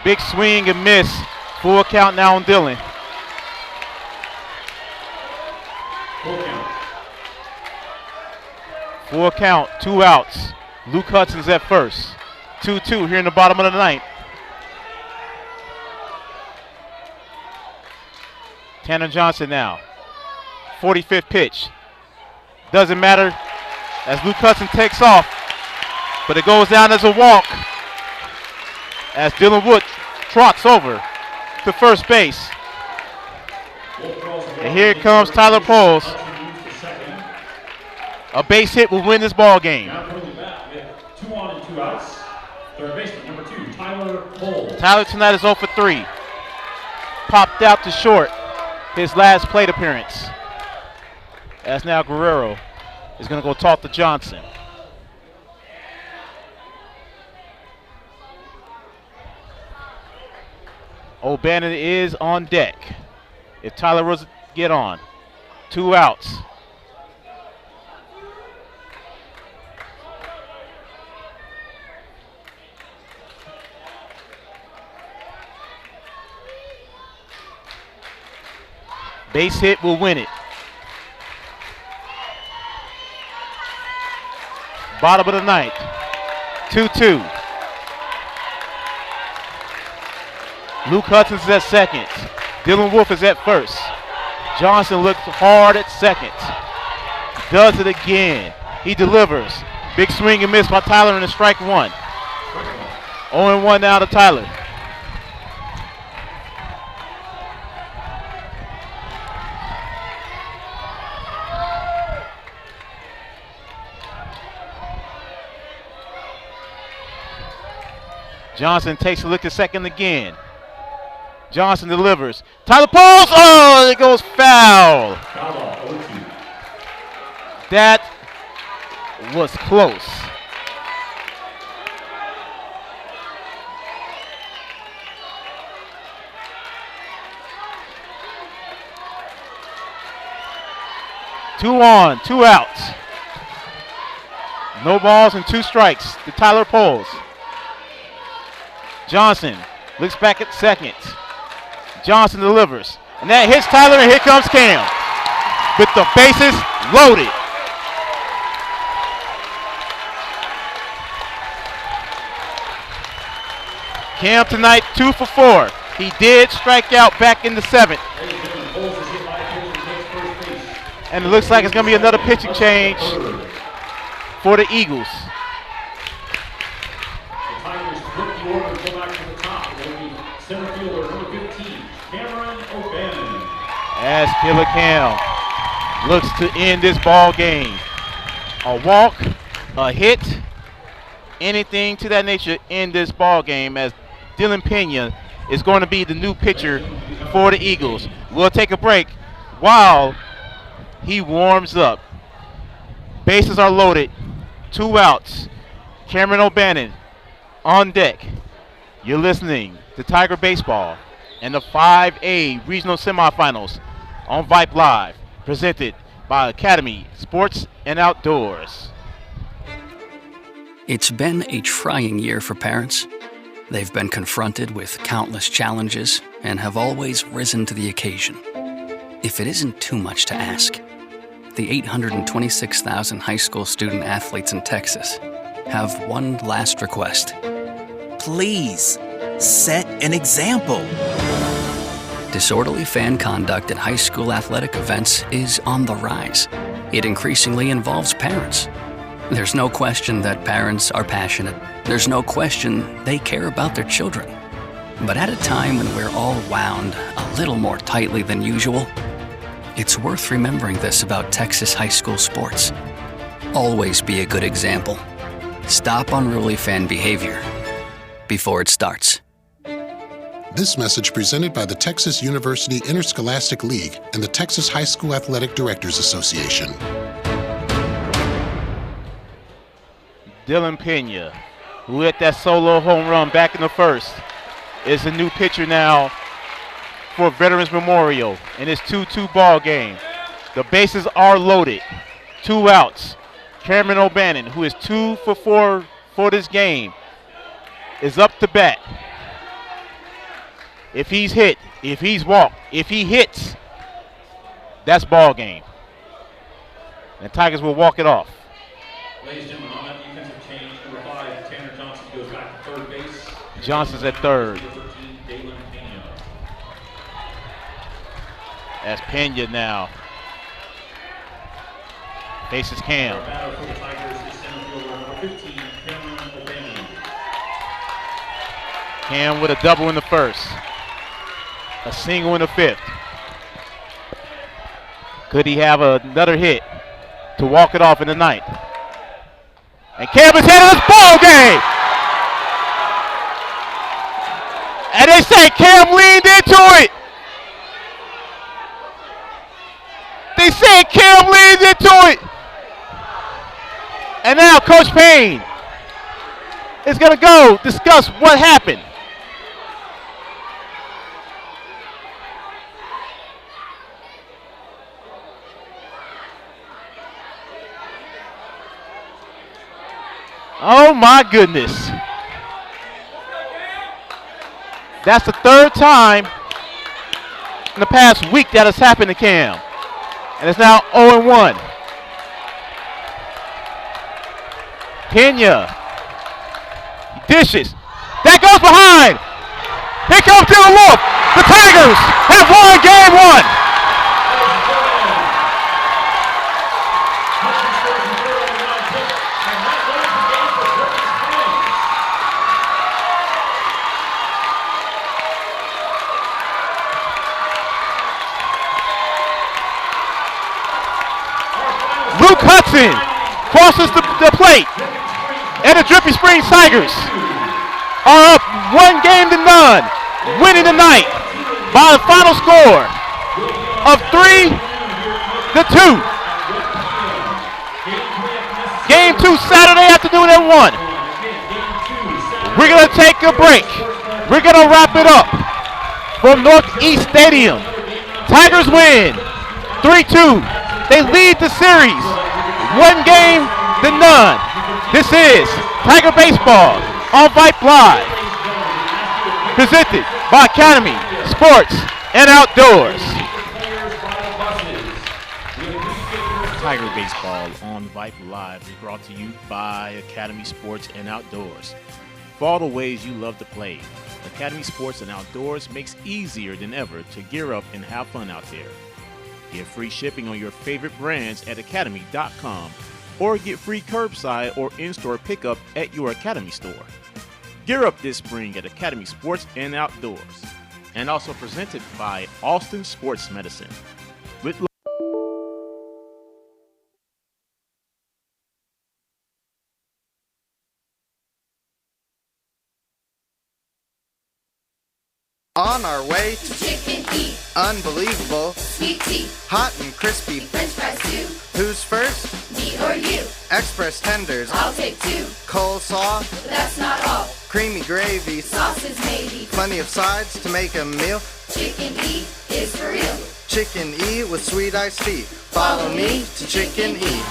Big swing and miss. Full count now on Dylan. Full count, 2 outs. Luke Hudson's at first. 2-2 here in the bottom of the ninth. Tanner Johnson now. 45th pitch. Doesn't matter as Luke Hudson takes off, but it goes down as a walk as Dylan Wood trots over to first base. And here comes Tyler Poles. A base hit will win this ball game. Now coming back with 2 on and 2 outs. Third baseman, number 2, Tyler Cole. Tyler tonight is 0 for 3. Popped out to short his last plate appearance. As now Guerrero is going to go talk to Johnson. O'Bannon is on deck. If Tyler was to get on. 2 outs. Base hit will win it. Bottom of the ninth. 2-2. Luke Hudson's at second. Dylan Wolf is at first. Johnson looks hard at second. Does it again. He delivers. Big swing and miss by Tyler in the strike 1. 0-1 now to Tyler. Johnson takes a look at second again. Johnson delivers. Tyler pulls. Oh, it goes foul. That was close. Two on, 2 outs. No balls and 2 strikes to Tyler pulls. Johnson looks back at second. Johnson delivers. And that hits Tyler, and here comes Cam. With the bases loaded. Cam tonight 2 for 4. He did strike out back in the 7th. And it looks like it's going to be another pitching change for the Eagles. As Killer Cam looks to end this ball game. A walk, a hit, anything to that nature in this ball game, as Dylan Pena is going to be the new pitcher for the Eagles. We'll take a break while he warms up. Bases are loaded. 2 outs. Cameron O'Bannon on deck. You're listening to Tiger Baseball and the 5A Regional Semifinals on Vype Live, presented by Academy Sports and Outdoors. It's been a trying year for parents. They've been confronted with countless challenges and have always risen to the occasion. If it isn't too much to ask, the 826,000 high school student athletes in Texas have one last request. Please, set an example. Disorderly fan conduct at high school athletic events is on the rise. It increasingly involves parents. There's no question that parents are passionate. There's no question they care about their children. But at a time when we're all wound a little more tightly than usual, it's worth remembering this about Texas high school sports. Always be a good example. Stop unruly fan behavior before it starts. This message presented by the Texas University Interscholastic League and the Texas High School Athletic Directors Association. Dylan Pena, who hit that solo home run back in the first, is the new pitcher now for Veterans Memorial in this 2-2 ball game. The bases are loaded. 2 outs. Cameron O'Bannon, who is 2 for 4 for this game, is up to bat. If he's hit, if he's walked, if he hits, that's ball game. And Tigers will walk it off. Ladies and gentlemen, on that defensive change, number 5, Tanner Johnson goes back to third base. Johnson's at third. As Pena now faces Cam. Cam with a double in the first. A single in the 5th. Could he have another hit? to walk it off in the ninth. And Cam is headed this ball game. And they say Cam leaned into it. They say Cam leaned into it. And now Coach Payne is going to go discuss what happened. Oh my goodness. That's the third time in the past week that has happened to Cam. And it's now 0-1. Pena. Dishes. That goes behind. Here comes Dylan Wolf. The Tigers have won game one. Luke Hudson crosses the plate. And the Dripping Springs Tigers are up 1-0, winning the night by a final score of 3-2. Game 2 Saturday afternoon at 1. We're going to take a break. We're going to wrap it up from Northeast Stadium. Tigers win 3-2. They lead the series 1-0. This is Tiger Baseball on Vype Live, presented by Academy Sports and Outdoors. Tiger Baseball on Vype Live is brought to you by Academy Sports and Outdoors. For all the ways you love to play, Academy Sports and Outdoors makes easier than ever to gear up and have fun out there. Get free shipping on your favorite brands at academy.com or get free curbside or in-store pickup at your Academy store. Gear up this spring at Academy Sports and Outdoors. And also presented by Austin Sports Medicine. With On our way to Chicken Eat. unbelievable, Sweet tea. hot and crispy. French fries too. Who's first? Me or you. Express tenders. I'll take 2. Coleslaw. But that's not all. Creamy gravy. Sauces maybe. Plenty of sides to make a meal. Chicken Eat is for real. Chicken E with sweet iced tea. Follow me to Chicken E.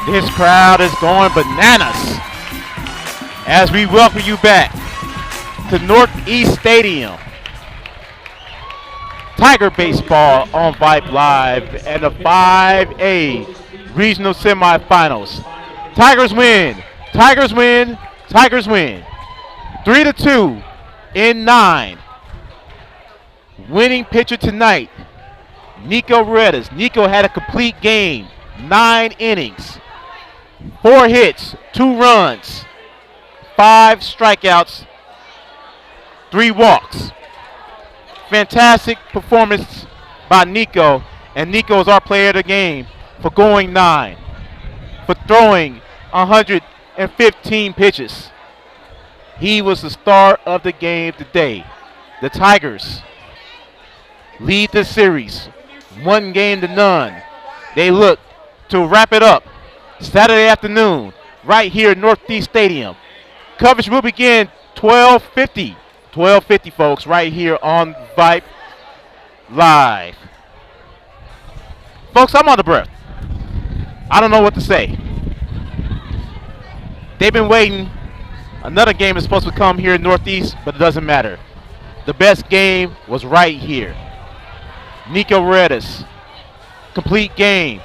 This crowd is going bananas as we welcome you back to Northeast Stadium. Tiger Baseball on Vype Live and the 5A Regional Semifinals. Tigers win. Tigers win. Tigers win. 3-2 in 9. Winning pitcher tonight, Nico Reddas. Nico had a complete game. 9 innings. 4 hits, 2 runs, 5 strikeouts, 3 walks. Fantastic performance by Nico, and Nico is our player of the game for going 9, for throwing 115 pitches. He was the star of the game today. The Tigers lead the series 1-0. They look to wrap it up Saturday afternoon, right here at Northeast Stadium. Coverage will begin 12:50. 12:50, folks, right here on Vype Live. Folks, I'm out of breath. I don't know what to say. They've been waiting. Another game is supposed to come here in Northeast, but it doesn't matter. The best game was right here. Nico Reddas, complete game.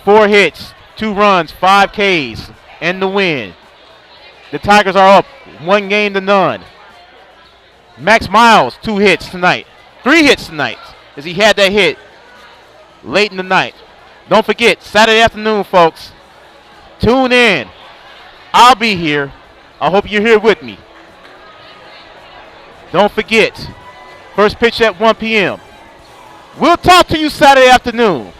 4 hits, 2 runs, 5 Ks, and the win. The Tigers are up 1-0. Max Miles, 2 hits tonight. 3 hits tonight. as he had that hit late in the night. Don't forget, Saturday afternoon, folks. Tune in. I'll be here. I hope you're here with me. Don't forget, first pitch at 1 p.m. We'll talk to you Saturday afternoon.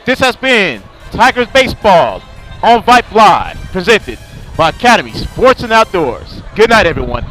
This has been Tigers Baseball on Vype Live, presented by Academy Sports and Outdoors. Good night, everyone.